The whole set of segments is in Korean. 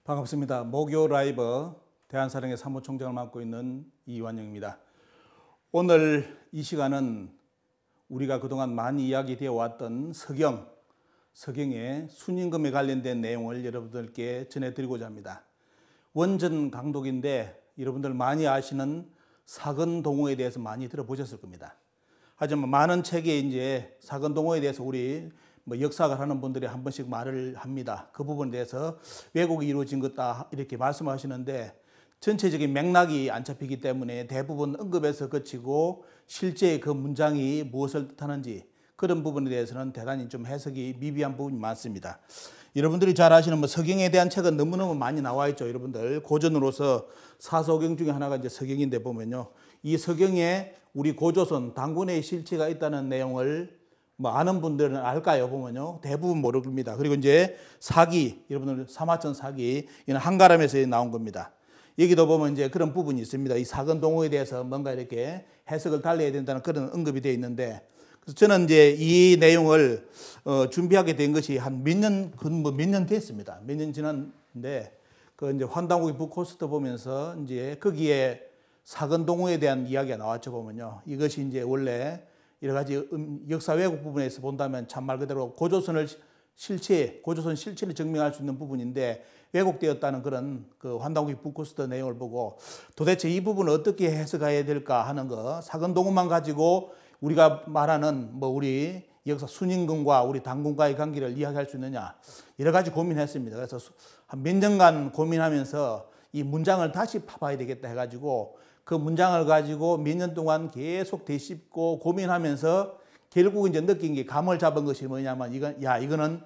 반갑습니다. 목요 라이브 대한사령의 사무총장을 맡고 있는 이완영입니다. 오늘 이 시간은 우리가 그동안 많이 이야기되어 왔던 서경의 순임금에 관련된 내용을 여러분들께 전해드리고자 합니다. 원전 강독인데 여러분들 많이 아시는 사근동호에 대해서 많이 들어보셨을 겁니다. 하지만 많은 책에 이제 사근동호에 대해서 우리 역사를 하는 분들이 한 번씩 말을 합니다. 그 부분에 대해서 왜곡이 이루어진 것다 이렇게 말씀하시는데 전체적인 맥락이 안 잡히기 때문에 대부분 언급에서 그치고 실제 그 문장이 무엇을 뜻하는지 그런 부분에 대해서는 대단히 좀 해석이 미비한 부분이 많습니다. 여러분들이 잘 아시는 서경에 대한 책은 너무너무 많이 나와 있죠. 여러분들 고전으로서 사서경 중에 하나가 이제 서경인데 보면요, 이 서경에 우리 고조선 당군의 실체가 있다는 내용을 아는 분들은 알까요? 보면요, 대부분 모릅니다. 그리고 이제 사기, 여러분들 사마천 사기, 이는 한가람에서 나온 겁니다. 여기도 보면 이제 그런 부분이 있습니다. 이 사근동호에 대해서 뭔가 이렇게 해석을 달래야 된다는 그런 언급이 되어 있는데, 그래서 저는 이제 이 내용을 준비하게 된 것이 한 몇 년 됐습니다. 몇 년 지났는데, 그 이제 환단국의 북코스트 보면서 이제 거기에 사근동호에 대한 이야기가 나왔죠. 보면요, 이것이 이제 원래 여러 가지 역사 왜곡 부분에서 본다면 참말 그대로 고조선 실체를 증명할 수 있는 부분인데 왜곡되었다는 그런 그 환단국의 북코스트 내용을 보고 도대체 이 부분을 어떻게 해석해야 될까 하는 거, 사근동호만 가지고 우리가 말하는 우리 역사 순임금과 우리 당군과의 관계를 이야기할 수 있느냐, 여러 가지 고민했습니다. 그래서 한 몇 년간 고민하면서 이 문장을 다시 파봐야 되겠다 해가지고 그 문장을 가지고 몇 년 동안 계속 되씹고 고민하면서 결국 이제 느낀 게, 감을 잡은 것이 뭐냐면 이거는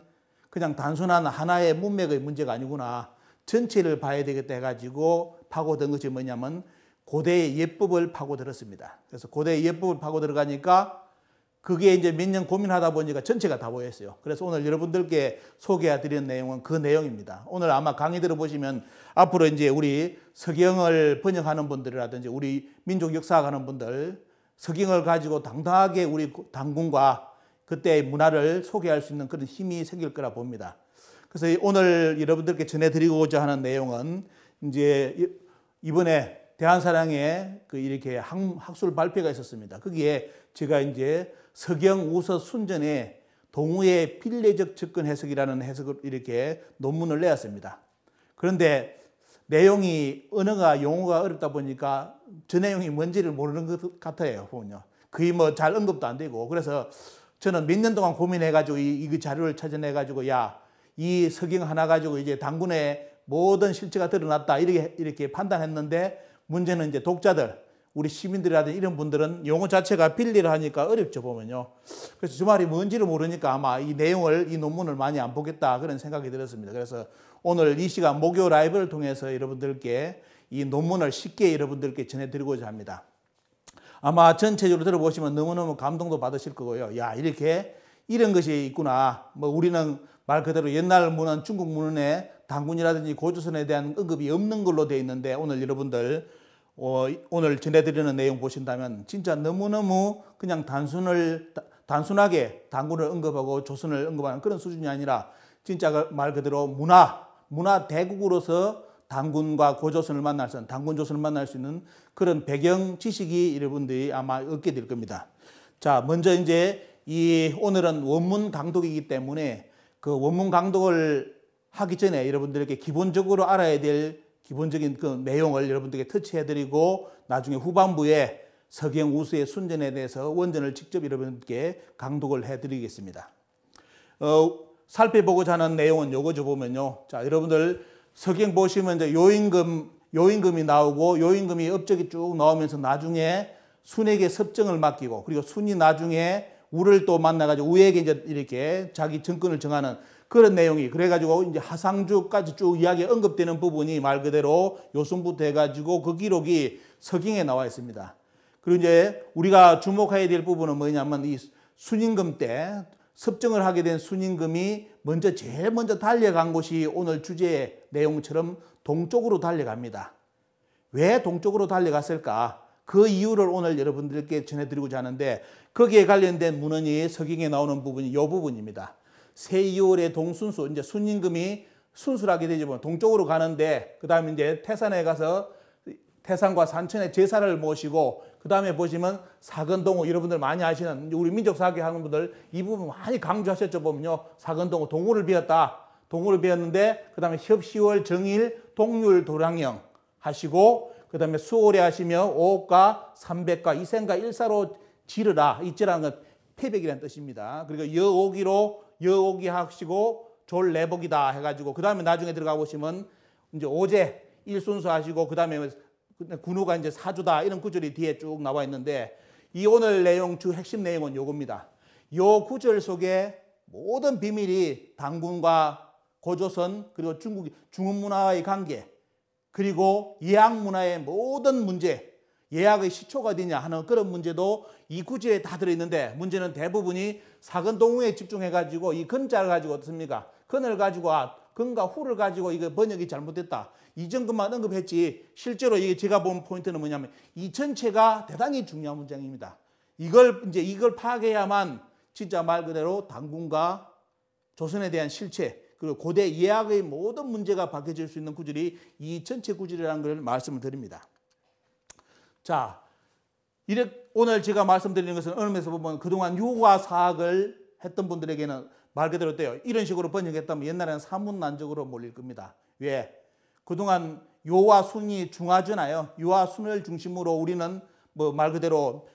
그냥 단순한 하나의 문맥의 문제가 아니구나, 전체를 봐야 되겠다 해가지고 파고든 것이 뭐냐면 고대의 예법을 파고들었습니다. 그래서 고대의 예법을 파고들어가니까 그게 이제 몇 년 고민하다 보니까 전체가 다 보였어요. 그래서 오늘 여러분들께 소개해드리는 내용은 그 내용입니다. 오늘 아마 강의 들어보시면 앞으로 이제 우리 서경을 번역하는 분들이라든지 우리 민족 역사학하는 분들, 서경을 가지고 당당하게 우리 당군과 그때의 문화를 소개할 수 있는 그런 힘이 생길 거라 봅니다. 그래서 오늘 여러분들께 전해드리고자 하는 내용은 이제 이번에 대한사랑에 이렇게 학술 발표가 있었습니다. 거기에 제가 이제 서경 우서 순전의 동우의 필례적 접근 해석이라는 해석을 이렇게 논문을 내었습니다. 그런데 내용이 언어가 용어가 어렵다 보니까 저 내용이 뭔지를 모르는 것 같아요. 보면요, 거의 잘 언급도 안 되고. 그래서 저는 몇 년 동안 고민해가지고 이 자료를 찾아내가지고 이 서경 하나 가지고 이제 당군의 모든 실체가 드러났다 이렇게 판단했는데, 문제는 이제 독자들, 우리 시민들이라든지 이런 분들은 용어 자체가 빌리를 하니까 어렵죠. 보면요. 그래서 저 말이 뭔지를 모르니까 아마 이 논문을 많이 안 보겠다 그런 생각이 들었습니다. 그래서 오늘 이 시간 목요 라이브를 통해서 여러분들께 이 논문을 쉽게 여러분들께 전해드리고자 합니다. 아마 전체적으로 들어보시면 너무너무 감동도 받으실 거고요. 이렇게 이런 것이 있구나. 우리는 말 그대로 옛날 문헌, 중국 문헌에 당군이라든지 고조선에 대한 언급이 없는 걸로 되어 있는데, 오늘 여러분들 오늘 전해드리는 내용 보신다면 진짜 너무너무 그냥 단순하게 당군을 언급하고 조선을 언급하는 그런 수준이 아니라 진짜 말 그대로 문화 대국으로서 당군과 고조선을 만날 수 있는, 당군 조선을 만날 수 있는 그런 배경 지식이 여러분들이 아마 얻게 될 겁니다. 자, 먼저 이제 오늘은 원문 강독이기 때문에 그 원문 강독을 하기 전에 여러분들에게 기본적으로 알아야 될 기본적인 그 내용을 여러분들에게 터치해드리고 나중에 후반부에 서경 우수의 순전에 대해서 원전을 직접 여러분께 강독을 해드리겠습니다. 살펴보고자 하는 내용은 요거죠. 보면요, 자, 여러분들 서경 보시면 이제 요임금이 나오고 요임금이 업적이 쭉 나오면서 나중에 순에게 섭정을 맡기고, 그리고 순이 나중에 우를 또 만나가지고 우에게 이제 이렇게 자기 정권을 정하는 그런 내용이, 그래가지고 이제 하상주까지 쭉 이야기 언급되는 부분이 말 그대로 요순부터 해가지고 그 기록이 서경에 나와 있습니다. 그리고 이제 우리가 주목해야 될 부분은 뭐냐면 이 순임금 때 섭정을 하게 된 순임금이 제일 먼저 달려간 곳이 오늘 주제의 내용처럼 동쪽으로 달려갑니다. 왜 동쪽으로 달려갔을까? 그 이유를 오늘 여러분들께 전해드리고자 하는데, 거기에 관련된 문헌이 서경에 나오는 부분이 이 부분입니다. 새 2월의 동순수, 이제 순임금이 순수하게 되죠. 동쪽으로 가는데 그 다음에 이제 태산에 가서 태산과 산천의 제사를 모시고 그 다음에 보시면 사근동호 여러분들 많이 아시는 우리 민족사학회 하는 분들 이 부분 많이 강조하셨죠. 보면요. 사근동호 동호를 비웠다. 동호를 비웠는데 그 다음에 협시월 정일 동률 도량령 하시고 그 다음에 수오래 하시며 오옥과 삼백과 이생과 일사로 지르라. 이지라는 건 패백이라는 뜻입니다. 그리고 여옥이 하시고 졸내복이다 해가지고 그 다음에 나중에 들어가 보시면 이제 오제 일순수 하시고 그 다음에 군우가 이제 사주다 이런 구절이 뒤에 쭉 나와 있는데 이 오늘 내용 주 핵심 내용은 요겁니다. 요 구절 속에 모든 비밀이 당군과 고조선 그리고 중국 문화와의 관계 그리고 예약 문화의 모든 문제 예약의 시초가 어디냐 하는 그런 문제도 이 구절에 다 들어있는데 문제는 대부분이 사근동우에 집중해가지고 이 근자를 가지고 어떻습니까? 근을 가지고 근과 후를 가지고 이거 번역이 잘못됐다. 이 정도만 언급했지 실제로 이게 제가 본 포인트는 뭐냐면 이 전체가 대단히 중요한 문장입니다. 이걸 파악해야만 진짜 말 그대로 당군과 조선에 대한 실체 그리고 고대 예약의 모든 문제가 밝혀질 수 있는 구절이 이 전체 구절이라는 걸 말씀을 드립니다. 자, 오늘 제가 말씀드리는 것은 어느 면에서 보면 그동안 유화 사학을 했던 분들에게는 말 그대로 돼요. 이런 식으로 번역했다면 옛날에는 사문난적으로 몰릴 겁니다. 왜? 그동안 요와 순이 중하잖아요. 요와 순을 중심으로 우리는 뭐 말 그대로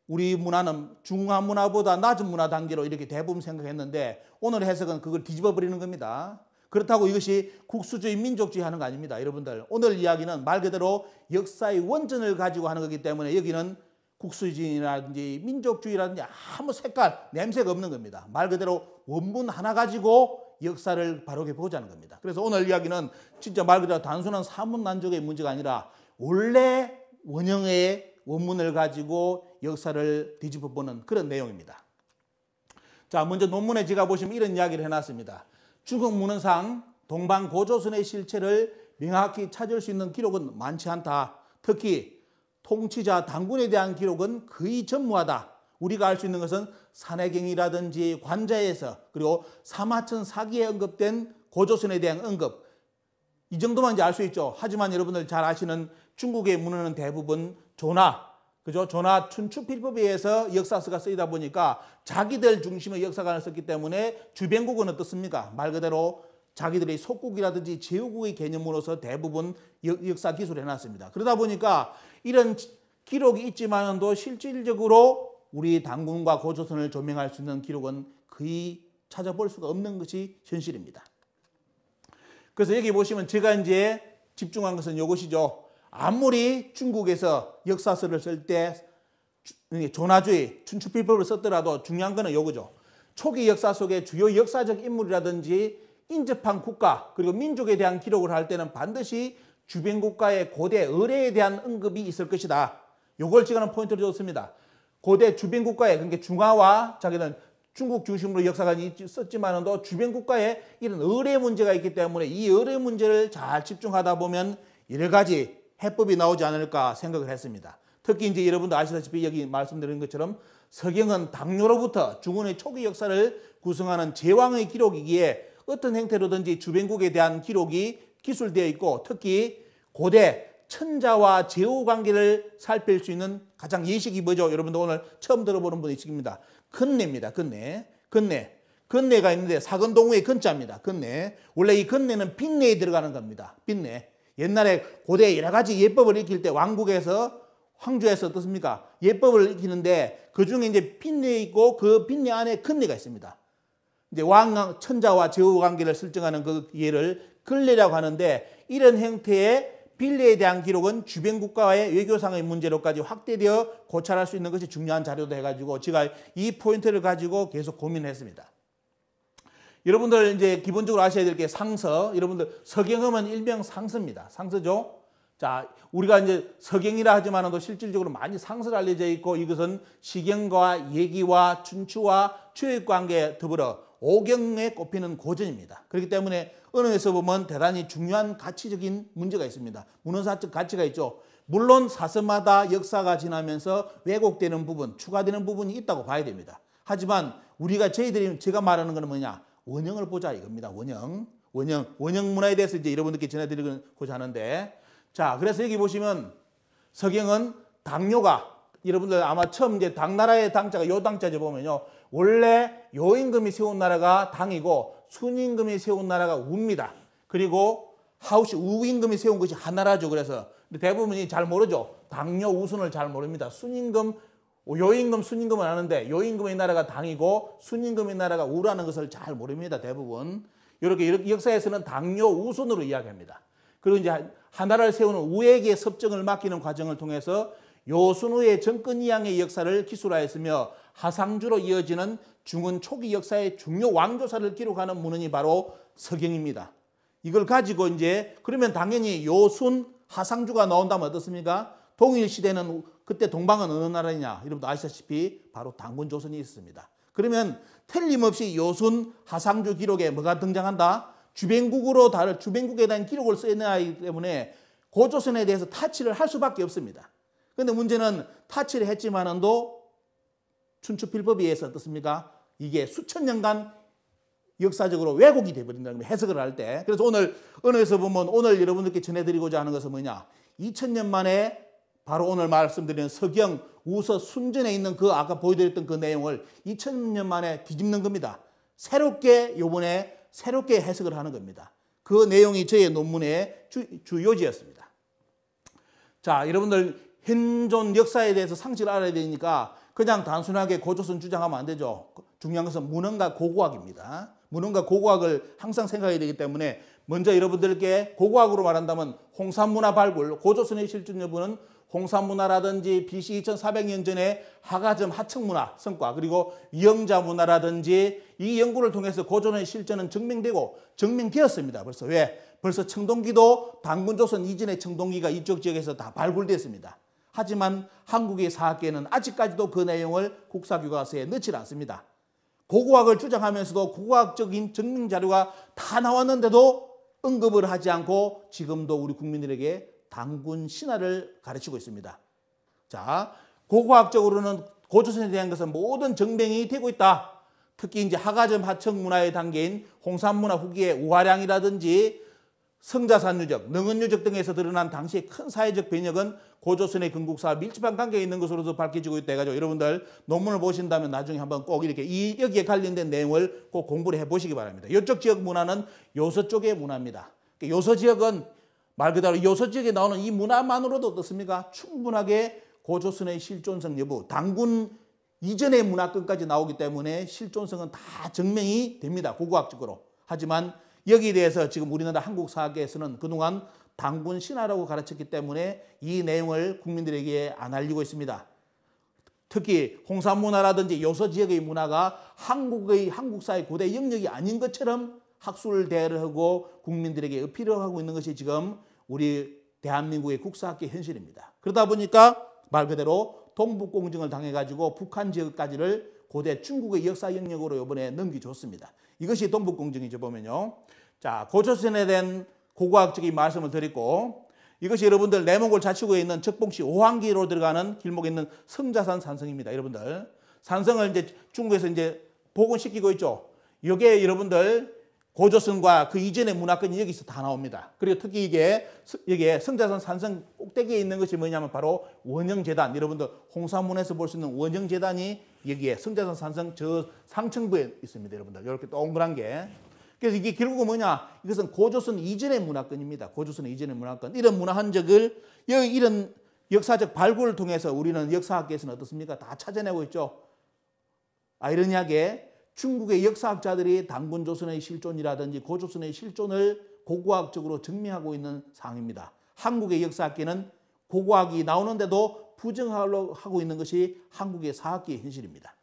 우리 문화는 중화 문화보다 낮은 문화 단계로 이렇게 대부분 생각했는데 오늘 해석은 그걸 뒤집어 버리는 겁니다. 그렇다고 이것이 국수주의, 민족주의 하는 거 아닙니다. 여러분들 오늘 이야기는 말 그대로 역사의 원전을 가지고 하는 거기 때문에 여기는 국수주의라든지 민족주의라든지 아무 색깔, 냄새가 없는 겁니다. 말 그대로 원문 하나 가지고 역사를 바르게 보자는 겁니다. 그래서 오늘 이야기는 진짜 말 그대로 단순한 사문난적의 문제가 아니라 원래 원형의 원문을 가지고 역사를 뒤집어 보는 그런 내용입니다. 자, 먼저 논문에 제가 보시면 이런 이야기를 해놨습니다. 중국 문헌상 동방 고조선의 실체를 명확히 찾을 수 있는 기록은 많지 않다. 특히 통치자 당군에 대한 기록은 거의 전무하다. 우리가 알 수 있는 것은 산해경이라든지 관자에서 그리고 사마천 사기에 언급된 고조선에 대한 언급 이 정도만 이제 알 수 있죠. 하지만 여러분들 잘 아시는 중국의 문헌은 대부분 조나, 그죠? 조나 춘추필법에 의해서 역사서가 쓰이다 보니까 자기들 중심의 역사관을 썼기 때문에 주변국은 어떻습니까? 말 그대로 자기들의 속국이라든지 제후국의 개념으로서 대부분 역사 기술을 해놨습니다. 그러다 보니까 이런 기록이 있지만도 실질적으로 우리 당군과 고조선을 조명할 수 있는 기록은 거의 찾아볼 수가 없는 것이 현실입니다. 그래서 여기 보시면 제가 이제 집중한 것은 이것이죠. 아무리 중국에서 역사서를 쓸 때 조나주의, 춘추필법을 썼더라도 중요한 것은 이거죠. 초기 역사 속에 주요 역사적 인물이라든지 인접한 국가 그리고 민족에 대한 기록을 할 때는 반드시 주변 국가의 고대 의례에 대한 언급이 있을 것이다. 이걸 제가 포인트를 줬습니다. 고대 주변 국가의 그러니까 중화와 자기는 중국 중심으로 역사가 썼지만도 주변 국가에 이런 의례 문제가 있기 때문에 이 의례 문제를 잘 집중하다 보면 여러 가지 해법이 나오지 않을까 생각을 했습니다. 특히 이제 여러분도 아시다시피 여기 말씀드린 것처럼 서경은 당뇨로부터 중원의 초기 역사를 구성하는 제왕의 기록이기에 어떤 형태로든지 주변국에 대한 기록이 기술되어 있고 특히 고대 천자와 제후 관계를 살필 수 있는 가장 예식이 뭐죠? 여러분들 오늘 처음 들어보는 분이 있습니다. 근내입니다. 근내가 있는데 사근동우의 근자입니다. 근내. 원래 이 근내는 빈내에 들어가는 겁니다. 빈내. 옛날에 고대 여러 가지 예법을 익힐 때 왕국에서 황조에서 어떻습니까? 예법을 익히는데 그 중에 이제 빈내에 있고 그 빈내 안에 근내가 있습니다. 이제 왕 천자와 제후 관계를 설정하는 그 예를 근내라고 하는데 이런 형태의 빌레에 대한 기록은 주변 국가와의 외교상의 문제로까지 확대되어 고찰할 수 있는 것이 중요한 자료도 해가지고 제가 이 포인트를 가지고 계속 고민했습니다. 여러분들 이제 기본적으로 아셔야 될 게 상서. 여러분들 서경하면 일명 상서입니다. 상서죠. 자, 우리가 이제 서경이라 하지만도 실질적으로 많이 상서로 알려져 있고 이것은 시경과 예기와 춘추와 추역 관계에 더불어 오경에 꼽히는 고전입니다. 그렇기 때문에 어느 면에서 보면 대단히 중요한 가치적인 문제가 있습니다. 문헌사적 가치가 있죠. 물론 사서마다 역사가 지나면서 왜곡되는 부분, 추가되는 부분이 있다고 봐야 됩니다. 하지만 제가 말하는 것은 뭐냐? 원형을 보자 이겁니다. 원형 문화에 대해서 이제 여러분들께 전해드리고자 하는데, 자, 그래서 여기 보시면 서경은 당뇨가, 여러분들 아마 처음 이제 당나라의 당자가 요 당자죠 보면요. 원래 요임금이 세운 나라가 당이고 순임금이 세운 나라가 우입니다. 그리고 우임금이 세운 것이 한나라죠. 그래서 대부분이 잘 모르죠. 당뇨 우순을 잘 모릅니다. 순임금, 요임금, 순임금은 아는데 요임금의 나라가 당이고 순임금의 나라가 우라는 것을 잘 모릅니다. 대부분. 이렇게 역사에서는 당뇨 우순으로 이야기합니다. 그리고 이제 한나라를 세우는 우에게 섭정을 맡기는 과정을 통해서 요순후의 정권이양의 역사를 기술화했으며 하상주로 이어지는 중은 초기 역사의 중요 왕조사를 기록하는 문헌이 바로 서경입니다. 이걸 가지고 이제 그러면 당연히 요순 하상주가 나온다면 어떻습니까? 동일시대는 그때 동방은 어느 나라냐? 여러분도 아시다시피 바로 당군조선이 있습니다. 그러면 틀림없이 요순 하상주 기록에 뭐가 등장한다? 주변국에 대한 기록을 써야 하기 때문에 고조선에 대해서 타치를 할 수밖에 없습니다. 그런데 문제는 타치를 했지만은도 춘추필법에 의해서 어떻습니까? 이게 수천 년간 역사적으로 왜곡이 되어버린다는 거예요. 해석을 할 때. 그래서 오늘 언어에서 보면 오늘 여러분들께 전해드리고자 하는 것은 뭐냐? 2000년 만에 바로 오늘 말씀드리는 서경, 우서, 순전에 있는 그 아까 보여드렸던 그 내용을 2000년 만에 뒤집는 겁니다. 요번에 새롭게 해석을 하는 겁니다. 그 내용이 저의 논문의 주요지였습니다. 자, 여러분들 현존 역사에 대해서 상식을 알아야 되니까 그냥 단순하게 고조선 주장하면 안 되죠. 중요한 것은 문헌과 고고학입니다. 문헌과 고고학을 항상 생각해야 되기 때문에 먼저 여러분들께 고고학으로 말한다면 홍산문화 발굴, 고조선의 실존 여부는 홍산문화라든지 BC 2400년 전에 하가점 하청문화 성과, 그리고 위영자 문화라든지 이 연구를 통해서 고조선의 실존은 증명되었습니다. 벌써 왜? 벌써 청동기도 당군조선 이전의 청동기가 이쪽 지역에서 다 발굴됐습니다. 하지만 한국의 사학계는 아직까지도 그 내용을 국사교과서에 넣지 않습니다. 고고학을 주장하면서도 고고학적인 증명 자료가 다 나왔는데도 언급을 하지 않고 지금도 우리 국민들에게 당군 신화를 가르치고 있습니다. 자, 고고학적으로는 고조선에 대한 것은 모든 증명이 되고 있다. 특히 이제 하가점 하청 문화의 단계인 홍산문화 후기의 우화량이라든지 성자산 유적, 능은 유적 등에서 드러난 당시의 큰 사회적 변혁은 고조선의 건국사와 밀접한 관계에 있는 것으로도 밝혀지고 있다 해가지고 여러분들 논문을 보신다면 나중에 한번 꼭 이렇게 여기에 관련된 내용을 꼭 공부를 해보시기 바랍니다. 이쪽 지역 문화는 요서 쪽의 문화입니다. 요서 지역은 말 그대로 요서 지역에 나오는 이 문화만으로도 어떻습니까? 충분하게 고조선의 실존성 여부, 당군 이전의 문화권까지 나오기 때문에 실존성은 다 증명이 됩니다. 고고학적으로. 하지만 여기에 대해서 지금 우리나라 한국사학계에서는 그동안 당군 신화라고 가르쳤기 때문에 이 내용을 국민들에게 안 알리고 있습니다. 특히 홍산문화라든지 요서 지역의 문화가 한국사의 고대 영역이 아닌 것처럼 학술 대회를 하고 국민들에게 어필을 하고 있는 것이 지금 우리 대한민국의 국사학계 현실입니다. 그러다 보니까 말 그대로 동북공정을 당해가지고 북한 지역까지를 고대 중국의 역사 영역으로 이번에 넘겨줬습니다. 이것이 동북공정이죠 보면요. 자, 고조선에 대한 고고학적인 말씀을 드리고 이것이 여러분들 내목을 자치구에 있는 적봉시 오항기로 들어가는 길목에 있는 성자산 산성입니다. 여러분들 산성을 이제 중국에서 이제 복원시키고 있죠. 이게 여러분들 고조선과 그 이전의 문화권이 여기서 다 나옵니다. 그리고 특히 여기에 성자산 산성 꼭대기에 있는 것이 뭐냐면 바로 원형재단. 여러분들 홍산문에서 볼 수 있는 원형재단이 여기에 성자산 산성 저 상층부에 있습니다. 여러분들 이렇게 동그란 게. 그래서 이게 결국은 뭐냐? 이것은 고조선 이전의 문화권입니다. 고조선 이전의 문화권. 이런 문화 흔적을 이런 역사적 발굴을 통해서 우리는 역사학계에서는 어떻습니까? 다 찾아내고 있죠. 아이러니하게 중국의 역사학자들이 당군조선의 실존이라든지 고조선의 실존을 고고학적으로 증명하고 있는 상황입니다. 한국의 역사학계는 고고학이 나오는데도 부정하려고 하고 있는 것이 한국의 사학계의 현실입니다.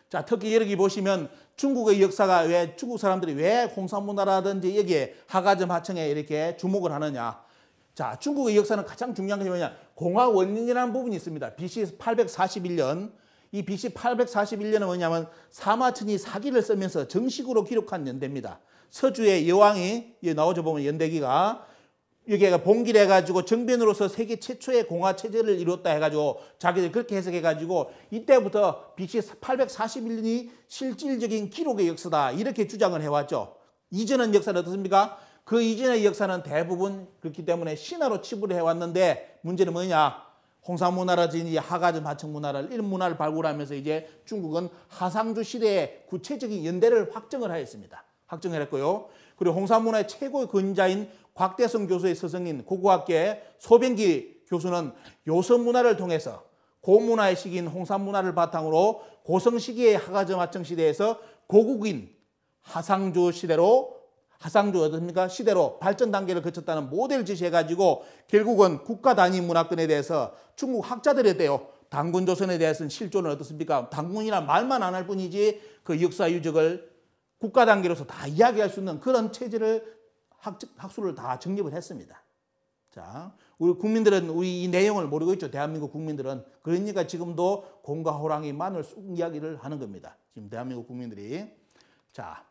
자, 특히 여기 보시면 중국의 역사가 중국 사람들이 왜 홍산문화라든지 여기에 하가점 하청에 이렇게 주목을 하느냐. 자, 중국의 역사는 가장 중요한 것이 뭐냐. 공화원년이라는 부분이 있습니다. BC 841년. 이 BC 841년은 뭐냐면 사마천이 사기를 쓰면서 정식으로 기록한 연대입니다. 서주의 여왕이 나오죠 보면 연대기가 여기가 봉기해가지고 정변으로서 세계 최초의 공화 체제를 이뤘다 해가지고 자기들 그렇게 해석해가지고 이때부터 BC 841년이 실질적인 기록의 역사다 이렇게 주장을 해왔죠. 이전의 역사는 어떻습니까? 그 이전의 역사는 대부분 그렇기 때문에 신화로 치부를 해왔는데 문제는 뭐냐? 홍산문화라든지 하가점 하청문화를 이런 문화를 발굴하면서 이제 중국은 하상조 시대의 구체적인 연대를 확정을 하였습니다. 확정을 했고요. 그리고 홍산문화의 최고의 근자인 곽대성 교수의 서성인 고고학계의 소병기 교수는 요선문화를 통해서 고문화의 시기인 홍산문화를 바탕으로 고성 시기의 하가점 하청 시대에서 고국인 하상조 시대로 어떻습니까? 시대로 발전 단계를 거쳤다는 모델을 제시해가지고 결국은 국가 단위 문화권에 대해서 중국 학자들에 대해 당군조선에 대해서는 실존은 어떻습니까? 당군이란 말만 안 할 뿐이지 그 역사 유적을 국가 단계로서 다 이야기할 수 있는 그런 체제를 학술을 다 정립을 했습니다. 자, 우리 국민들은 우리 이 내용을 모르고 있죠. 대한민국 국민들은. 그러니까 지금도 곰과 호랑이 마늘 쑥 이야기를 하는 겁니다. 지금 대한민국 국민들이. 자,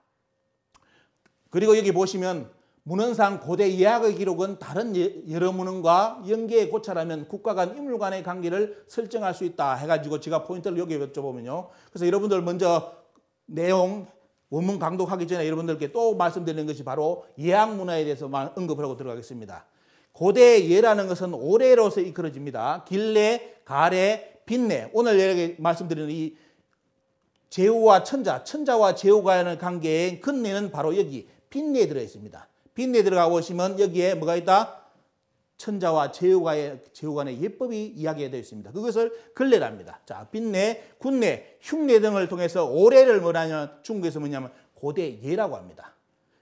그리고 여기 보시면 문헌상 고대 예학의 기록은 다른 여러 문헌과 연계에 고찰하면 국가 간 인물 간의 관계를 설정할 수 있다 해가지고 제가 포인트를 여기 여쭤보면요. 그래서 여러분들 먼저 내용 원문 강독하기 전에 여러분들께 또 말씀드리는 것이 바로 예학 문화에 대해서 언급을 하고 들어가겠습니다. 고대 예라는 것은 오래로서 이끌어집니다. 길래, 가래, 빈내. 오늘 여기 말씀드리는 이 제후와 천자와 제후가 하는 관계의 근내는 바로 여기 빈내에 들어 있습니다. 빈내에 들어가 보시면 여기에 뭐가 있다? 천자와 제후간의 예법이 이야기되어 있습니다. 그것을 근래랍니다. 자, 빈내, 군내, 흉내 등을 통해서 오래를 뭐라냐면 중국에서 뭐냐면 고대 예라고 합니다.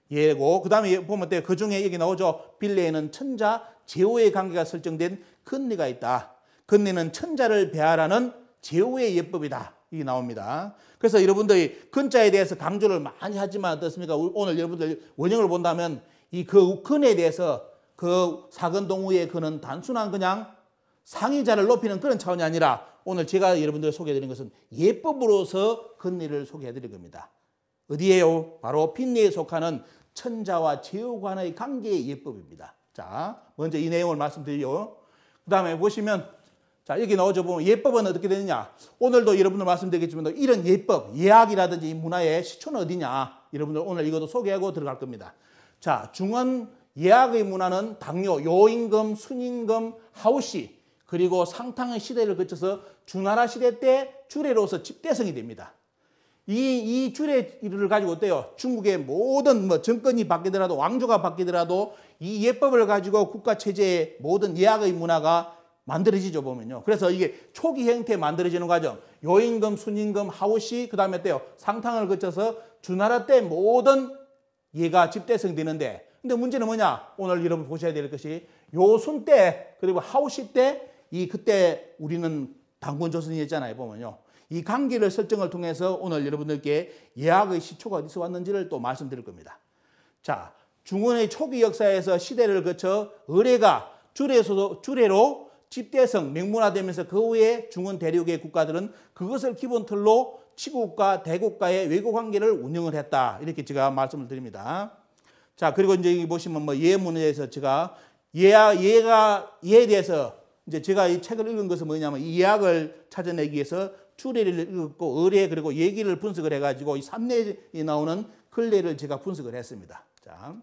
예고, 그 다음에 보면 그 중에 여기 나오죠. 빈내에는 천자, 제후의 관계가 설정된 근내가 있다. 근내는 천자를 배하라는 제후의 예법이다. 이게 나옵니다. 그래서 여러분들이 근자에 대해서 강조를 많이 하지만 어떻습니까? 오늘 여러분들 원형을 본다면 이 그 근에 대해서 그 사근동우의 근은 단순한 그냥 상위자를 높이는 그런 차원이 아니라 오늘 제가 여러분들 소개해드린 것은 예법으로서 근리를 소개해드릴 겁니다. 어디에요? 바로 빈내에 속하는 천자와 제후 간의 관계의 예법입니다. 자, 먼저 이 내용을 말씀드리죠. 그 다음에 보시면 자, 여기 나오죠. 보면 예법은 어떻게 되느냐. 오늘도 여러분들 말씀드리겠지만 이런 예법, 예학이라든지 문화의 시초는 어디냐. 여러분들 오늘 이것도 소개하고 들어갈 겁니다. 자, 중원 예학의 문화는 당요, 요임금, 순임금, 하우시 그리고 상탕의 시대를 거쳐서 주나라 시대 때 주례로서 집대성이 됩니다. 이 주례를 가지고 어때요? 중국의 모든 정권이 바뀌더라도 왕조가 바뀌더라도 이 예법을 가지고 국가 체제의 모든 예학의 문화가 만들어지죠, 보면요. 그래서 이게 초기 형태에 만들어지는 과정. 요임금, 순임금, 하우시, 그 다음에 어때요? 상탕을 거쳐서 주나라 때 모든 예가 집대성이 되는데, 근데 문제는 뭐냐? 오늘 여러분 보셔야 될 것이 요순 때, 그리고 하우시 때, 그때 우리는 당군조선이었잖아요, 보면요. 이 관계를 설정을 통해서 오늘 여러분들께 예학의 시초가 어디서 왔는지를 또 말씀드릴 겁니다. 자, 중원의 초기 역사에서 시대를 거쳐 의례가 주례로 집대성, 명문화되면서 그 후에 중원 대륙의 국가들은 그것을 기본 틀로 치국과 대국가의 외교 관계를 운영을 했다. 이렇게 제가 말씀을 드립니다. 자, 그리고 이제 여기 보시면 예문에서 제가 예에 대해서 이제 제가 이 책을 읽은 것은 뭐냐면 이 예학을 찾아내기 위해서 주례를 읽고 의례 그리고 얘기를 분석을 해가지고 이 삼례에 나오는 근례를 제가 분석을 했습니다. 자.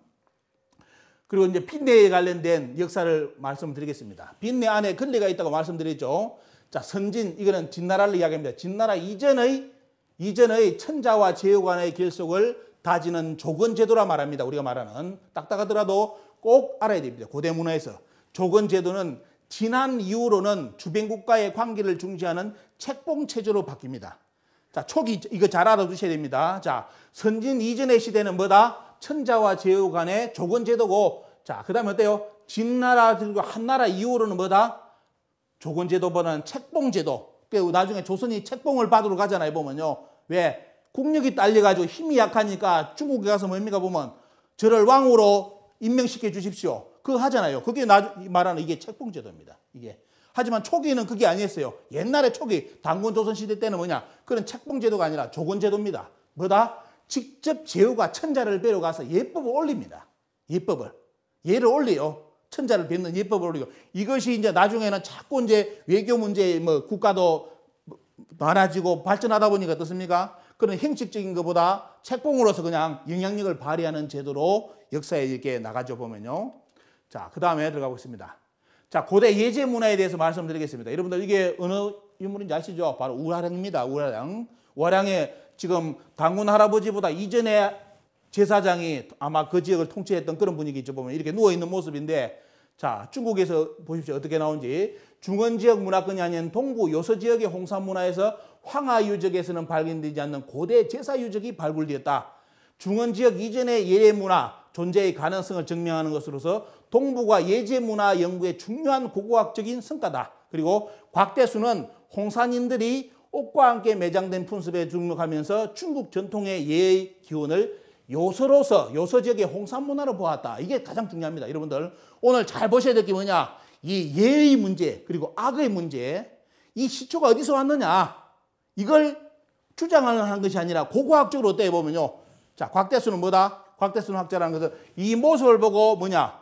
그리고 이제 빈내에 관련된 역사를 말씀드리겠습니다. 빈내 안에 근례가 있다고 말씀드렸죠. 자, 선진, 이거는 진나라를 이야기합니다. 진나라 이전의 천자와 제후 간의 결속을 다지는 조건제도라 말합니다. 우리가 말하는 딱딱하더라도 꼭 알아야 됩니다. 고대 문화에서 조건제도는 지난 이후로는 주변국가의 관계를 중시하는 책봉체제로 바뀝니다. 자, 초기 이거 잘 알아두셔야 됩니다. 자, 선진 이전의 시대는 뭐다? 천자와 제후 간의 조건제도고, 자, 그 다음에 어때요? 진나라 그리고 한나라 이후로는 뭐다? 조건제도보다는 책봉제도. 나중에 조선이 책봉을 받으러 가잖아요, 보면요. 왜? 국력이 딸려가지고 힘이 약하니까 중국에 가서 뭡니까 보면 저를 왕으로 임명시켜 주십시오. 그거 하잖아요. 그게 말하는 이게 책봉제도입니다. 이게. 하지만 초기에는 그게 아니었어요. 옛날에 초기 당군조선 시대 때는 뭐냐? 그런 책봉제도가 아니라 조건제도입니다. 뭐다? 직접 제후가 천자를 뵈러 가서 예법을 올립니다. 예를 올려요. 천자를 뵙는 예법을 올리고. 이것이 이제 나중에는 자꾸 이제 외교 문제 국가도 많아지고 발전하다 보니까 어떻습니까? 그런 형식적인 것보다 책봉으로서 그냥 영향력을 발휘하는 제도로 역사에 이렇게 나가죠, 보면요. 자, 그 다음에 들어가 보겠습니다. 자, 고대 예제 문화에 대해서 말씀드리겠습니다. 여러분들 이게 어느 인물인지 아시죠? 바로 우화량입니다. 우화량. 우화량의 지금 당군 할아버지보다 이전에 제사장이 아마 그 지역을 통치했던 그런 분위기죠. 보면 이렇게 누워있는 모습인데, 자, 중국에서 보십시오. 어떻게 나오는지. 중원 지역 문화권이 아닌 동부 요서 지역의 홍산 문화에서 황하 유적에서는 발견되지 않는 고대 제사 유적이 발굴되었다. 중원 지역 이전의 예례 문화 존재의 가능성을 증명하는 것으로서 동북아 예제 문화 연구의 중요한 고고학적인 성과다. 그리고 곽대수는 홍산인들이 옷과 함께 매장된 풍습에 주목하면서 중국 전통의 예의 기원을 요소로서 요소 지역의 홍산 문화로 보았다. 이게 가장 중요합니다. 여러분들 오늘 잘 보셔야 될 게 뭐냐? 이 예의 문제 그리고 악의 문제, 이 시초가 어디서 왔느냐? 이걸 주장하는 것이 아니라 고고학적으로 어떻게 보면요. 자, 곽대수는 뭐다? 곽대수는 학자라는 것은 이 모습을 보고 뭐냐?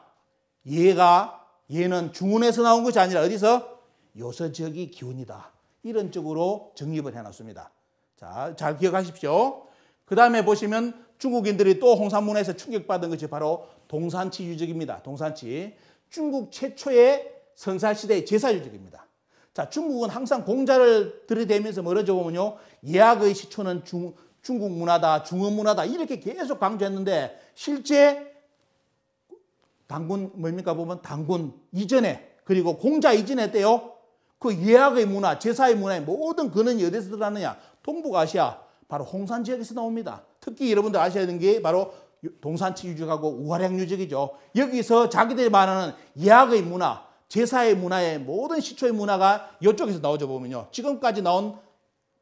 얘는 중원에서 나온 것이 아니라 어디서? 요서 지역의 기원이다. 이런 쪽으로 정립을 해놨습니다. 자, 잘 기억하십시오. 그 다음에 보시면 중국인들이 또 홍산 문화에서 충격받은 것이 바로 동산치 유적입니다. 동산치. 중국 최초의 선사시대의 제사 유적입니다. 자, 중국은 항상 공자를 들이대면서 뭐라죠 보면요. 예학의 시초는 중국 문화다, 중원 문화다 이렇게 계속 강조했는데 실제 당군 뭡니까 보면 당군 이전에 그리고 공자 이전에 때요. 그 예학의 문화, 제사의 문화의 모든 근원이 어디서 들어가느냐? 동북아시아 바로 홍산 지역에서 나옵니다. 특히 여러분들 아셔야 되는 게 바로 동산치 유적하고 우화량 유적이죠. 여기서 자기들이 말하는 예학의 문화, 제사의 문화의 모든 시초의 문화가 이쪽에서 나오죠 보면요. 지금까지 나온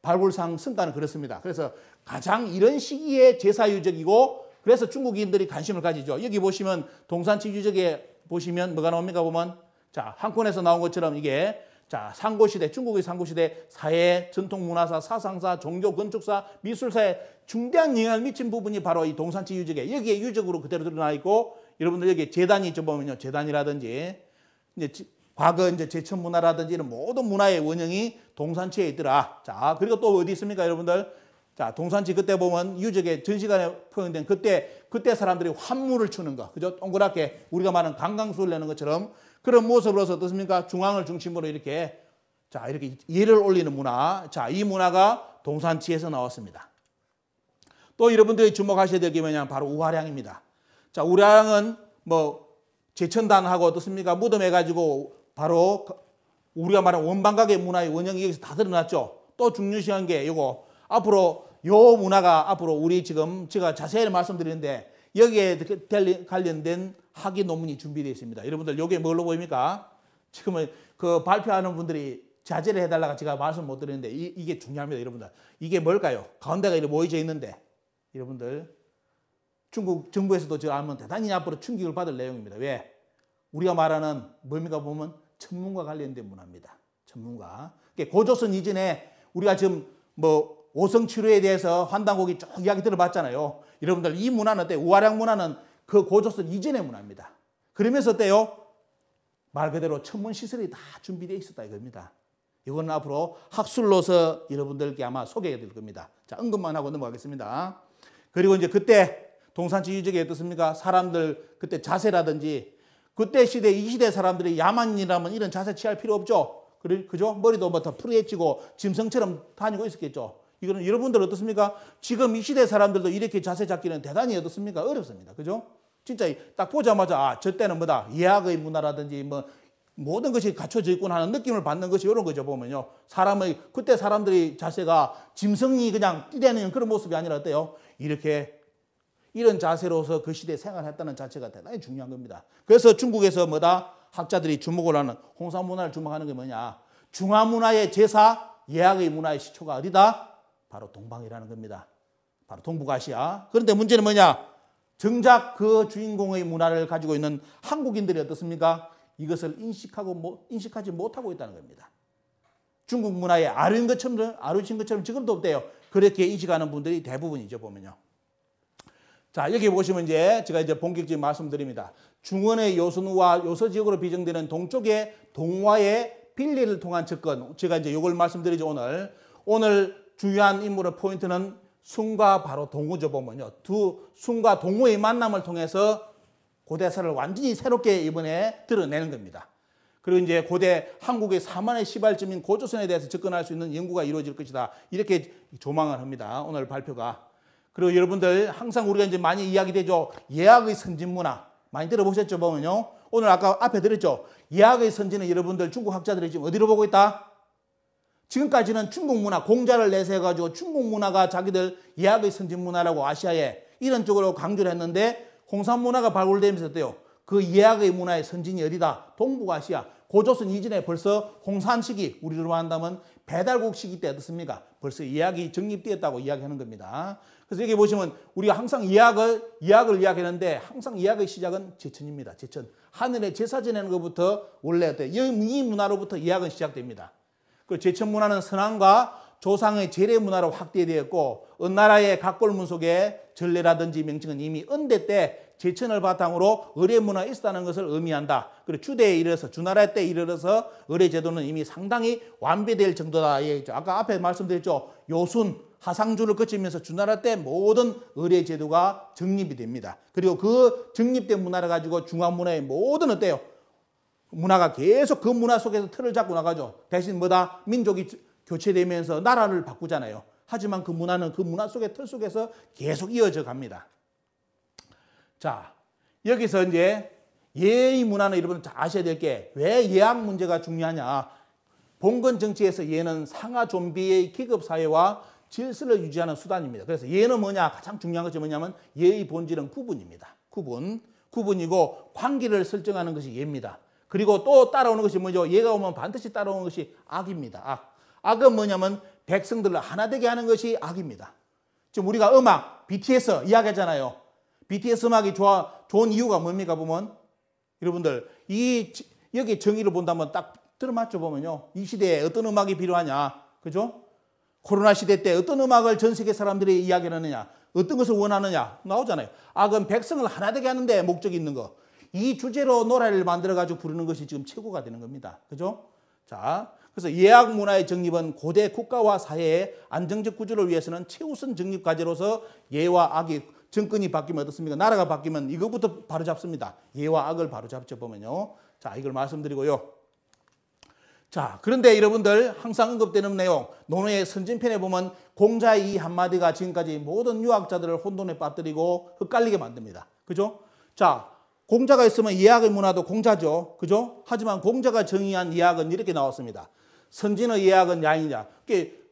발굴상 성과는 그렇습니다. 그래서 가장 이런 시기에 제사 유적이고 그래서 중국인들이 관심을 가지죠. 여기 보시면 동산치 유적에 보시면 뭐가 나옵니까 보면 자, 한 권에서 나온 것처럼 이게 자, 상고시대, 중국의 상고시대 사회, 전통문화사, 사상사, 종교, 건축사, 미술사에 중대한 영향을 미친 부분이 바로 이 동산치 유적에 여기에 유적으로 그대로 드러나 있고 여러분들 여기 제단이 좀 보면요. 제단이라든지 이제 과거 이제 제천문화라든지 이런 모든 문화의 원형이 동산치에 있더라. 자, 그리고 또 어디 있습니까, 여러분들? 자, 동산치 그때 보면 유적의 전시관에 표현된 그때 사람들이 환물을 추는 거. 그죠? 동그랗게 우리가 말하는 강강수를 내는 것처럼 그런 모습으로서 어떻습니까? 중앙을 중심으로 이렇게 자, 이렇게 예를 올리는 문화. 자, 이 문화가 동산치에서 나왔습니다. 또 여러분들이 주목하셔야 될 게 뭐냐면 바로 우화량입니다. 자, 우화량은 뭐 제천단하고 어떻습니까? 무덤해가지고 바로 우리가 말하는 원방각의 문화의 원형이 여기서 다 드러났죠. 또 중요시한 게 이거 앞으로 요 문화가 앞으로 우리 지금 제가 자세히 말씀드리는데 여기에 관련된 학위 논문이 준비되어 있습니다. 여러분들 요게 뭘로 보입니까? 지금은 그 발표하는 분들이 자제를 해달라고 제가 말씀 못 드리는데 이게 중요합니다. 여러분들 이게 뭘까요? 가운데가 이렇게 모여져 있는데 여러분들 중국 정부에서도 지금 알면 대단히 앞으로 충격을 받을 내용입니다. 왜? 우리가 말하는 뭡니까 보면 천문과 관련된 문화입니다. 천문과. 고조선 이전에 우리가 지금 뭐 오성치료에 대해서 환단곡이 쭉 이야기 들어봤잖아요. 여러분들 이 문화는 어때요? 우화량 문화는 그 고조선 이전의 문화입니다. 그러면서 어때요? 말 그대로 천문시설이 다 준비되어 있었다 이겁니다. 이거는 앞으로 학술로서 여러분들께 아마 소개해 드릴 겁니다. 자, 언급만 하고 넘어가겠습니다. 그리고 이제 그때 동산치 유적이 어떻습니까? 사람들 그때 자세라든지 그때 시대 이 시대 사람들이 야만인이라면 이런 자세 취할 필요 없죠. 그죠? 머리도 뭐 더 푸르해지고 짐승처럼 다니고 있었겠죠. 이거는 여러분들 어떻습니까? 지금 이 시대 사람들도 이렇게 자세 잡기는 대단히 어떻습니까? 어렵습니다. 그죠? 진짜 딱 보자마자 아, 저 때는 뭐다. 예학의 문화라든지 뭐 모든 것이 갖춰져 있구나 하는 느낌을 받는 것이 이런 거죠. 보면요. 사람의 그때 사람들의 자세가 짐승이 그냥 뛰대는 그런 모습이 아니라 어때요? 이렇게 이런 자세로서 그 시대에 생활했다는 자체가 대단히 중요한 겁니다. 그래서 중국에서 뭐다? 학자들이 주목을 하는 홍산 문화를 주목하는 게 뭐냐? 중화 문화의 제사, 예학의 문화의 시초가 어디다? 바로 동방이라는 겁니다. 바로 동북아시아. 그런데 문제는 뭐냐? 정작 그 주인공의 문화를 가지고 있는 한국인들이 어떻습니까? 이것을 인식하지 못하고 있다는 겁니다. 중국 문화에 아르신 것처럼 지금도 없대요. 그렇게 인식하는 분들이 대부분이죠, 보면요. 자, 여기 보시면 이제 제가 이제 본격적인 말씀드립니다. 중원의 요선우와 요서 지역으로 비정되는 동쪽의 동화의 빌리를 통한 접근. 제가 이제 이걸 말씀드리죠, 오늘. 오늘 중요한 인물의 포인트는 순과 바로 동우죠 보면요. 두 순과 동우의 만남을 통해서 고대사를 완전히 새롭게 이번에 드러내는 겁니다. 그리고 이제 고대 한국의 사만의 시발점인 고조선에 대해서 접근할 수 있는 연구가 이루어질 것이다. 이렇게 조망을 합니다. 오늘 발표가. 그리고 여러분들 항상 우리가 이제 많이 이야기되죠. 예학의 선진 문화. 많이 들어보셨죠 보면요. 오늘 아까 앞에 들었죠. 예학의 선진은 여러분들 중국 학자들이 지금 어디로 보고 있다? 지금까지는 중국 문화, 공자를 내세워가지고 중국 문화가 자기들 예학의 선진 문화라고 아시아에 이런 쪽으로 강조를 했는데 홍산 문화가 발굴되면서 어때요? 그 예학의 문화의 선진이 어디다? 동북아시아. 고조선 이전에 벌써 홍산 시기, 우리로 한다면 배달국 시기 때 어떻습니까? 벌써 예학이 정립되었다고 이야기하는 겁니다. 그래서 여기 보시면 우리가 항상 예학을 이야기하는데 항상 예학의 시작은 제천입니다. 제천. 하늘에 제사 지내는 것부터 원래 어때요? 이 문화로부터 예학은 시작됩니다. 그 제천 문화는 선왕과 조상의 제례 문화로 확대되었고 어느 나라의 각골문 속에 전례라든지 명칭은 이미 은대 때 제천을 바탕으로 의례 문화가 있었다는 것을 의미한다. 그리고 주대에 이르러서 주나라 때 이르러서 의례 제도는 이미 상당히 완비될 정도다. 아까 앞에 말씀드렸죠. 요순 하상주를 거치면서 주나라 때 모든 의례 제도가 정립이 됩니다. 그리고 그 정립된 문화를 가지고 중앙 문화의 모든 어때요? 문화가 계속 그 문화 속에서 틀을 잡고 나가죠. 대신 뭐다? 민족이 교체되면서 나라를 바꾸잖아요. 하지만 그 문화는 그 문화 속의 틀 속에서 계속 이어져 갑니다. 자, 여기서 이제 예의 문화는 여러분 잘 아셔야 될 게 왜 예학 문제가 중요하냐. 봉건 정치에서 예는 상하 존비의 계급 사회와 질서를 유지하는 수단입니다. 그래서 예는 뭐냐? 가장 중요한 것이 뭐냐면 예의 본질은 구분입니다. 구분이고 관계를 설정하는 것이 예입니다. 그리고 또 따라오는 것이 뭐죠? 예가 오면 반드시 따라오는 것이 악입니다. 악은 뭐냐면 백성들을 하나 되게 하는 것이 악입니다. 지금 우리가 음악, BTS 이야기하잖아요. BTS 음악이 좋은 이유가 뭡니까 보면 여러분들 여기 정의를 본다면 딱 들어맞죠 보면요. 이 시대에 어떤 음악이 필요하냐. 그죠? 코로나 시대 때 어떤 음악을 전 세계 사람들이 이야기하느냐. 어떤 것을 원하느냐. 나오잖아요. 악은 백성을 하나 되게 하는데 목적이 있는 거. 이 주제로 노래를 만들어가지고 부르는 것이 지금 최고가 되는 겁니다. 그죠? 자, 그래서 예학 문화의 정립은 고대 국가와 사회의 안정적 구조를 위해서는 최우선 정립 과제로서 예와 악이 정권이 바뀌면 어떻습니까? 나라가 바뀌면 이것부터 바로 잡습니다. 예와 악을 바로 잡죠 보면요. 자, 이걸 말씀드리고요. 자, 그런데 여러분들 항상 언급되는 내용, 논어의 선진편에 보면 공자의 이 한마디가 지금까지 모든 유학자들을 혼돈에 빠뜨리고 헷갈리게 만듭니다. 그죠? 자, 공자가 있으면 예학의 문화도 공자죠. 그죠? 하지만 공자가 정의한 예학은 이렇게 나왔습니다. 선진의 예학은 야인이냐.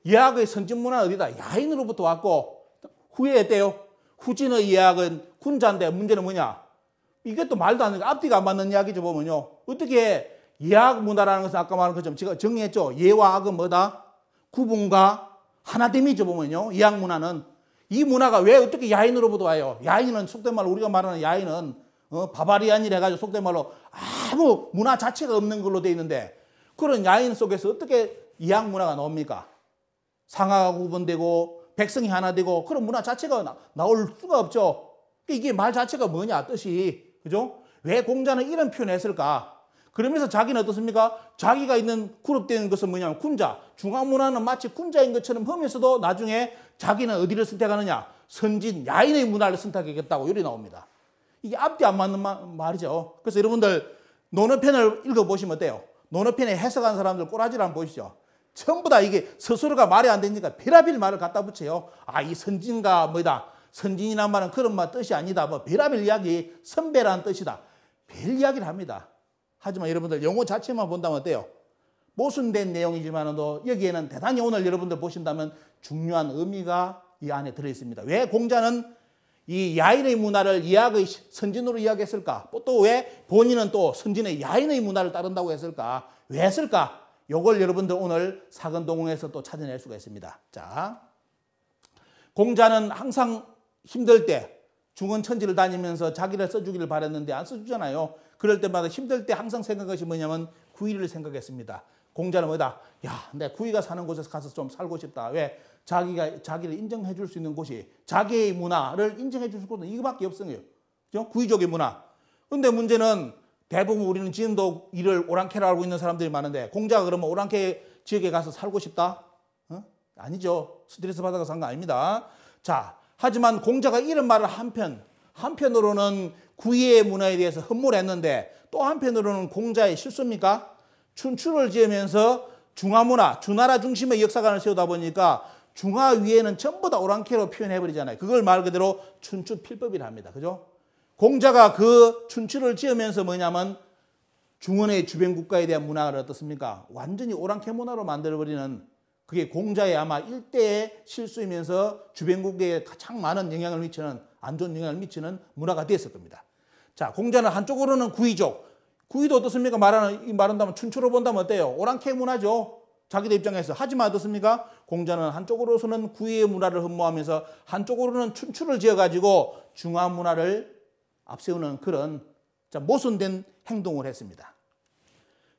예학의 선진 문화는 어디다? 야인으로부터 왔고 후에 어때요? 후진의 예학은 군자인데 문제는 뭐냐? 이게 또 말도 안 되는 앞뒤가 안 맞는 이야기죠 보면요. 어떻게 예학 문화라는 것은 아까 말한 것처럼 제가 정리했죠. 예와 악은 뭐다? 구분과 하나됨이죠 보면요. 예학 문화는 이 문화가 왜 어떻게 야인으로부터 와요? 야인은 속된 말로 우리가 말하는 야인은 바바리안이라 해가지고 속된 말로 아무 문화 자체가 없는 걸로 돼 있는데 그런 야인 속에서 어떻게 예학 문화가 나옵니까? 상하가 구분되고 백성이 하나 되고 그런 문화 자체가 나올 수가 없죠. 이게 말 자체가 뭐냐 뜻이. 그죠? 왜 공자는 이런 표현을 했을까? 그러면서 자기는 어떻습니까? 자기가 있는 그룹되는 것은 뭐냐면 군자. 중앙문화는 마치 군자인 것처럼 하면서도 나중에 자기는 어디를 선택하느냐? 선진, 야인의 문화를 선택하겠다고 이렇게 나옵니다. 이게 앞뒤 안 맞는 말이죠. 그래서 여러분들 논어편을 읽어보시면 어때요? 논어편에 해석한 사람들 꼬라지를 한번 보시죠. 전부 다 이게 스스로가 말이 안 되니까 별하별 말을 갖다 붙여요. 이 선진가 뭐다. 선진이란 말은 그런 말 뜻이 아니다. 뭐 별하별 이야기, 선배라는 뜻이다. 별 이야기를 합니다. 하지만 여러분들 용어 자체만 본다면 어때요? 모순된 내용이지만도 여기에는 대단히 오늘 여러분들 보신다면 중요한 의미가 이 안에 들어있습니다. 왜 공자는 이 야인의 문화를 예학의 선진으로 이야기했을까? 또 왜 본인은 또 선진의 야인의 문화를 따른다고 했을까? 왜 했을까? 요걸 여러분들 오늘 사근동홍에서 또 찾아낼 수가 있습니다. 자, 공자는 항상 힘들 때 중언천지를 다니면서 자기를 써주기를 바랬는데 안 써주잖아요. 그럴 때마다 힘들 때 항상 생각한 것이 뭐냐면 구이를 생각했습니다. 공자는 뭐다? 야, 내 구이가 사는 곳에서 가서 좀 살고 싶다. 왜? 자기를 인정해 줄 수 있는 곳이 자기의 문화를 인정해 줄 곳은 이거밖에 없어요. 그죠? 구이족의 문화. 근데 문제는 대부분 우리는 지금도 이를 오랑캐라고 알고 있는 사람들이 많은데 공자가 그러면 오랑캐 지역에 가서 살고 싶다? 아니죠. 스트레스 받아서 산 거 아닙니다. 자, 하지만 공자가 이런 말을 한편으로는 구이의 문화에 대해서 흠모를 했는데 또 한편으로는 공자의 실수입니까? 춘추를 지으면서 중화문화, 주나라 중심의 역사관을 세우다 보니까 중화 위에는 전부 다 오랑캐로 표현해버리잖아요. 그걸 말 그대로 춘추 필법이라 합니다. 그죠? 공자가 그 춘추를 지으면서 뭐냐면 중원의 주변 국가에 대한 문화를 어떻습니까? 완전히 오랑캐 문화로 만들어버리는 그게 공자의 아마 일대의 실수이면서 주변 국가에 가장 많은 영향을 미치는 안 좋은 영향을 미치는 문화가 됐을 겁니다. 자, 공자는 한쪽으로는 구이족. 구이도 어떻습니까? 말한다면 춘추로 본다면 어때요? 오랑캐 문화죠. 자기들 입장에서. 하지만 어떻습니까? 공자는 한쪽으로서는 구이의 문화를 흠모하면서 한쪽으로는 춘추를 지어가지고 중화 문화를 앞세우는 그런 모순된 행동을 했습니다.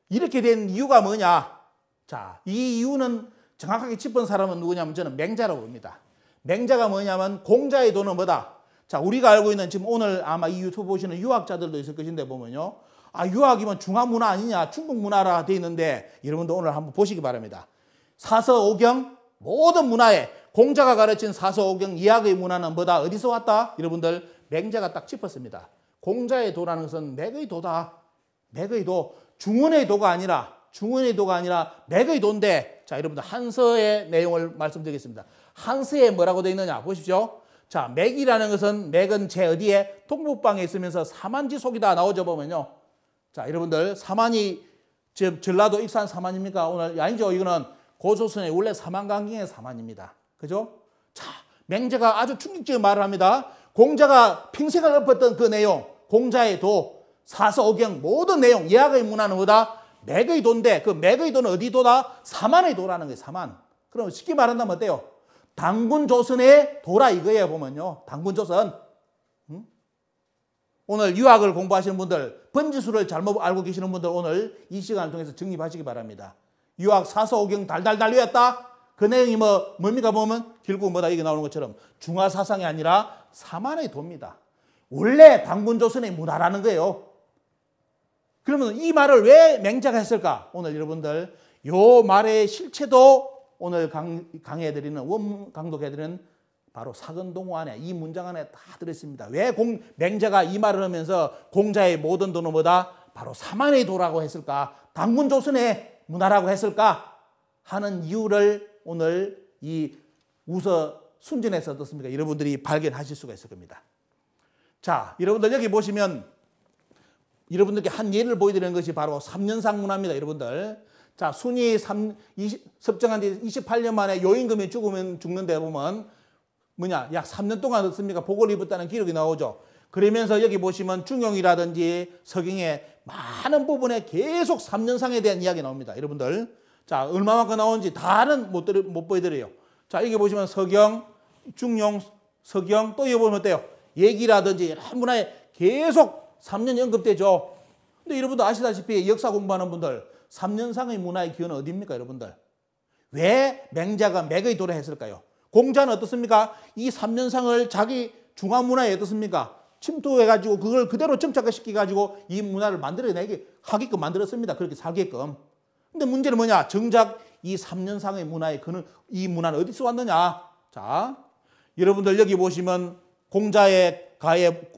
이렇게 된 이유가 뭐냐? 자, 이 이유는 정확하게 짚은 사람은 누구냐면 저는 맹자라고 봅니다. 맹자가 뭐냐면 공자의 도는 뭐다? 자, 우리가 알고 있는 지금 오늘 아마 이 유튜브 보시는 유학자들도 있을 것인데 보면요. 아, 유학이면 중화 문화 아니냐? 중국 문화라 돼 있는데 여러분도 오늘 한번 보시기 바랍니다. 사서오경 모든 문화에 공자가 가르친 사서오경 이학의 문화는 뭐다? 어디서 왔다? 여러분들 맹자가 딱 짚었습니다. 공자의 도라는 것은 맥의 도다. 맥의 도. 중원의 도가 아니라 맥의 도인데 자, 여러분들 한서의 내용을 말씀드리겠습니다. 한서에 뭐라고 되어 있느냐 보십시오. 자, 맥이라는 것은 맥은 제 어디에 동북방에 있으면서 사만지속이다 나오죠 보면요. 자, 여러분들 사만이 전라도 익산 사만입니까? 오늘 아니죠. 이거는 고조선의 원래 사만강경의 사만입니다. 그죠? 자, 맹자가 아주 충격적인 말을 합니다. 공자가 평생을 엎었던 그 내용, 공자의 도, 사서오경 모든 내용, 예학의 문화는 뭐다? 맥의 도인데 그 맥의 도는 어디 도다? 사만의 도라는 거예요. 사만. 그럼 쉽게 말한다면 어때요? 당군조선의 도라 이거예요. 보면요. 당군조선. 오늘 유학을 공부하시는 분들, 번지수를 잘못 알고 계시는 분들 오늘 이 시간을 통해서 정립하시기 바랍니다. 유학 사서오경 달달달 외웠다? 그 내용이 뭡니까 보면 결국 뭐다 이게 나오는 것처럼 중화사상이 아니라 사만의 도입니다. 원래 당군조선의 문화라는 거예요. 그러면 이 말을 왜 맹자가 했을까? 오늘 여러분들 요 말의 실체도 오늘 강해드리는 원문 강독해드리는 바로 사근동호 안에 이 문장 안에 다 들어있습니다. 왜 맹자가 이 말을 하면서 공자의 모든 도는 뭐다? 바로 사만의 도라고 했을까? 당군조선의 문화라고 했을까? 하는 이유를 오늘 이 우서 순전에서 어떻습니까? 여러분들이 발견하실 수가 있을 겁니다. 자, 여러분들 여기 보시면 여러분들께 한 예를 보여드리는 것이 바로 3년상 문화입니다. 여러분들. 자, 순이 섭정한 뒤 28년 만에 요임금이 죽는데 보면 뭐냐? 약 3년 동안 어떻습니까? 복을 입었다는 기록이 나오죠. 그러면서 여기 보시면 중용이라든지 서경의 많은 부분에 계속 3년상에 대한 이야기 나옵니다. 여러분들. 자, 얼마만큼 나오는지 다는 못 보여드려요. 자, 여기 보시면 서경, 중용, 서경 또 여기 보면 어때요? 얘기라든지 여러 문화에 계속 3년 언급되죠. 근데 여러분도 아시다시피 역사 공부하는 분들 3년상의 문화의 기원은 어디입니까? 여러분들. 왜 맹자가 맥의 도를 했을까요? 공자는 어떻습니까? 이 3년상을 자기 중화문화에 어떻습니까? 침투해가지고 그걸 그대로 정착시켜가지고 이 문화를 만들어내게 하게끔 만들었습니다. 그렇게 살게끔. 근데 문제는 뭐냐? 정작 이 3년상의 문화에 이 문화는 어디서 왔느냐? 자, 여러분들 여기 보시면 공자의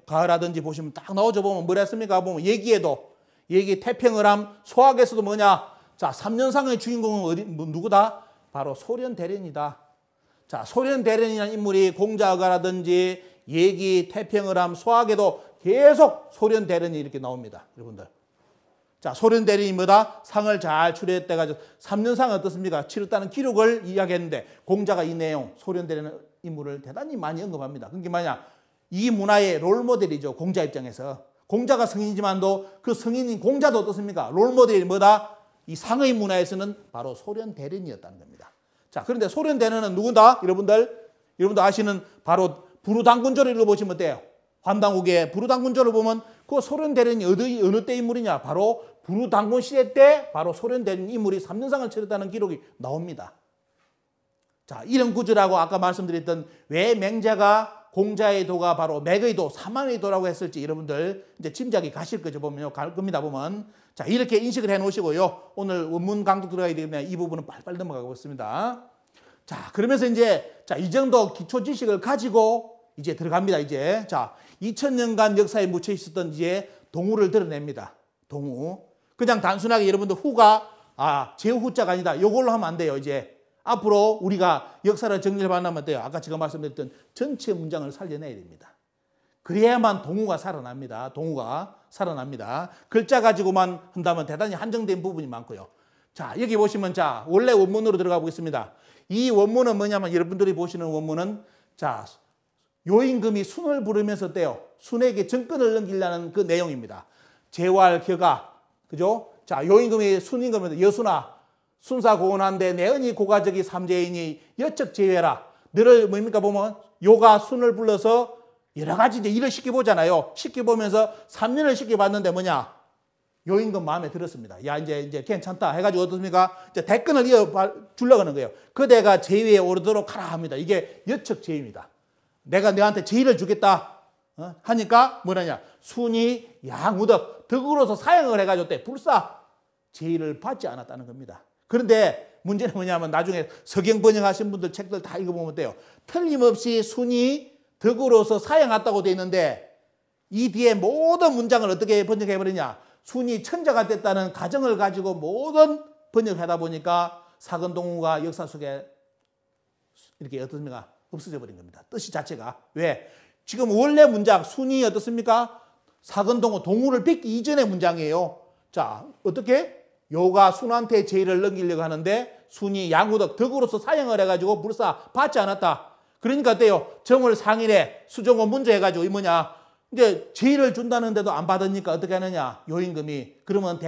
가라든지 보시면 딱 나오죠. 보면 뭐라 했습니까? 보면 얘기 태평을함 소학에서도 뭐냐? 자, 3년상의 주인공은 누구다? 바로 소련대련이다. 자, 소련대련이라는 인물이 공자가라든지 얘기 태평을함 소학에도 계속 소련대련이 이렇게 나옵니다. 여러분들. 자, 소련대련이 뭐다? 상을 잘 추려했대가지고 3년상은 어떻습니까? 치렀다는 기록을 이야기했는데 공자가 이 내용 소련대련 인물을 대단히 많이 언급합니다. 그게 뭐냐? 이 문화의 롤모델이죠. 공자 입장에서. 공자가 성인이지만도 그 성인인 공자도 어떻습니까? 롤모델이 뭐다? 이 상의 문화에서는 바로 소련대련이었다는 겁니다. 자, 그런데 소련대련은 누구다? 여러분들 아시는 바로 부르당군조를 읽어보시면 어때요? 환당국의 부르당군조를 보면 그 소련대련이 어느 때 인물이냐? 바로 부르당군 시대 때 바로 소련대련 인물이 3년상을 치렀다는 기록이 나옵니다. 자, 이런 구조라고 아까 말씀드렸던 왜 맹자가 공자의 도가 바로 맥의 도, 사만의 도라고 했을지 여러분들 이제 짐작이 가실 거죠. 보면요. 갈 겁니다. 보면. 자, 이렇게 인식을 해 놓으시고요. 오늘 원문 강독 들어가야 되기 때문에 이 부분은 빨리빨리 넘어가고 있습니다. 자, 그러면서 이제 자, 이 정도 기초 지식을 가지고 이제 들어갑니다. 이제 자, 2000년간 역사에 묻혀 있었던 이제 동후를 드러냅니다. 동후. 그냥 단순하게 여러분들 후가 제후자가 아니다. 이걸로 하면 안 돼요. 이제 앞으로 우리가 역사를 정리를 받으면 돼요. 아까 제가 말씀드렸던 전체 문장을 살려내야 됩니다. 그래야만 동후가 살아납니다. 동후가 살아납니다. 글자 가지고만 한다면 대단히 한정된 부분이 많고요. 자, 여기 보시면 자, 원래 원문으로 들어가 보겠습니다. 이 원문은 뭐냐면 여러분들이 보시는 원문은 자, 요임금이 순을 부르면서 떼요. 순에게 정권을 넘기려는 그 내용입니다. 제왈,격아. 그죠? 자, 요임금이 순임금입니다. 여순아, 순사고원한데 내은이 고가적이 삼재이니 여척 제외라. 너를 뭡니까 보면 요가 순을 불러서 여러 가지 이제 일을 시켜보잖아요. 시켜보면서 3년을 시켜봤는데 뭐냐? 요임금 마음에 들었습니다. 야, 이제 괜찮다 해가지고 어떻습니까? 이제 대권을 이어주려고 하는 거예요. 그대가 제위에 오르도록 하라 합니다. 이게 여척 제위입니다. 내가 너한테 제의를 주겠다 하니까 뭐라냐? 순이 양우덕 덕으로서 사형을 해가지고 때 불사 제의를 받지 않았다는 겁니다. 그런데 문제는 뭐냐면 나중에 서경 번역하신 분들 책들 다 읽어보면 돼요. 틀림없이 순이 덕으로서 사형했다고 되어 있는데 이 뒤에 모든 문장을 어떻게 번역해버리냐? 순이 천자가 됐다는 가정을 가지고 모든 번역을 하다 보니까 사근동후가 역사 속에 이렇게 어떻습니까? 없어져 버린 겁니다. 뜻이 자체가. 왜? 지금 원래 문장 순이 어떻습니까? 사근동후 동후를 빚기 이전의 문장이에요. 자, 어떻게? 요가 순한테 제의를 넘기려고 하는데 순이 양우덕 덕으로서 사형을 해가지고 불사 받지 않았다. 그러니까 어때요? 정월 상일에 수종을 문조 해가지고 이 뭐냐? 이제 제의를 준다는데도 안 받으니까 어떻게 하느냐? 요임금이 그러면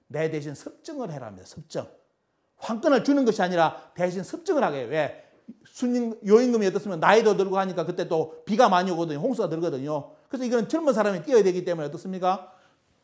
내 대신 섭정을 해라 합니다. 섭정. 황권을 주는 것이 아니라 대신 섭정을 하게 해요. 왜? 요임금이 어떻습니까? 나이도 들고 하니까 그때 또 비가 많이 오거든요. 홍수가 들거든요. 그래서 이거는 젊은 사람이 뛰어야 되기 때문에 어떻습니까?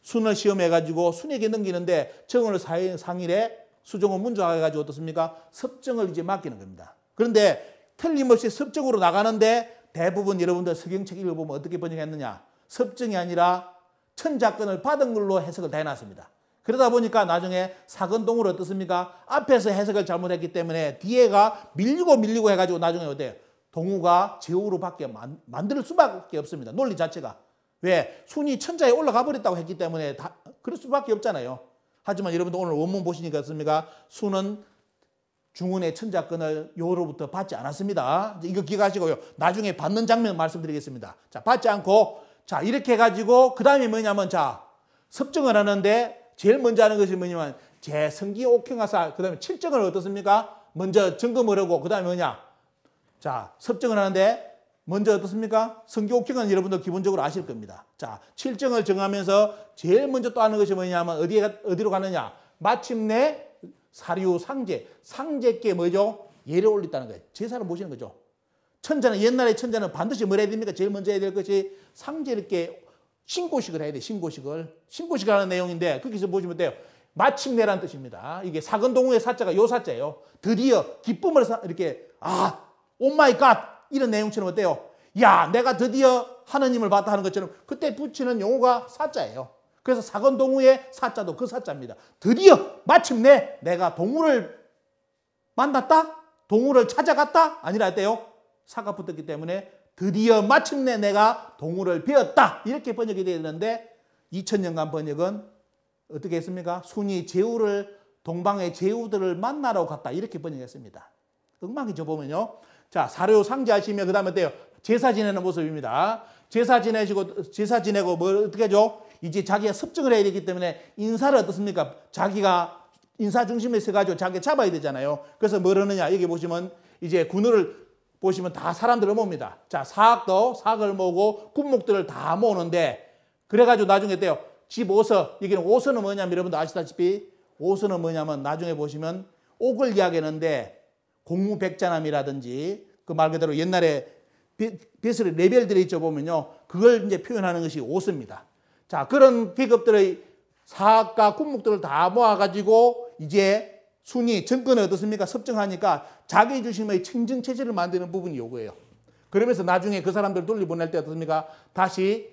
순을 시험해가지고 순에게 넘기는데 정월 상일에 수종을 문조해가지고 어떻습니까? 섭정을 이제 맡기는 겁니다. 그런데 틀림없이 섭정으로 나가는데 대부분 여러분들 서경책 읽어보면 어떻게 번역했느냐? 섭정이 아니라 천자권을 받은 걸로 해석을 다 해놨습니다. 그러다 보니까 나중에 사근동으로 어떻습니까? 앞에서 해석을 잘못했기 때문에 뒤에가 밀리고 해가지고 나중에 어때요? 동후가 제후로 밖에 만들 수밖에 없습니다. 논리 자체가. 왜? 순이 천자에 올라가 버렸다고 했기 때문에 다 그럴 수밖에 없잖아요. 하지만 여러분들 오늘 원문 보시니까 어떻습니까? 순은 중원의 천자권을 요로부터 받지 않았습니다. 이거 기억하시고요. 나중에 받는 장면 말씀드리겠습니다. 자, 받지 않고 자, 이렇게 해가지고 그 다음에 뭐냐면 자, 섭정을 하는데 제일 먼저 하는 것이 뭐냐면 제성기 옥형하사 그 다음에 칠정을 어떻습니까? 먼저 점검을 하고 그 다음에 뭐냐? 자, 섭정을 하는데 먼저 어떻습니까? 성기 옥형은 여러분들 기본적으로 아실 겁니다. 자, 칠정을 정하면서 제일 먼저 또 하는 것이 뭐냐면 어디로 가느냐? 마침내 사류 상제, 상제께 뭐죠? 예를 올렸다는 거예요. 제사를 모시는 거죠. 천자는 옛날에 천자는 반드시 뭘 해야 됩니까? 제일 먼저 해야 될 것이 상제롭게 신고식을 해야 돼. 신고식을 하는 내용인데 거기서 보시면 돼요. 마침내라는 뜻입니다. 이게 사근동후의 사자가 요 사자예요. 드디어 기쁨을 이렇게 오 마이 갓 이런 내용처럼 어때요? 야, 내가 드디어 하느님을 봤다 하는 것처럼 그때 붙이는 용어가 사자예요. 그래서 사근동후의 사자도 그 사자입니다. 드디어 마침내 내가 동후를 만났다? 동후를 찾아갔다? 아니라 어때요? 사가 붙었기 때문에 드디어 마침내 내가 동후를 배웠다. 이렇게 번역이 되어 있는데 2000년간 번역은 어떻게 했습니까? 순이 제후를 동방의 제후들을 만나러 갔다. 이렇게 번역했습니다. 엉망이죠 보면요. 자, 사료 상제하시면 그 다음에 어때요? 제사 지내는 모습입니다. 제사 지내고 뭐 어떻게 하죠? 이제 자기가 섭정을 해야 되기 때문에 인사를 어떻습니까? 자기가 인사 중심에 서가지고 자기가 잡아야 되잖아요. 그래서 뭘 하느냐? 여기 보시면 이제 군우를 보시면 다 사람들을 모읍니다. 자, 사학을 모으고 군목들을 다 모으는데 그래가지고 나중에 어때요? 집 오서, 여기는 오서는 뭐냐면 여러분들 아시다시피 오서는 뭐냐면 나중에 보시면 옥을 이야기하는데 공무백자남이라든지 그 말 그대로 옛날에 벼슬의 레벨들이 있죠 보면요. 그걸 이제 표현하는 것이 오서입니다. 자, 그런 계급들의 사학과 군목들을 다 모아가지고 이제 순이 정권을 어떻습니까? 섭정하니까 자기 중심의 청정체제를 만드는 부분이 요거예요. 그러면서 나중에 그 사람들을 돌려보낼 때 어떻습니까? 다시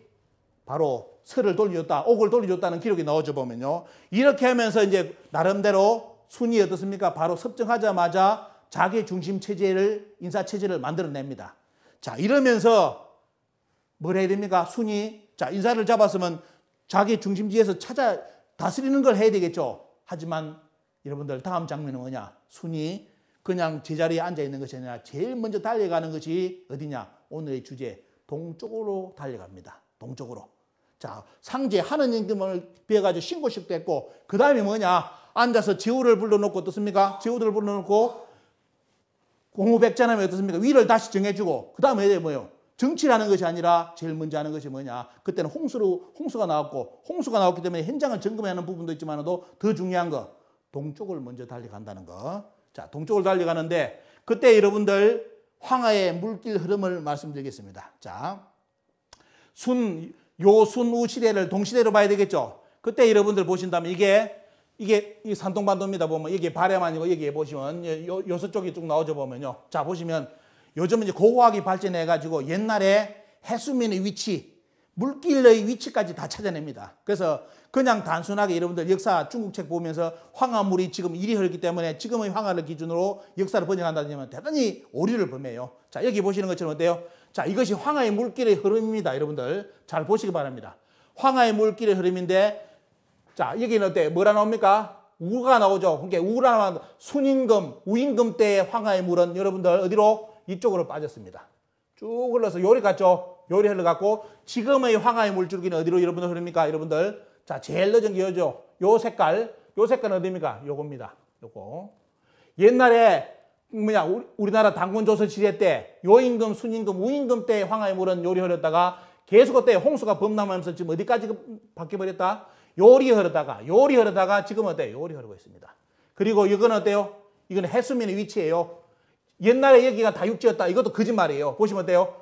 바로 설을 돌려줬다, 옥을 돌려줬다는 기록이 나오죠 보면요. 이렇게 하면서 이제 나름대로 순이 어떻습니까? 바로 섭정하자마자 자기 중심 체제를, 인사 체제를 만들어냅니다. 자, 이러면서 뭘 해야 됩니까? 순위. 자, 인사를 잡았으면 자기 중심지에서 찾아 다스리는 걸 해야 되겠죠. 하지만 여러분들 다음 장면은 뭐냐? 순위. 그냥 제자리에 앉아 있는 것이 아니라 제일 먼저 달려가는 것이 어디냐? 오늘의 주제, 동쪽으로 달려갑니다. 동쪽으로. 자, 상제 하느님을 비해가지고 신고식도 했고, 그 다음에 뭐냐? 앉아서 제후를 불러놓고 어떻습니까? 제후들을 불러놓고 공후백전하면 어떻습니까? 위를 다시 정해주고, 그 다음에 뭐예요? 정치라는 것이 아니라 제일 먼저 하는 것이 뭐냐? 그때는 홍수가 나왔고, 홍수가 나왔기 때문에 현장을 점검해야 하는 부분도 있지만도 더 중요한 거, 동쪽을 먼저 달려간다는 거. 자, 동쪽을 달려가는데 그때 여러분들 황하의 물길 흐름을 말씀드리겠습니다. 자, 요순우 시대를 동시대로 봐야 되겠죠. 그때 여러분들 보신다면 이게 이 산동반도입니다. 보면 이게 발해만 아니고 여기에 보시면 요서 쪽이 쭉 나오죠. 보면요. 자, 보시면 요즘 이제 고고학이 발전해 가지고 옛날에 해수면의 위치, 물길의 위치까지 다 찾아냅니다. 그래서 그냥 단순하게 여러분들 역사 중국책 보면서 황하물이 지금 이리 흐르기 때문에 지금의 황하를 기준으로 역사를 번역한다면 대단히 오류를 범해요. 자, 여기 보시는 것처럼 어때요? 자, 이것이 황하의 물길의 흐름입니다. 여러분들 잘 보시기 바랍니다. 황하의 물길의 흐름인데, 자, 여기는 어때요? 뭐라 나옵니까? 우가 나오죠. 그러니까 우가 나오면 순임금, 우임금 때의 황하의 물은 여러분들 어디로? 이쪽으로 빠졌습니다. 쭉 흘러서 요리 갔죠. 요리 흘러갔고, 지금의 황하의 물줄기는 어디로 여러분들 흐릅니까? 여러분들, 자, 제일 늦은 게 요죠. 요 색깔은 어디입니까? 요겁니다. 요거. 옛날에 우리나라 단군 조선 시대 때 요임금, 순임금, 우임금 때 황하의 물은 요리 흐렸다가 계속 그때 홍수가 범람하면서 지금 어디까지 바뀌어버렸다? 요리 흐르다가 지금 어때요? 요리 흐르고 있습니다. 그리고 이건 어때요? 이건 해수면의 위치예요. 옛날에 여기가 다육지였다. 이것도 거짓말이에요. 보시면 어때요?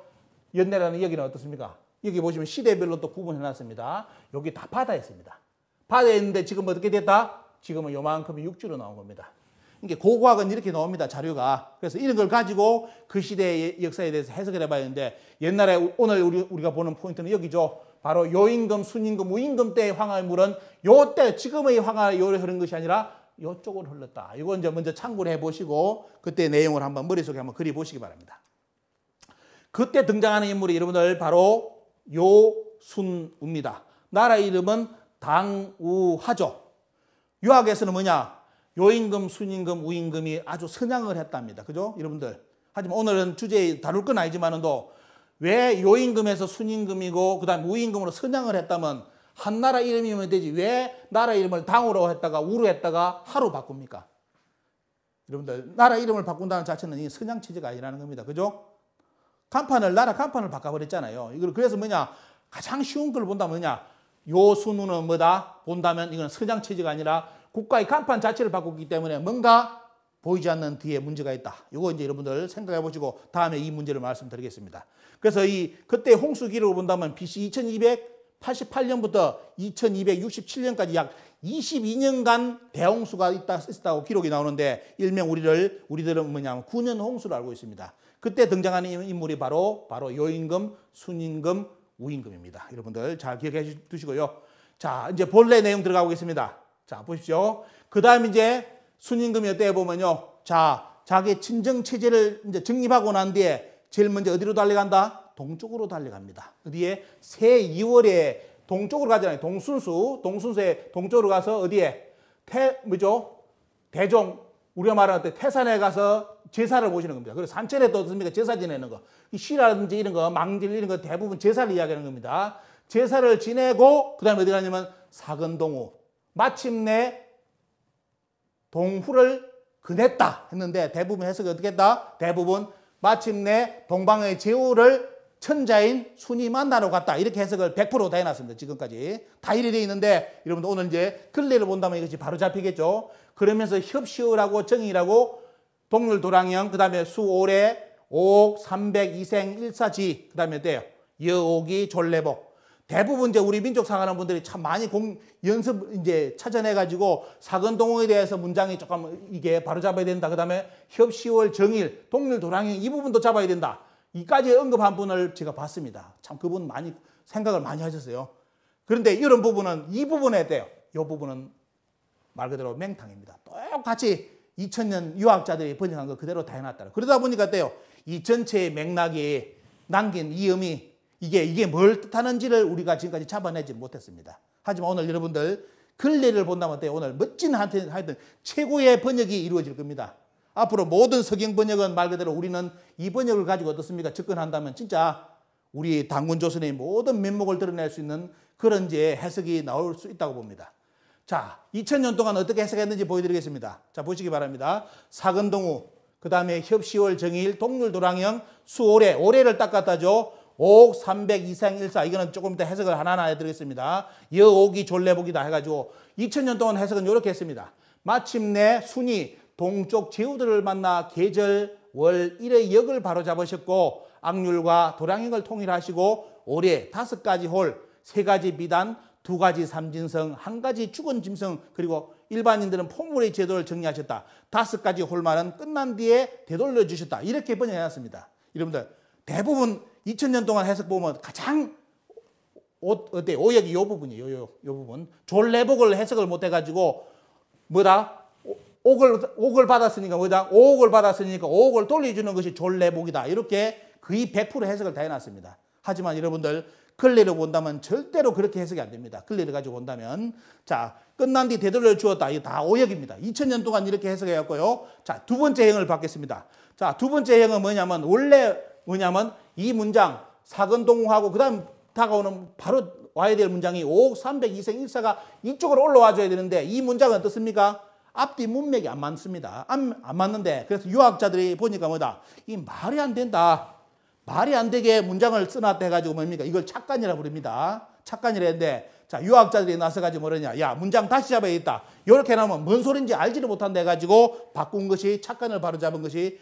옛날에는 여기는 어떻습니까? 여기 보시면 시대별로 또 구분해놨습니다. 여기 다 바다였습니다. 바다에 있는데 지금 어떻게 됐다? 지금은 요만큼이 육지로 나온 겁니다. 이게 고고학은 이렇게 나옵니다. 자료가. 그래서 이런 걸 가지고 그 시대의 역사에 대해서 해석을 해봐야 되는데, 옛날에 오늘 우리가 보는 포인트는 여기죠. 바로 요임금, 순임금, 우임금 때의 황하의 물은 요때 지금의 황하의 요리 흐른 것이 아니라 요쪽으로 흘렀다. 이거 이제 먼저 참고를 해보시고 그때 내용을 한번 머릿속에 한번 그려보시기 바랍니다. 그때 등장하는 인물이 여러분들 바로 요순우입니다. 나라 이름은 당우하죠. 유학에서는 뭐냐? 요임금, 순임금, 우임금이 아주 선양을 했답니다. 그죠? 여러분들. 하지만 오늘은 주제에 다룰 건 아니지만도 왜 요임금에서 순임금이고 그다음 우임금으로 선양을 했다면 한 나라 이름이면 되지 왜 나라 이름을 당으로 했다가 우로 했다가 하로 바꿉니까? 여러분들, 나라 이름을 바꾼다는 자체는 이 선양 체제가 아니라는 겁니다. 그죠? 나라 간판을 바꿔버렸잖아요. 이걸 그래서 뭐냐? 가장 쉬운 걸 본다면 뭐냐? 요순우는 뭐다? 본다면 이건 선양 체제가 아니라 국가의 간판 자체를 바꿨기 때문에 뭔가 보이지 않는 뒤에 문제가 있다. 이거 이제 여러분들 생각해 보시고 다음에 이 문제를 말씀드리겠습니다. 그래서 그때 홍수 기록을 본다면 BC 2288년부터 2267년까지 약 22년간 대홍수가 있다고 기록이 나오는데, 일명 우리들은 뭐냐면 9년 홍수를 알고 있습니다. 그때 등장하는 인물이 바로 요임금, 순임금, 우임금입니다. 여러분들 잘 기억해 두시고요. 자, 이제 본래 내용 들어가 보겠습니다. 자, 보십시오. 그 다음 이제 순임금이 어때 보면요. 자, 자기 친정 체제를 이제 정립하고 난 뒤에 제일 먼저 어디로 달려간다? 동쪽으로 달려갑니다. 어디에? 새 2월에 동쪽으로 가잖아요. 동순수의 동쪽으로 가서 어디에? 대종, 우리가 말하는 때 태산에 가서 제사를 보시는 겁니다. 그리고 산천에 또 어떻습니까? 제사 지내는 거. 이 시라든지 이런 거, 망질 이런 거 대부분 제사를 이야기하는 겁니다. 제사를 지내고, 그 다음에 어디 가냐면 사근동후. 마침내 동후를 거냈다 했는데 대부분 해석이 어떻게 했다? 대부분 마침내 동방의 제후를 천자인 순이 만나러 갔다. 이렇게 해석을 100% 다 해놨습니다. 지금까지. 다 이래 돼 있는데 여러분들 오늘 이제 근래를 본다면 이것이 바로 잡히겠죠. 그러면서 협시어라고 정의라고 동률 도랑형, 그 다음에 수오래, 오옥, 삼백, 이생, 일사지, 그 다음에 어때요? 여옥이, 졸래복. 대부분 이제 우리 민족 사가는 분들이 참 많이 연습 이제 찾아내가지고 사근동호에 대해서 문장이 조금 이게 바로 잡아야 된다. 그 다음에 협시월, 정일, 동률 도랑형 이 부분도 잡아야 된다. 이까지 언급한 분을 제가 봤습니다. 참 그분 많이 생각을 많이 하셨어요. 그런데 이런 부분은 이 부분에 대해요. 이 부분은 말 그대로 맹탕입니다. 똑같이 2000년 유학자들이 번역한 거 그대로 다 해놨다. 그러다 보니까 어때요? 이 전체의 맥락에 남긴 이 의미, 이게 뭘 뜻하는지를 우리가 지금까지 잡아내지 못했습니다. 하지만 오늘 여러분들 근래를 본다면 어때요? 오늘 멋진 하여튼 최고의 번역이 이루어질 겁니다. 앞으로 모든 성경 번역은 말 그대로 우리는 이 번역을 가지고 어떻습니까? 접근한다면 진짜 우리 단군조선의 모든 면목을 드러낼 수 있는 그런 이제 해석이 나올 수 있다고 봅니다. 자, 2000년 동안 어떻게 해석했는지 보여드리겠습니다. 자, 보시기 바랍니다. 사근동우, 그 다음에 협시월 정일, 동률 도랑형, 수오래, 오래를 딱 갖다 줘. 옥, 300, 이생, 일사. 이거는 조금 이따 해석을 하나하나 해드리겠습니다. 여옥이 졸래복이다 해가지고 2000년 동안 해석은 이렇게 했습니다. 마침내 순이 동쪽 제후들을 만나 계절, 월, 일의 역을 바로잡으셨고 악률과 도량형을 통일하시고 올해 5가지 홀, 3가지 비단, 2가지 삼진성, 1가지 죽은 짐승, 그리고 일반인들은 포물의 제도를 정리하셨다. 5가지 홀만은 끝난 뒤에 되돌려 주셨다. 이렇게 번역해놨습니다. 여러분들 대부분 2000년 동안 해석 보면 가장 어때요? 오역이 이 부분이에요. 요 부분. 졸래복을 해석을 못해가지고 뭐다? 옥을 받았으니까 뭐다? 5억을 받았으니까 5억을 돌려주는 것이 졸래복이다. 이렇게 거의 100% 해석을 다 해놨습니다. 하지만 여러분들 근래를 본다면 절대로 그렇게 해석이 안 됩니다. 근래를 가지고 본다면 자, 끝난 뒤 되돌려 주었다. 이거 다 오역입니다. 2000년 동안 이렇게 해석해왔고요. 자, 두 번째 행을 받겠습니다. 자, 두 번째 행은 뭐냐면 원래 뭐냐면 이 문장 사근동우하고 그 다음 다가오는 바로 와야 될 문장이 5억 300 이생 일사가 이쪽으로 올라와 줘야 되는데 이 문장은 어떻습니까? 앞뒤 문맥이 안 맞습니다. 안 맞는데 그래서 유학자들이 보니까 뭐다? 이 말이 안 된다. 말이 안 되게 문장을 써놨다 해가지고 뭡니까? 이걸 착간이라 부릅니다. 착간이라 했는데 자, 유학자들이 나서가지고 뭐러냐? 야, 문장 다시 잡아야겠다. 이렇게 나오면 뭔 소린지 알지를 못한다 해가지고 바꾼 것이 착간을 바로 잡은 것이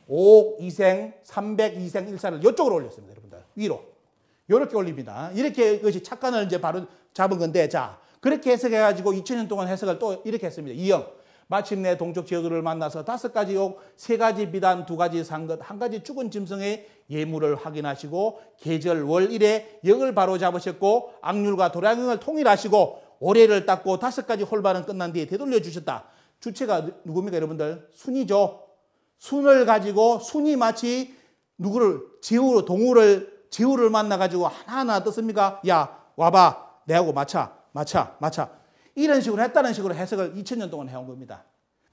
5억 이생 300 이생 일사를 이쪽으로 올렸습니다. 여러분들 위로 이렇게 올립니다. 이렇게 것이 착간을 이제 바로 잡은 건데 자, 그렇게 해석해가지고 2000년 동안 해석을 또 이렇게 했습니다. 이영 마침내 동쪽 제후들을 만나서 5가지 옥, 3가지 비단, 2가지 상것, 1가지 죽은 짐승의 예물을 확인하시고 계절 월 일에 역을 바로 잡으셨고 악률과 도량형을 통일하시고 올해를 닦고 5가지 홀반은 끝난 뒤에 되돌려 주셨다. 주체가 누굽니까 여러분들? 순이죠. 순을 가지고 순이 마치 누구를 제후를 만나가지고 하나하나 어떻습니까? 야 와봐 내하고 맞춰. 이런 식으로 했다는 식으로 해석을 2000년 동안 해온 겁니다.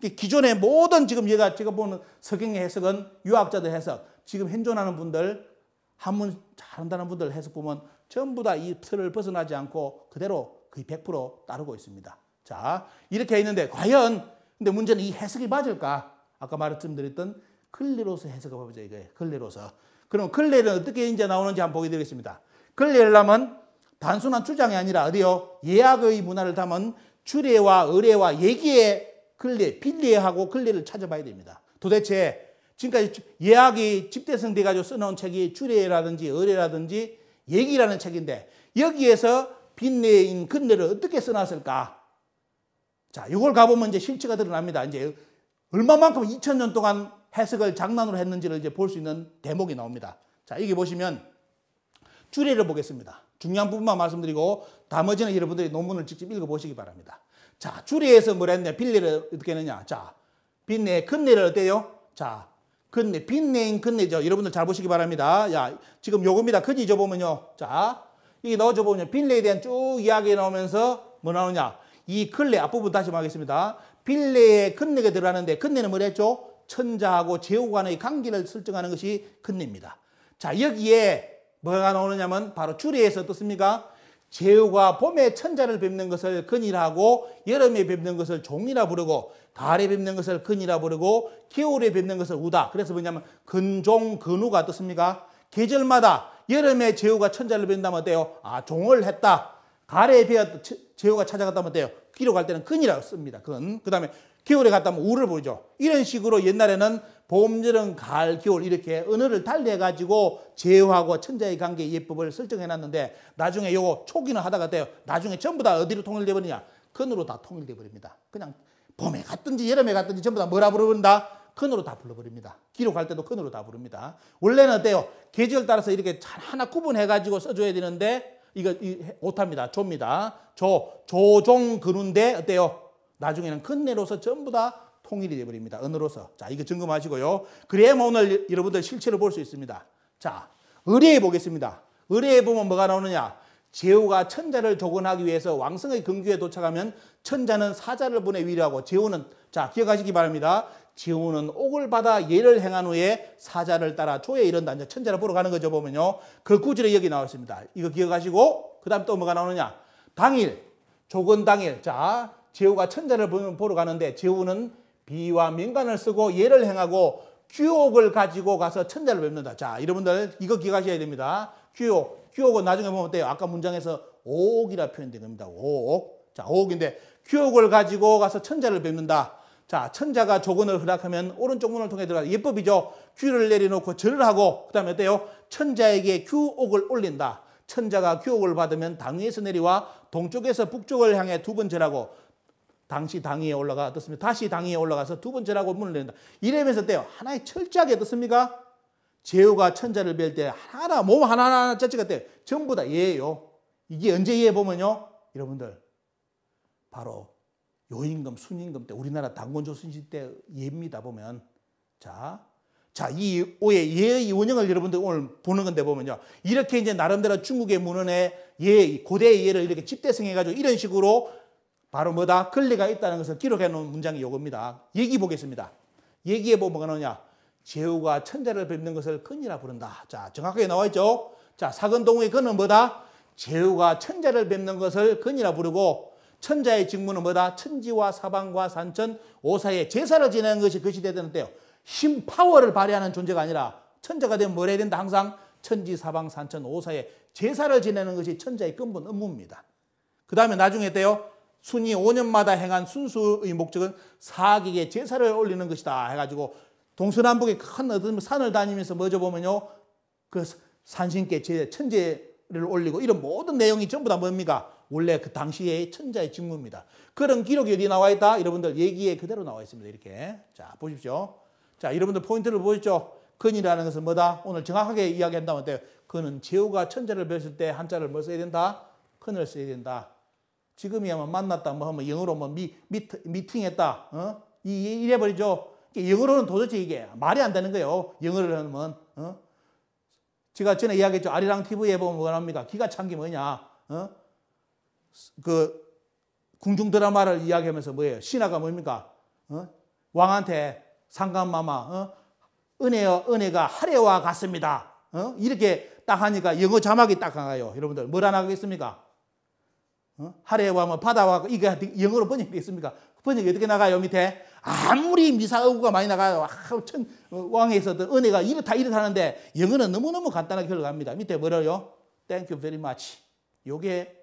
기존의 모든 지금 얘가 제가 보는 서경의 해석은 유학자들 해석, 지금 현존하는 분들, 한문 잘한다는 분들 해석 보면 전부 다 이 틀을 벗어나지 않고 그대로 거의 100% 따르고 있습니다. 자, 이렇게 있는데 과연 근데 문제는 이 해석이 맞을까? 아까 말씀드렸던 근래로서 해석을 해보자 이거예요. 근래로서. 그럼 근래는 어떻게 이제 나오는지 한번 보게 되겠습니다. 근래를 하면 단순한 주장이 아니라 어디요? 예학의 문화를 담은 주례와 의례와 얘기의 근래, 필례하고 근래를 찾아봐야 됩니다. 도대체 지금까지 예학이 집대성 돼가지고 써놓은 책이 주례라든지 의례라든지 얘기라는 책인데 여기에서 빈례인 근래를 어떻게 써놨을까? 자, 이걸 가보면 이제 실체가 드러납니다. 이제 얼마만큼 2000년 동안 해석을 장난으로 했는지를 이제 볼 수 있는 대목이 나옵니다. 자, 여기 보시면 주례를 보겠습니다. 중요한 부분만 말씀드리고 나머지는 여러분들이 논문을 직접 읽어보시기 바랍니다. 자, 주례에서 뭐라 했냐? 빈례를 어떻게 했느냐? 자, 빈례, 근례를 어때요? 자, 근례, 빈례인 근례죠. 여러분들 잘 보시기 바랍니다. 야, 지금 요겁니다. 그지 줘보면요. 자, 이게 넣어줘보면 빈례에 대한 쭉 이야기 나오면서 뭐 나오냐? 이 근례 앞부분 다시 말하겠습니다. 빈례에 근례가 들어가는데 근례는 뭐라 했죠? 천자하고 제후 간의 관계를 설정하는 것이 근례입니다. 자, 여기에 뭐가 나오느냐면 바로 주례에서 어떻습니까? 제후가 봄에 천자를 뵙는 것을 근이라고 여름에 뵙는 것을 종이라 부르고 가을에 뵙는 것을 근이라 부르고 겨울에 뵙는 것을 우다. 그래서 뭐냐면 근종, 근우가 어떻습니까? 계절마다 여름에 제후가 천자를 뵙는다면 어때요? 아, 종을 했다. 가을에 제후가 찾아갔다면 어때요? 기록할 때는 근이라고 씁니다. 근. 그 다음에 겨울에 갔다면 우를 보죠. 이런 식으로 옛날에는 봄, 여름, 가을, 겨울 이렇게 언어를 달리해가지고 제후하고 천자의 관계 예법을 설정해놨는데 나중에 요거 초기는 하다가 돼요. 나중에 전부 다 어디로 통일돼 버리냐? 근으로 다 통일돼 버립니다. 그냥 봄에 갔든지 여름에 갔든지 전부 다 뭐라 부르는다? 근으로 다 불러버립니다. 기록할 때도 근으로 다 부릅니다. 원래는 어때요? 계절 따라서 이렇게 하나 구분해가지고 써줘야 되는데 이거 못합니다. 조입니다. 조종 근우인데 어때요? 나중에는 근례로서 전부 다 통일이 되어버립니다. 언어로서. 자, 이거 점검하시고요. 그래야만 오늘 여러분들 실체를 볼 수 있습니다. 자, 의례에 보겠습니다. 의례에 보면 뭐가 나오느냐? 제후가 천자를 조건하기 위해서 왕성의 근교에 도착하면 천자는 사자를 보내 위로하고 제후는, 자, 기억하시기 바랍니다. 제후는 옥을 받아 예를 행한 후에 사자를 따라 조에 이른다. 이제 천자를 보러 가는 거죠, 보면요. 그 구절에 여기 나와 있습니다. 이거 기억하시고, 그 다음 또 뭐가 나오느냐? 당일, 조건 당일. 자, 제후가 천자를 보러 가는데 제후는 비와 명간을 쓰고 예를 행하고 규옥을 가지고 가서 천자를 뵙는다. 자, 여러분들 이거 기억하셔야 됩니다. 규옥. 규옥은 나중에 보면 어때요? 아까 문장에서 오옥이라 표현된 겁니다. 오옥. 자, 오옥인데 규옥을 가지고 가서 천자를 뵙는다. 자, 천자가 조건을 허락하면 오른쪽 문을 통해 들어가서 예법이죠. 규를 내려놓고 절을 하고 그 다음에 어때요? 천자에게 규옥을 올린다. 천자가 규옥을 받으면 당위에서 내려와 동쪽에서 북쪽을 향해 두 번 절하고 당시 당위에 올라가 어떻습니까? 다시 당위에 올라가서 두 번 절하고 문을 낸다. 이러면서 어때요? 하나의 철저하게 어떻습니까? 제후가 천자를 뵐 때 하나 몸 하나하나 자체가 어때요? 전부 다 예예요. 이게 언제 예 보면요. 여러분들 바로 요임금, 순임금 때 우리나라 단권조선시대 때 예입니다. 보면 자, 이 오의 예의 원형을 여러분들 오늘 보는 건데 보면요. 이렇게 이제 나름대로 중국의 문헌에 예, 고대의 예를 이렇게 집대성해가지고 이런 식으로 바로 뭐다? 권리가 있다는 것을 기록해 놓은 문장이 요겁니다. 얘기 보겠습니다. 얘기에 보면 뭐가 나오냐? 제후가 천자를 뵙는 것을 근이라 부른다. 자, 정확하게 나와 있죠? 자, 사근동의 근은 뭐다? 제후가 천자를 뵙는 것을 근이라 부르고 천자의 직무는 뭐다? 천지와 사방과 산천, 오사에 제사를 지내는 것이 그 시대에 되는데요. 힘, 파워를 발휘하는 존재가 아니라 천자가 되면 뭘 해야 된다? 항상 천지, 사방, 산천, 오사에 제사를 지내는 것이 천자의 근본 업무입니다. 그 다음에 나중에 때요. 순이 5년마다 행한 순수의 목적은 사객에 제사를 올리는 것이다 해가지고 동서남북의 큰 어떤 산을 다니면서 뭐죠 보면요. 그 산신께 천재를 올리고 이런 모든 내용이 전부 다 뭡니까? 원래 그 당시의 천자의 직무입니다. 그런 기록이 어디 나와 있다? 여러분들 얘기에 그대로 나와 있습니다. 이렇게. 자, 보십시오. 자, 여러분들 포인트를 보시죠. 근이라는 것은 뭐다? 오늘 정확하게 이야기한다면 어때요? 그는 제후가 천자를 뵀을 때 한자를 뭐 써야 된다? 근을 써야 된다. 지금이야 만났다 뭐 하면 영어로 뭐 미팅했다. 이래버리죠. 영어로는 도대체 이게 말이 안 되는 거예요. 영어를 하면. 제가 전에 이야기했죠. 아리랑 TV에 보면 뭐가 나옵니까? 기가 찬 게 뭐냐. 그 궁중 드라마를 이야기하면서 뭐예요? 신하가 뭡니까? 왕한테 상감마마 은혜가 하래와 같습니다. 이렇게 딱 하니까 영어 자막이 딱 나가요. 여러분들 뭐라 나가겠습니까? 하래와 뭐 바다와 이게 영어로 번역이 되겠습니까? 번역이 어떻게 나가요? 밑에 아무리 미사어구가 많이 나가요. 왕에서도 은혜가 이렇다는데 영어는 너무너무 간단하게 흘러갑니다. 밑에 뭐라요? Thank you very much. 요게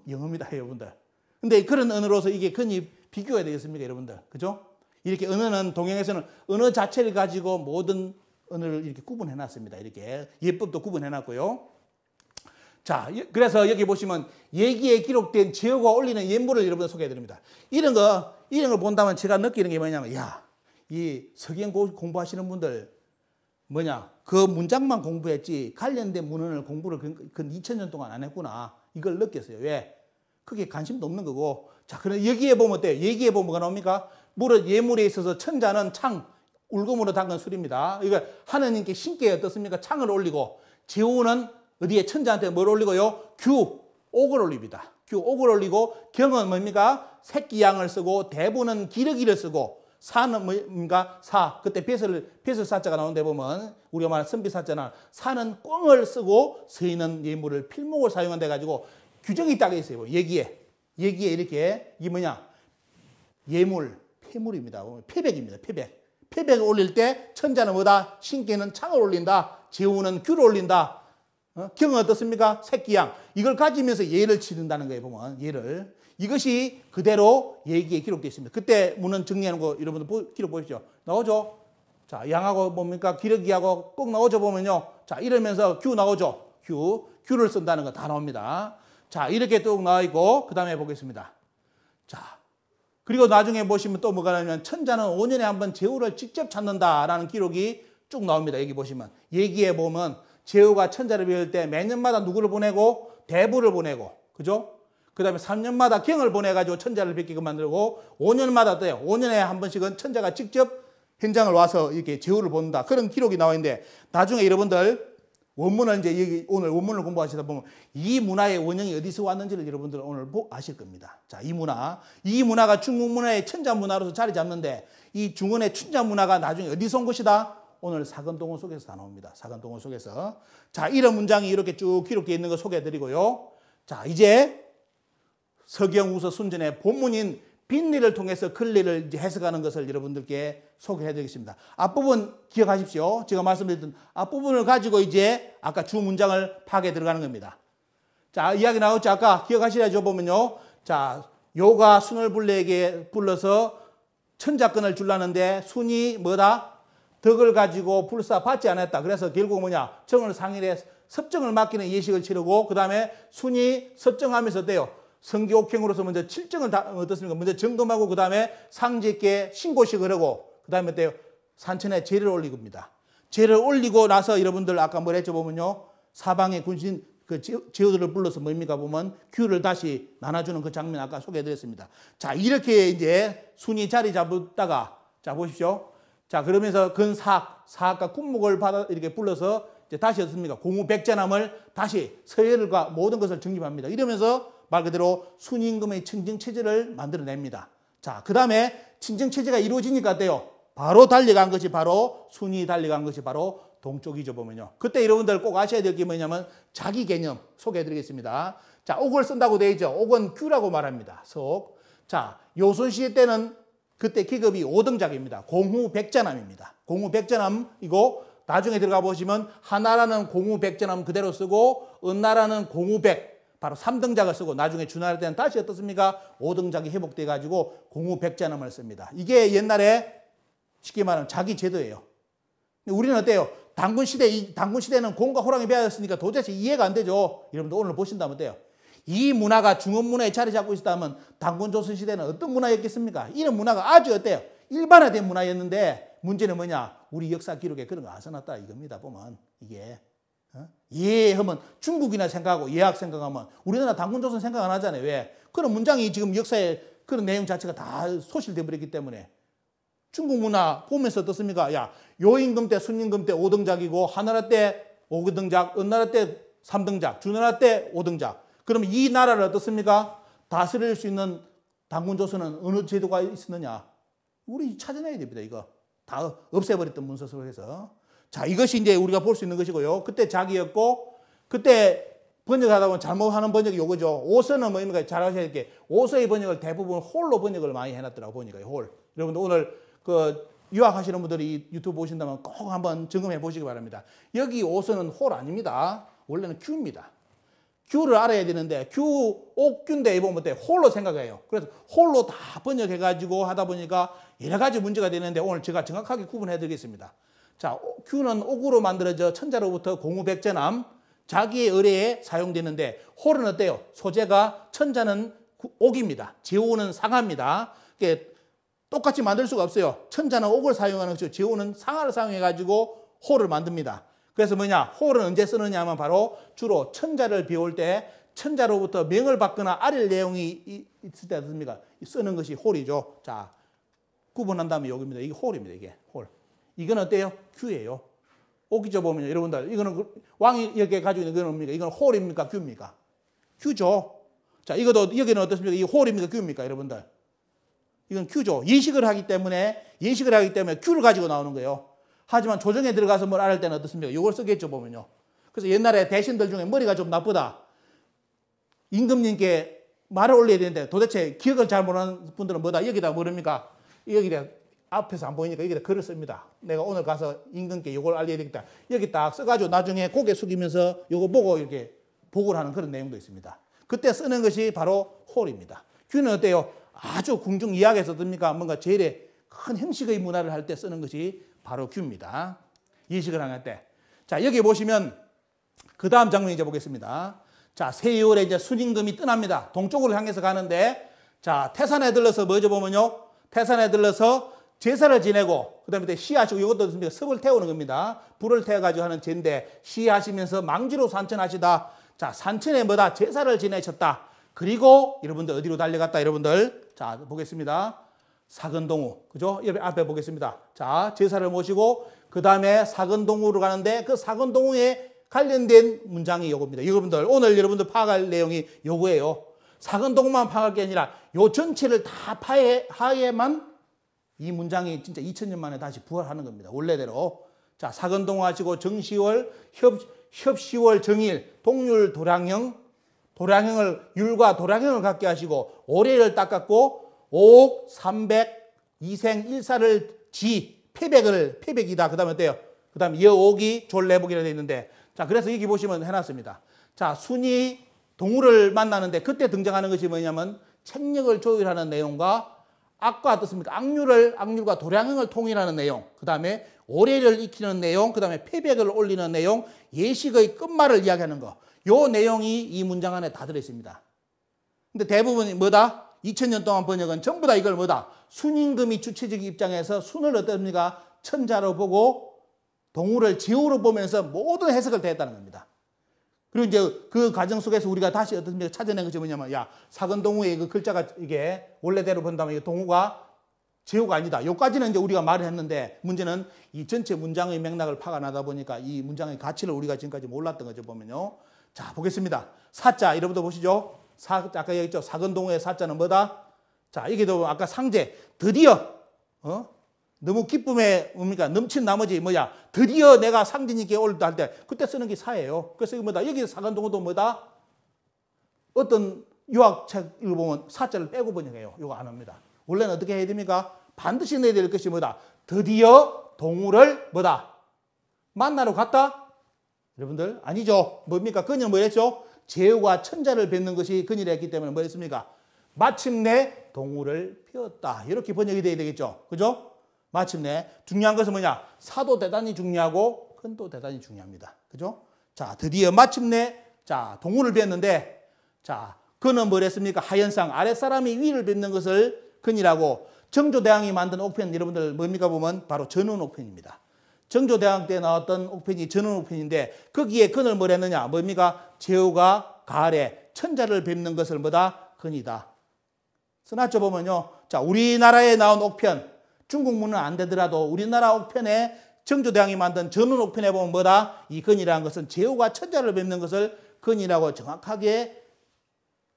영어입니다, 여러분들. 근데 그런 언어로서 이게 근이 비교해야 되겠습니까, 여러분들? 그죠? 이렇게 언어는 동양에서는 언어 자체를 가지고 모든 언어를 이렇게 구분해 놨습니다. 이렇게 예법도 구분해 놨고요. 자, 그래서 여기 보시면 예기에 기록된 제후가 올리는 예물을 여러분들 소개해 드립니다. 이런 걸 본다면 제가 느끼는 게 뭐냐면, 이 서경 공부하시는 분들 그 문장만 공부했지 관련된 문헌을 공부를 근 2000년 동안 안 했구나. 이걸 느꼈어요. 왜? 그게 관심도 없는 거고. 자, 그럼 여기에 보면 어때요? 얘기에 보면 뭐가 나옵니까? 예물에 있어서 천자는 창, 울금으로 담근 술입니다. 이거 하느님께 신께 어떻습니까? 창을 올리고, 제후는 어디에 천자한테 뭘 올리고요? 옥을 올립니다. 옥을 올리고, 경은 뭡니까? 새끼 양을 쓰고, 대부는 기러기를 쓰고, 사는 뭡니까? 그때 뱃을 사자가 나오는데 보면, 우리가 말하는 선비사자나, 사는 꿩을 쓰고, 서인은 예물을 필목을 사용한다 해가지고, 규정이 딱 있어요. 얘기에 이렇게, 이게 뭐냐? 예물, 폐물입니다. 폐백입니다. 폐백을 올릴 때, 천자는 뭐다? 신께는 창을 올린다. 제후는 규를 올린다. 경은 어떻습니까? 새끼양. 이걸 가지면서 예를 치른다는 거예요, 보면. 예를. 이것이 그대로 예기에 기록되어 있습니다. 그때 문헌 정리하는 거 여러분들 기록 보십시오. 나오죠? 자, 양하고 뭡니까? 기러기하고 꼭 나오죠, 보면요. 자, 이러면서 규 나오죠? 규를 쓴다는 거 다 나옵니다. 자, 이렇게 쭉 나와 있고, 그 다음에 보겠습니다. 자, 그리고 나중에 보시면 또 뭐가 나오냐면, 천자는 5년에 한 번 제후를 직접 찾는다라는 기록이 쭉 나옵니다. 여기 보시면. 얘기에 보면, 제후가 천자를 배울 때 매년마다 누구를 보내고? 대부를 보내고. 그죠? 그 다음에 3년마다 경을 보내가지고 천자를 뵙게끔 만들고 5년마다 또요. 5년에 한 번씩은 천자가 직접 현장을 와서 이렇게 제후를 본다. 그런 기록이 나와 있는데 나중에 여러분들 원문을 이제 여기 오늘 원문을 공부하시다 보면 이 문화의 원형이 어디서 왔는지를 여러분들 오늘 아실 겁니다. 자, 이 문화가 중국 문화의 천자 문화로서 자리 잡는데 이 중원의 천자 문화가 나중에 어디서 온 것이다? 오늘 사건동원 속에서 다 나옵니다. 사건동원 속에서. 자, 이런 문장이 이렇게 쭉 기록되어 있는 거 소개해 드리고요. 자, 이제 서경우서 순전의 본문인 빈리를 통해서 근리를 이제 해석하는 것을 여러분들께 소개해 드리겠습니다. 앞부분 기억하십시오. 제가 말씀드렸던 앞부분을 가지고 이제 아까 주 문장을 파악해 들어가는 겁니다. 자, 이야기 나왔죠. 아까 기억하시라죠. 보면요. 자, 요가 순월불레에게 불러서 천자권을 주려는데 순이 뭐다? 덕을 가지고 불사 받지 않았다. 그래서 결국 뭐냐? 정을 상일해 섭정을 맡기는 예식을 치르고 그 다음에 순이 섭정하면서 어때요? 성기옥행으로서 먼저 칠정을 어떻습니까? 먼저 점검하고 그 다음에 상제께 신고식을 하고 그 다음에 어때요? 산천에 제를 올리고 입니다. 제를 올리고 나서 여러분들 아까 뭐라 했죠? 보면요. 사방의 군신 그 제후들을 불러서 뭡니까? 보면 규를 다시 나눠주는 그 장면 아까 소개해드렸습니다. 자, 이렇게 이제 순이 자리 잡았다가 자, 보십시오. 자, 그러면서 사학과 군목을 받아 이렇게 불러서 이제 다시 어떻습니까? 공우백전함을 다시 서열과 모든 것을 정립합니다. 이러면서 말 그대로 순임금의 청정체제를 만들어냅니다. 자, 그 다음에 청정체제가 이루어지니까 어때요? 바로 달려간 것이 바로 순이 달려간 것이 바로 동쪽이죠. 보면요. 그때 여러분들 꼭 아셔야 될 게 뭐냐면 자기 개념 소개해드리겠습니다. 자, 옥을 쓴다고 되어 있죠. 옥은 규라고 말합니다. 석. 자, 요순시대 때는 그때 기급이 5등작입니다. 공후백전함입니다. 공후백전함이고 나중에 들어가 보시면 하나라는 공후백전함 그대로 쓰고 은나라는 공후백 바로 3등작을 쓰고 나중에 주나라 때는 다시 어떻습니까? 5등작이 회복돼 가지고 공후백전함을 씁니다. 이게 옛날에 쉽게 말하면 자기 제도예요. 근데 우리는 어때요? 당군시대는 공과 호랑이 배웠으니까 도대체 이해가 안 되죠. 여러분들 오늘 보신다면 어때요? 이 문화가 중원문화에 자리 잡고 있었다면 당군조선시대는 어떤 문화였겠습니까? 이런 문화가 아주 어때요? 일반화된 문화였는데 문제는 뭐냐? 우리 역사 기록에 그런 거 안 써놨다 이겁니다. 보면 이게 예하면 중국이나 생각하고 예학 생각하면 우리나라 당군조선 생각 안 하잖아요. 왜? 그런 문장이 지금 역사에 그런 내용 자체가 다 소실돼 버렸기 때문에 중국 문화 보면서 어떻습니까? 야, 요임금 때 순임금 때 5등작이고 하나라 때 5등작, 은나라 때 3등작, 주나라 때 5등작. 그러면 이 나라를 어떻습니까? 다스릴 수 있는 당군조선은 어느 제도가 있었느냐? 우리 찾아내야 됩니다. 이거 다 없애버렸던 문서 속에서. 자, 이것이 이제 우리가 볼 수 있는 것이고요. 그때 자기였고 그때 번역하다 보면 잘못하는 번역이 요거죠. 오서는 뭡니까? 잘 아셔야 될 게 오서의 번역을 대부분 홀로 번역을 많이 해놨더라고 보니까 홀. 여러분들 오늘 그 유학하시는 분들이 유튜브 보신다면 꼭 한번 점검해 보시기 바랍니다. 여기 오서는 홀 아닙니다. 원래는 큐입니다. 큐를 알아야 되는데 옥규인데 보면 어때? 홀로 생각해요. 그래서 홀로 다 번역해가지고 하다 보니까 여러 가지 문제가 되는데 오늘 제가 정확하게 구분해 드리겠습니다. 자, 큐는 옥으로 만들어져 천자로부터 공우백전함 자기의 의뢰에 사용되는데 홀은 어때요? 소재가 천자는 옥입니다. 제호는 상하입니다. 똑같이 만들 수가 없어요. 천자는 옥을 사용하는 것이고 제호는 상하를 사용해가지고 홀을 만듭니다. 그래서 뭐냐? 홀은 언제 쓰느냐 하면 바로 주로 천자를 배울 때 천자로부터 명을 받거나 아릴 내용이 있을 때 어떻습니까? 쓰는 것이 홀이죠. 자, 구분한다면 여기입니다. 이게 홀입니다. 이게 홀. 이건 어때요? 큐예요. 옥이죠. 보면 여러분들 이거는 왕이 이렇게 가지고 있는 건 뭡니까? 이건 홀입니까? 큐입니까? 큐죠. 자, 이것도 여기는 어떻습니까? 이 홀입니까? 큐입니까? 여러분들. 이건 큐죠. 예식을 하기 때문에 큐를 가지고 나오는 거예요. 하지만 조정에 들어가서 뭘 알을 때는 어떻습니까? 이걸 쓰겠죠. 보면요. 그래서 옛날에 대신들 중에 머리가 좀 나쁘다. 임금님께 말을 올려야 되는데 도대체 기억을 잘 못하는 분들은 뭐다? 여기다 모릅니까? 여기다 앞에서 안 보이니까 여기다 글을 씁니다. 내가 오늘 가서 임금께 이걸 알려야 되겠다. 여기 딱 써가지고 나중에 고개 숙이면서 이거 보고 이렇게 보고를 하는 그런 내용도 있습니다. 그때 쓰는 것이 바로 홀입니다. 규는 어때요? 아주 궁중 이야기에서 어떻습니까? 뭔가 제일의 큰 형식의 문화를 할 때 쓰는 것이 바로 규입니다. 예식을 할 때. 자, 여기 보시면 그 다음 장면 이제 보겠습니다. 자, 세월에 이제 순임금이 떠납니다. 동쪽으로 향해서 가는데, 자, 태산에 들러서 뭐죠 보면요. 태산에 들러서 제사를 지내고, 그 다음에 시하시고, 이것도 어떻습니까? 섭을 태우는 겁니다. 불을 태워가지고 하는 제인데, 시하시면서 망지로 산천하시다. 자, 산천에 뭐다? 제사를 지내셨다. 그리고 여러분들 어디로 달려갔다 여러분들. 자, 보겠습니다. 사근동우. 그죠? 앞에 보겠습니다. 자, 제사를 모시고 그 다음에 사근동우로 가는데 그 사근동우에 관련된 문장이 요겁니다. 여러분들 오늘 여러분들 파악할 내용이 요거예요. 사근동우만 파악할 게 아니라 요 전체를 다 파해야만 이 문장이 진짜 2000년 만에 다시 부활하는 겁니다. 원래대로. 자, 사근동우 하시고 정시월, 협시월, 정일, 동률, 도량형, 도량형을 율과 도량형을 갖게 하시고 오례를 닦았고 옥, 삼백, 이생, 일사를 지, 패백이다. 그 다음에 어때요? 그 다음에 여옥이 졸래복이라 되어 있는데 자, 그래서 여기 보시면 해놨습니다. 자, 순이 동우를 만나는데 그때 등장하는 것이 뭐냐면 책력을 조율하는 내용과 악과 어떻습니까? 악률과 도량형을 통일하는 내용, 그 다음에 오례를 익히는 내용, 그 다음에 패백을 올리는 내용, 예식의 끝말을 이야기하는 거. 요 내용이 이 문장 안에 다 들어있습니다. 근데 대부분이 뭐다? 2000년 동안 번역은 전부 다 이걸 뭐다? 순임금이 주체적 입장에서 순을 어떻습니까? 천자로 보고 동우를 제후로 보면서 모든 해석을 다 했다는 겁니다. 그리고 이제 그 과정 속에서 우리가 다시 어떻습니까? 찾아낸 것이 뭐냐면, 야, 사근동우의 그 글자가 이게 원래대로 본다면 이게 동우가 제후가 아니다. 요까지는 이제 우리가 말을 했는데 문제는 이 전체 문장의 맥락을 파악하다 보니까 이 문장의 가치를 우리가 지금까지 몰랐던 거죠. 보면요. 자, 보겠습니다. 사자, 여러분들 보시죠. 아까 얘기했죠. 사근동우의 사자는 뭐다? 자, 이게도 아까 상제, 드디어, 너무 기쁨에 뭡니까? 넘친 나머지 뭐야? 드디어 내가 상진이께 올다 할 때 그때 쓰는 게 사예요. 그래서 이게 뭐다? 여기 사근동우도 뭐다? 어떤 유학책 읽어보면 사자를 빼고 번역해요. 이거 안 합니다. 원래는 어떻게 해야 됩니까? 반드시 넣어야 될 것이 뭐다? 드디어 동우를 뭐다? 만나러 갔다? 여러분들 아니죠. 뭡니까? 그녀는 뭐랬죠? 제후가 천자를 뵙는 것이 그녀라 했기 때문에 뭐랬습니까? 마침내 동우를 피웠다. 이렇게 번역이 돼야 되겠죠. 그죠? 마침내. 중요한 것은 뭐냐? 사도 대단히 중요하고 큰도 대단히 중요합니다. 그죠? 자, 드디어 마침내 자, 동우를 뵙는데 자, 그는 뭐랬습니까? 하현상 아랫사람이 위를 뵙는 것을 근이라고 정조대왕이 만든 옥편 여러분들 뭡니까 보면 바로 전운옥편입니다. 정조대왕 때 나왔던 옥편이 전운옥편인데 거기에 근을 뭘 했느냐? 뭡니까? 제후가 가을에 천자를 뵙는 것을 뭐다? 근이다. 써놨죠 보면요. 자, 우리나라에 나온 옥편 중국문은 안 되더라도 우리나라 옥편에 정조대왕이 만든 전운옥편에 보면 뭐다? 이 근이라는 것은 제후가 천자를 뵙는 것을 근이라고 정확하게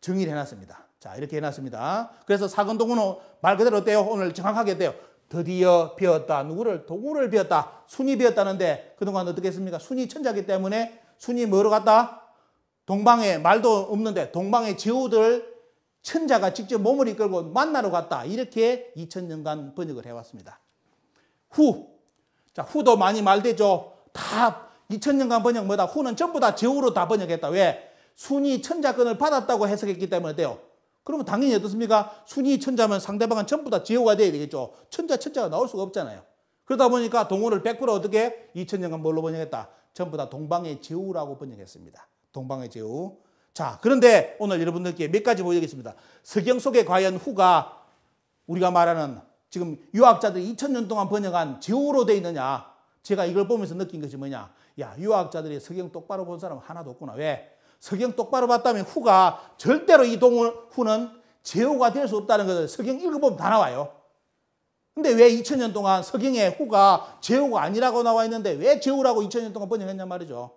정의를 해놨습니다. 자, 이렇게 해놨습니다. 그래서 사근동우는 말 그대로 어때요? 오늘 정확하게 어때요? 드디어 비었다. 누구를? 동우를 비었다. 순이 비었다는데 그동안 어떻게 했습니까? 순이 천자기 때문에 순이 뭐로 갔다? 동방에 말도 없는데 동방의 제후들 천자가 직접 몸을 이끌고 만나러 갔다. 이렇게 2000년간 번역을 해왔습니다. 후. 자, 후도 많이 말되죠. 다 2000년간 번역 뭐다? 후는 전부 다 제후로 다 번역했다. 왜? 순이 천자권을 받았다고 해석했기 때문에 어때요? 그러면 당연히 어떻습니까? 순이 천자면 상대방은 전부 다 제후가 돼야 되겠죠. 천자가 나올 수가 없잖아요. 그러다 보니까 동우를 100% 어떻게 2000년간 뭘로 번역했다? 전부 다 동방의 제후라고 번역했습니다. 동방의 제후. 자, 그런데 오늘 여러분들께 몇 가지 보여드리겠습니다. 서경 속에 과연 후가 우리가 말하는 지금 유학자들이 2000년 동안 번역한 제후로 돼 있느냐? 제가 이걸 보면서 느낀 것이 뭐냐? 야, 유학자들이 서경 똑바로 본 사람은 하나도 없구나. 왜? 서경 똑바로 봤다면 후가 절대로 이 후는 제후가 될 수 없다는 것을 서경 읽어보면 다 나와요. 근데 왜 2000년 동안 서경에 후가 제후가 아니라고 나와 있는데 왜 제후라고 2000년 동안 번역했냐 말이죠.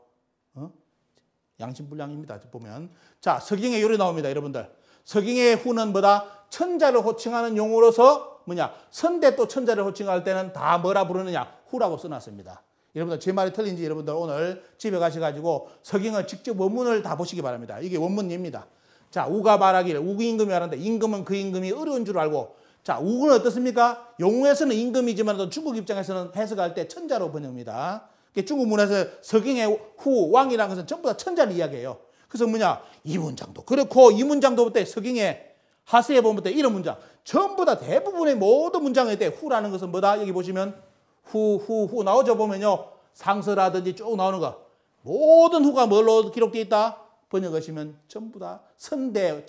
양심불량입니다. 보면. 자, 서경에 요리 나옵니다. 여러분들. 서경의 후는 뭐다? 천자를 호칭하는 용어로서 뭐냐? 선대 또 천자를 호칭할 때는 다 뭐라 부르느냐? 후라고 써놨습니다. 여러분들 제 말이 틀린지 여러분들 오늘 집에 가셔가지고 서경을 직접 원문을 다 보시기 바랍니다. 이게 원문입니다. 자, 우가 말하기를 우임금이 말하는데 임금은 그 임금이 어려운 줄 알고 자, 우는 어떻습니까? 용어에서는 임금이지만 중국 입장에서는 해석할 때 천자로 번역합니다. 중국 문에서 서경의 후, 왕이라는 것은 전부 다 천자를 이야기해요. 그래서 뭐냐? 이 문장도 그렇고 이 문장도 볼 때 서경의 하세에 보면 이런 문장 전부 다 대부분의 모든 문장일 때 후라는 것은 뭐다? 여기 보시면 후 나오죠 보면요. 상서라든지 쭉 나오는 거. 모든 후가 뭘로 기록되어 있다? 번역하시면 전부 다 선대,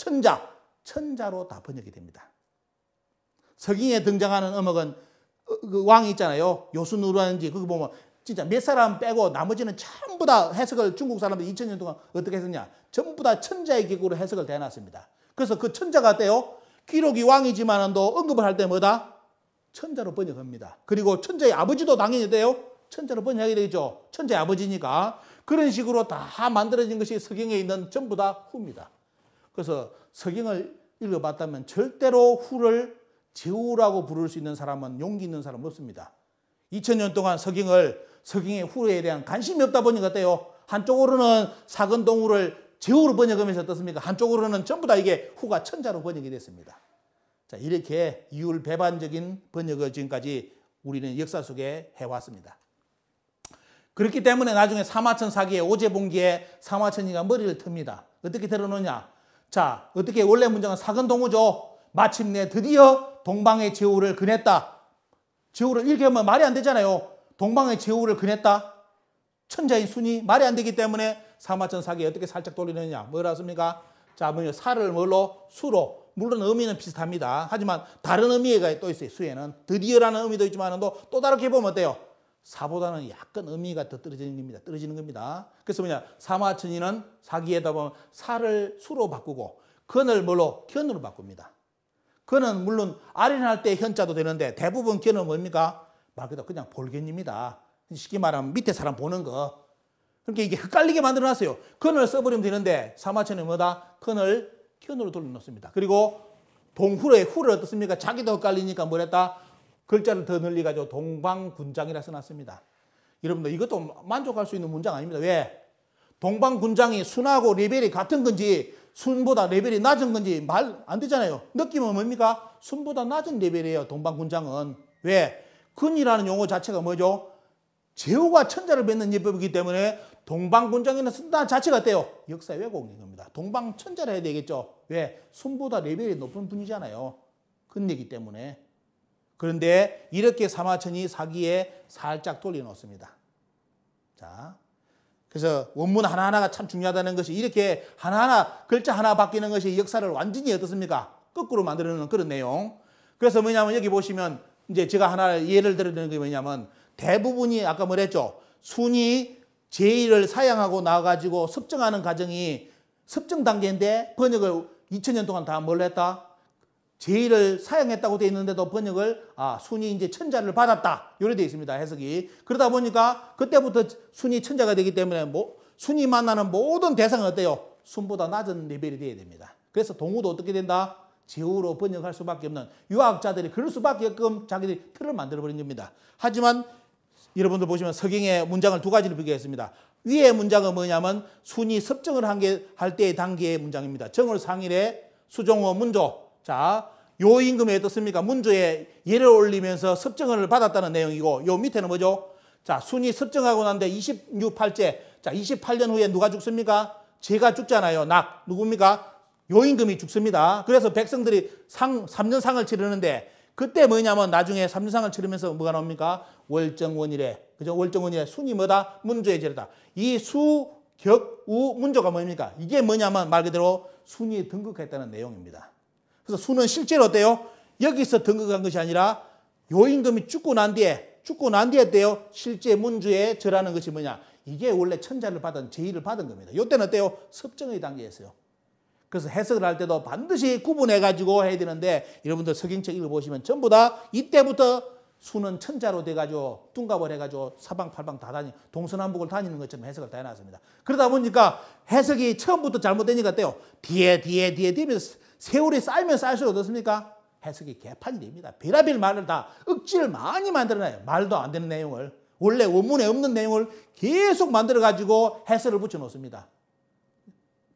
천자로 다 번역이 됩니다. 서경에 등장하는 어목은 그 왕이 있잖아요. 요순우라는지 그거 보면 진짜 몇 사람 빼고 나머지는 전부 다 해석을 중국 사람들 2000년 동안 어떻게 했었냐? 전부 다 천자의 기구로 해석을 대놨습니다. 그래서 그 천자가 어때요? 기록이 왕이지만도 언급을 할 때 뭐다? 천자로 번역합니다. 그리고 천자의 아버지도 당연히 돼요. 천자로 번역하게 되죠. 천자의 아버지니까. 그런 식으로 다 만들어진 것이 서경에 있는 전부 다 후입니다. 그래서 서경을 읽어봤다면 절대로 후를 제후라고 부를 수 있는 사람은 용기 있는 사람은 없습니다. 2000년 동안 서경의 후에 대한 관심이 없다 보니까 어때요? 한쪽으로는 사근동후를 제후로 번역하면서 어떻습니까? 한쪽으로는 전부 다 이게 후가 천자로 번역이 됐습니다. 자, 이렇게 이율배반적인 번역을 지금까지 우리는 역사 속에 해왔습니다. 그렇기 때문에 나중에 사마천 사기에 오제봉기에 사마천이가 머리를 틉니다. 어떻게 들어놓냐? 자, 어떻게 원래 문장은 사근동후죠. 마침내 드디어 동방의 제후를 그냈다. 제후를 이렇게 하면 말이 안 되잖아요. 동방의 제후를 그냈다. 천자인 순이 말이 안 되기 때문에 사마천 사기에 어떻게 살짝 돌리느냐. 뭐라 습니까? 자, 뭐냐? 사를 뭘로? 수로. 물론 의미는 비슷합니다. 하지만 다른 의미가 또 있어요. 수에는. 드디어라는 의미도 있지만 또 다르게 보면 어때요? 사보다는 약간 의미가 더 떨어지는 겁니다. 그래서 뭐냐? 사마천이는 사기에다 보면 사를 수로 바꾸고 건을 뭘로? 견으로 바꿉니다. 건은 물론 아련할 때 현자도 되는데 대부분 견은 뭡니까? 말 그대로 그냥 볼견입니다. 쉽게 말하면 밑에 사람 보는 거. 그러니까 이게 헷갈리게 만들어놨어요. 건을 써버리면 되는데 사마천은 뭐다? 건을 견으로 돌려놓습니다. 그리고 동후의 후를 어떻습니까? 자기도 헷갈리니까 뭐랬다? 글자를 더 늘려가지고 동방군장이라 써놨습니다. 여러분들 이것도 만족할 수 있는 문장 아닙니다. 왜? 동방군장이 순하고 레벨이 같은 건지 순보다 레벨이 낮은 건지 말 안 되잖아요. 느낌은 뭡니까? 순보다 낮은 레벨이에요. 동방군장은. 왜? 근이라는 용어 자체가 뭐죠? 제후가 천자를 뱉는 예법이기 때문에 동방군장이나 쓴다는 자체가 어때요? 역사 왜곡인 겁니다. 동방천자라 해야 되겠죠. 왜? 순보다 레벨이 높은 분이잖아요. 근이기 때문에. 그런데 이렇게 사마천이 사기에 살짝 돌려놓습니다. 자, 그래서 원문 하나하나가 참 중요하다는 것이 이렇게 하나하나 글자 하나 바뀌는 것이 역사를 완전히 어떻습니까? 거꾸로 만들어놓는 그런 내용. 그래서 뭐냐면 여기 보시면 이제 제가 하나 예를 들어드리는 게 뭐냐면 대부분이 아까 뭐랬죠? 순이 제1을 사양하고 나와가지고 섭정하는 과정이 섭정 단계인데 번역을 2000년 동안 다 뭘 했다? 제1을 사용했다고 되어 있는데도 번역을 순이 이제 천자를 받았다. 요래 되어 있습니다. 해석이. 그러다 보니까 그때부터 순이 천자가 되기 때문에 순이 만나는 모든 대상은 어때요? 순보다 낮은 레벨이 되어야 됩니다. 그래서 동우도 어떻게 된다? 제후로 번역할 수밖에 없는 유학자들이 그럴 수밖에 없게끔 자기들이 틀을 만들어버린 겁니다. 하지만 여러분들 보시면 서경의 문장을 두 가지를 비교했습니다. 위의 문장은 뭐냐면 순이 섭정을 할 때의 단계의 문장입니다. 정월 상일에 수종호 문조. 자, 요 임금이 어떻습니까? 문조에 예를 올리면서 섭정을 받았다는 내용이고 요 밑에는 뭐죠? 자, 순이 섭정하고 난데 26팔째. 자, 28년 후에 누가 죽습니까? 제가 죽잖아요. 누굽니까? 요 임금이 죽습니다. 그래서 백성들이 3년상을 치르는데 그때 뭐냐면 나중에 3년상을 치르면서 뭐가 나옵니까? 월정원일에. 그죠? 월정원일에 순이 뭐다? 문조의 제례다. 이 수, 격, 우, 문조가 뭡니까? 이게 뭐냐면 말 그대로 순이 등극했다는 내용입니다. 그래서 순은 실제로 어때요? 여기서 등극한 것이 아니라 요 임금이 죽고 난 뒤에 어때요? 실제 문주에 절하는 것이 뭐냐? 이게 원래 천자를 받은 제의를 받은 겁니다. 요때는 어때요? 섭정의 단계였어요. 그래서 해석을 할 때도 반드시 구분해가지고 해야 되는데 여러분들 서경책 읽어보시면 전부 다 이때부터 수는 천자로 돼가지고 둔갑을 해가지고 사방팔방 다 동서남북을 다니는 것처럼 해석을 다 해놨습니다. 그러다 보니까 해석이 처음부터 잘못되니까 어때요? 뒤에 세월이 쌓이면 쌓일수록 어떻습니까? 해석이 개판이 됩니다. 별의별 말을 다 억지를 많이 만들어놔요. 말도 안 되는 내용을. 원래 원문에 없는 내용을 계속 만들어가지고 해설을 붙여놓습니다.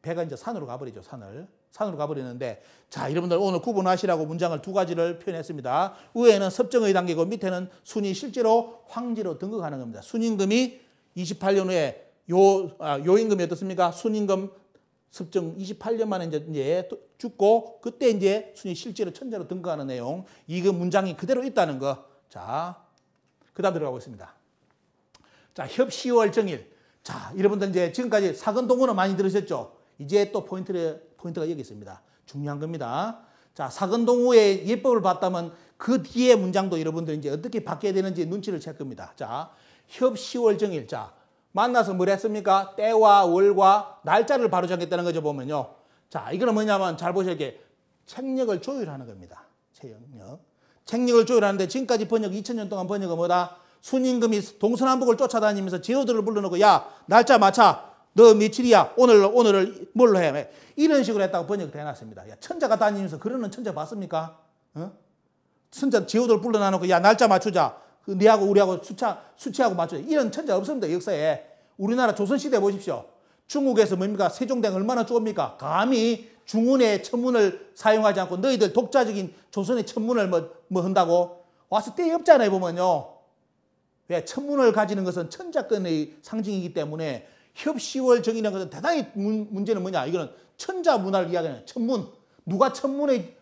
배가 이제 산으로 가버리죠. 산으로 가버리는데 자, 여러분들 오늘 구분하시라고 문장을 두 가지를 표현했습니다. 위에는 섭정의 단계고 밑에는 순이 실제로 황제로 등극하는 겁니다. 순임금이 28년 후에 요 임금이 어떻습니까? 순임금 섭정 28년 만에 이제 죽고 그때 이제 순이 실제로 천자로 등극하는 내용. 이거 문장이 그대로 있다는 거. 자, 그다음 들어가보겠습니다. 자, 협10월 정일. 자, 여러분들 이제 지금까지 사근동후는 많이 들으셨죠? 이제 또 포인트가 여기 있습니다. 중요한 겁니다. 자, 사근동후의 예법을 봤다면 그 뒤에 문장도 여러분들 이제 어떻게 바뀌어야 되는지 눈치를 챌 겁니다. 자, 협10월 정일. 자, 만나서 뭘 했습니까? 때와 월과 날짜를 바로잡겠다는 거죠, 보면요. 자, 이거는 뭐냐면 잘 보셔야 게 책력을 조율하는 겁니다. 책력을 조율하는데 지금까지 번역 2000년 동안 번역은 뭐다? 순임금이 동서남북을 쫓아다니면서 제후들을 불러놓고 야 날짜 맞춰. 너 며칠이야? 오늘을 뭘로 해? 이런 식으로 했다고 번역을 해놨습니다. 야, 천자가 다니면서 그러는 천자 봤습니까? 천자 제후들 불러놔놓고 야 날짜 맞추자. 니하고 우리하고 수치하고 맞추자. 이런 천자 없습니다. 역사에. 우리나라 조선시대 보십시오. 중국에서 뭡니까? 세종대왕 얼마나 좋습니까? 감히 중운의 천문을 사용하지 않고 너희들 독자적인 조선의 천문을 뭐 한다고? 와서 때 없잖아요, 보면요. 왜? 천문을 가지는 것은 천자권의 상징이기 때문에 협시월 정이라는 것은 대단히 문제는 뭐냐? 이거는 천자 문화를 이야기하는 천문. 누가 천문을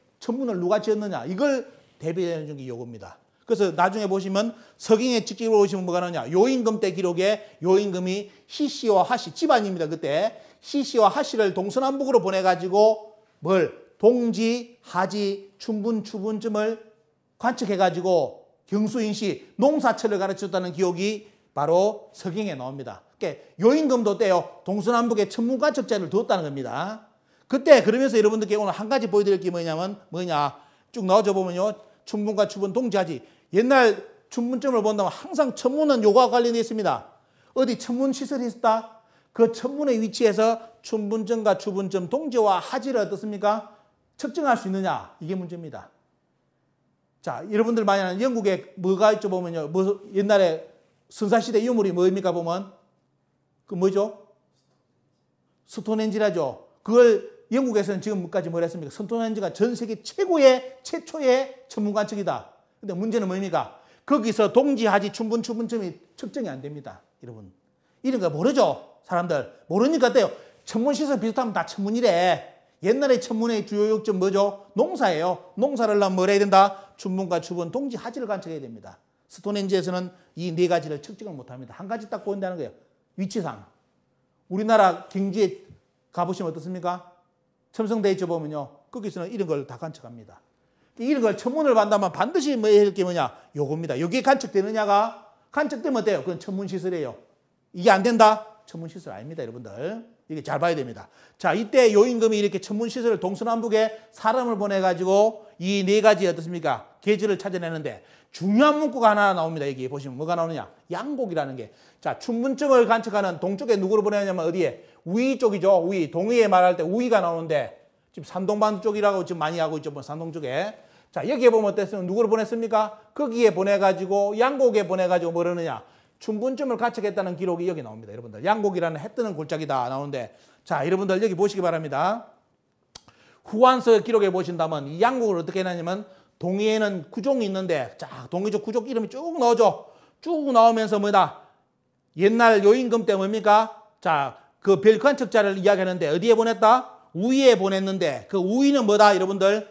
누가 지었느냐? 이걸 대비하는 게 요겁니다. 그래서 나중에 보시면 서경에 직접으로 보시면 뭐가 나오냐? 요임금 때 기록에 요임금이 희씨와 하씨 집안입니다. 그때 희씨와 하씨를 동서남북으로 보내가지고 뭘 동지, 하지, 춘분, 추분쯤을 관측해가지고 경수인시 농사철을 가르쳤다는 기록이 바로 서경에 나옵니다. 그러니까 요임금도 때요 동서남북에 천문 관측자를 두었다는 겁니다. 그때 그러면서 여러분들께 오늘 한 가지 보여드릴 게 뭐냐? 쭉 나와져 보면요. 춘분과 추분, 동지하지. 옛날 춘분점을 본다면 항상 천문은 요거와 관련되어 있습니다. 어디 천문 시설이 있다? 그 천문의 위치에서 춘분점과 추분점, 동지와 하지를 어떻습니까? 측정할 수 있느냐? 이게 문제입니다. 자, 여러분들 많이 아는 영국에 뭐가 있죠? 보면요. 옛날에 선사시대 유물이 뭐입니까? 보면 그 뭐죠? 스톤헨지라죠. 그걸 영국에서는 지금까지 뭘 했습니까? 스톤헨지가 전 세계 최초의 천문 관측이다. 근데 문제는 뭡니까? 거기서 동지, 하지, 춘분, 추분점이 측정이 안 됩니다. 여러분. 이런 거 모르죠? 사람들. 모르니까 어때요? 천문시설 비슷하면 다 천문이래. 옛날에 천문의 주요 요점 뭐죠? 농사예요. 농사를 하려면 뭘 해야 된다? 춘분과 추분, 동지, 하지를 관측해야 됩니다. 스톤헨지에서는 이 네 가지를 측정을 못합니다. 한 가지 딱 보인다는 거예요. 위치상. 우리나라 경주에 가보시면 어떻습니까? 첨성대에 있죠 보면요. 거기서는 이런 걸 다 관측합니다. 이런 걸 천문을 본다면 반드시 뭐 해야 할 게 뭐냐? 요겁니다. 여기에 관측되느냐가 관측되면 어때요? 그건 천문시설이에요. 이게 안 된다? 천문시설 아닙니다, 여러분들. 이게 잘 봐야 됩니다. 자, 이때 요임금이 이렇게 천문시설을 동서남북에 사람을 보내가지고 이 네 가지 어떻습니까? 계절을 찾아내는데 중요한 문구가 하나 나옵니다. 여기 보시면 뭐가 나오느냐? 양곡이라는 게. 자, 춘분점을 관측하는 동쪽에 누구를 보내냐면 어디에? 우이 쪽이죠. 우이. 동의에 말할 때 우이가 나오는데 지금 산동반 쪽이라고 지금 많이 하고 있죠. 산동 쪽에. 자, 여기에 보면 어땠으면 누구를 보냈습니까? 거기에 보내가지고 양곡에 보내가지고 뭐 그러느냐? 춘분점을 관측했다는 기록이 여기 나옵니다. 여러분들. 양곡이라는 해 뜨는 골짜기다 나오는데 자, 여러분들 여기 보시기 바랍니다. 후한서 기록에 보신다면 이 양곡을 어떻게 해놨냐면 동해에는 구종이 있는데 자, 동해적 구족 이름이 쭉 나오죠. 쭉 나오면서 뭐다? 옛날 요임금 때 뭡니까? 자, 그 별 관측자를 이야기하는데 어디에 보냈다? 우위에 보냈는데 그 우위는 뭐다? 여러분들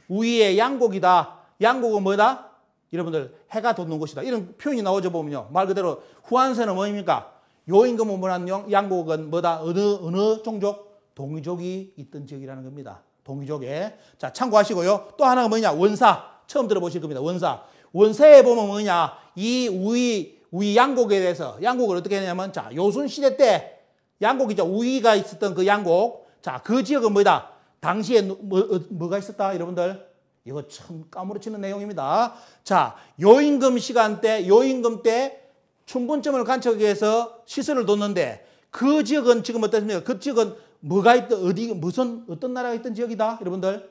우위의 양곡이다. 양곡은 뭐다? 여러분들 해가 돋는 곳이다. 이런 표현이 나오죠 보면요. 말 그대로 후한서는 뭐입니까? 요임금을 보낸 양곡은 뭐다? 어느 종족? 동이족이 있던 지역이라는 겁니다. 동이족에. 자, 참고하시고요. 또 하나가 뭐냐? 원사. 처음 들어보실 겁니다. 원사. 원사에 보면 뭐냐? 이 우위 양곡에 대해서 양곡을 어떻게 했냐면 자, 요순시대 때 양곡이죠. 우위가 있었던 그 양곡. 자, 그 지역은 뭐다? 당시에 뭐가 있었다? 여러분들. 이거 참 까무러치는 내용입니다. 자, 요임금 때 춘분점을 관측하기 위해서 시설을 뒀는데 그 지역은 지금 어떻습니까? 그 지역은 뭐가 있던 어떤 나라가 있던 지역이다? 여러분들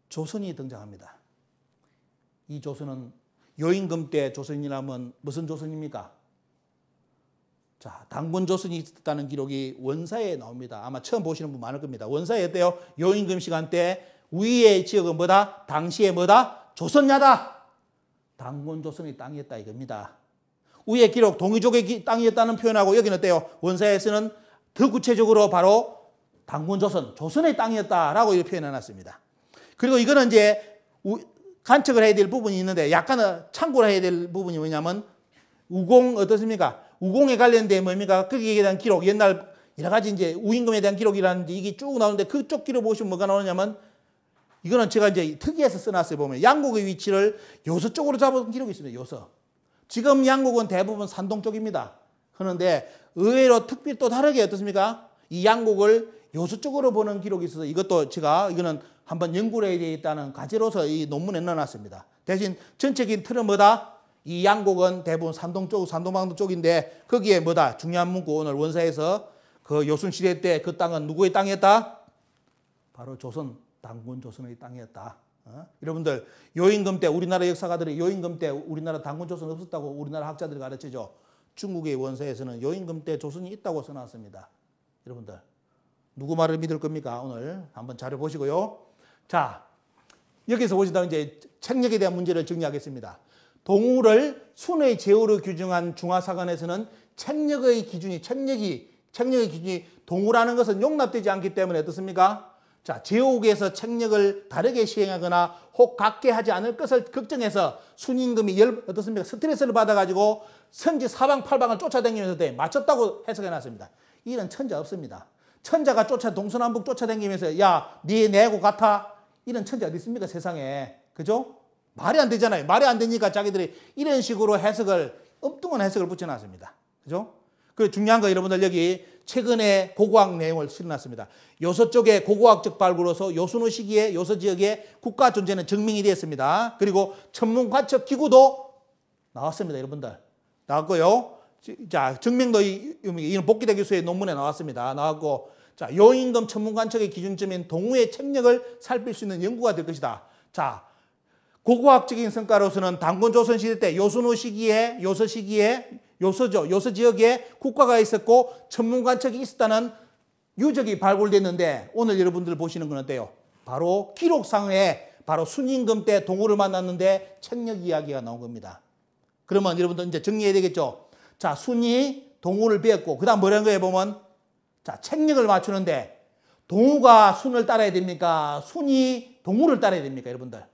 조선이 등장합니다. 이 조선은 요임금 때 조선이라면 무슨 조선입니까? 자, 당군 조선이 있었다는 기록이 원사에 나옵니다. 아마 처음 보시는 분 많을 겁니다. 원사에 어때요? 요임금 시간 때 위의 지역은 뭐다? 당시에 뭐다? 조선야다. 당군 조선의 땅이었다 이겁니다. 위의 기록 동이족의 땅이었다는 표현하고 여기는 어때요? 원사에서는 더 구체적으로 바로 당군 조선의 땅이었다라고 이렇게 표현해놨습니다. 그리고 이거는 이제 관측을 해야 될 부분이 있는데 약간 참고를 해야 될 부분이 뭐냐면 우공 어떻습니까? 우공에 관련된 뭡니까? 거기에 대한 기록 옛날 여러 가지 이제 우임금에 대한 기록이라는데 이게 쭉 나오는데 그쪽 기록 보시면 뭐가 나오냐면 이거는 제가 이제 특이해서 써놨어요. 보면 양곡의 위치를 요서 쪽으로 잡은 기록이 있습니다. 요서. 지금 양곡은 대부분 산동 쪽입니다. 그런데 의외로 특별히 또 다르게 어떻습니까? 이 양곡을 요수적으로 보는 기록이 있어서 이것도 제가 이거는 한번 연구를 해야 되겠다는 과제로서 이 논문에 넣어놨습니다. 대신 전체적인 틀은 뭐다? 이 양곡은 대부분 산동 쪽, 산동방도 쪽인데 거기에 뭐다? 중요한 문구 오늘 원사에서 그 요순시대 때 그 땅은 누구의 땅이었다? 바로 조선, 단군 조선의 땅이었다. 여러분들 요임금 때 우리나라 역사가들이 요임금 때 우리나라 단군 조선 없었다고 우리나라 학자들이 가르치죠. 중국의 원서에서는 요임금 때 조선이 있다고 써놨습니다. 여러분들 누구 말을 믿을 겁니까? 오늘 한번 자료 보시고요. 자, 여기서 보시다 이제 책력에 대한 문제를 정리하겠습니다. 동우를 순의 제후로 규정한 중화사관에서는 책력의 기준이 동우라는 것은 용납되지 않기 때문에 어떻습니까? 자, 제후국에서 책력을 다르게 시행하거나 혹 같게 하지 않을 것을 걱정해서 순임금이 어떻습니까? 스트레스를 받아가지고 선지 사방팔방을 쫓아다니면서 맞췄다고 해석해놨습니다. 이런 천자 없습니다. 천자가 동서남북 쫓아다니면서 야, 네 내고 같아? 이런 천자 어디 있습니까? 세상에. 그죠? 말이 안 되잖아요. 말이 안 되니까 자기들이 이런 식으로 엉뚱한 해석을 붙여놨습니다. 그죠? 그 중요한 거 여러분들 여기 최근에 고고학 내용을 실어놨습니다. 요서 쪽에 고고학적 발굴로서 요순후 시기에 요서 지역의 국가 존재는 증명이 되었습니다. 그리고 천문관측 기구도 나왔습니다. 여러분들. 나왔고요. 자, 증명도 이런 복기대 교수의 논문에 나왔습니다. 나왔고, 자, 요임금 천문관측의 기준점인 동우의 책력을 살필 수 있는 연구가 될 것이다. 자, 고고학적인 성과로서는 단군 조선 시대 때 요순후 시기에 요서 지역에 국가가 있었고 천문관측이 있었다는 유적이 발굴됐는데 오늘 여러분들 보시는 건 어때요? 바로 기록상에 바로 순임금 때 동우를 만났는데 책력 이야기가 나온 겁니다. 그러면 여러분들 이제 정리해야 되겠죠? 자, 순이 동우를 배웠고 그 다음 뭐라는 거예요 보면 자, 책력을 맞추는데 동우가 순을 따라야 됩니까? 순이 동우를 따라야 됩니까? 여러분들.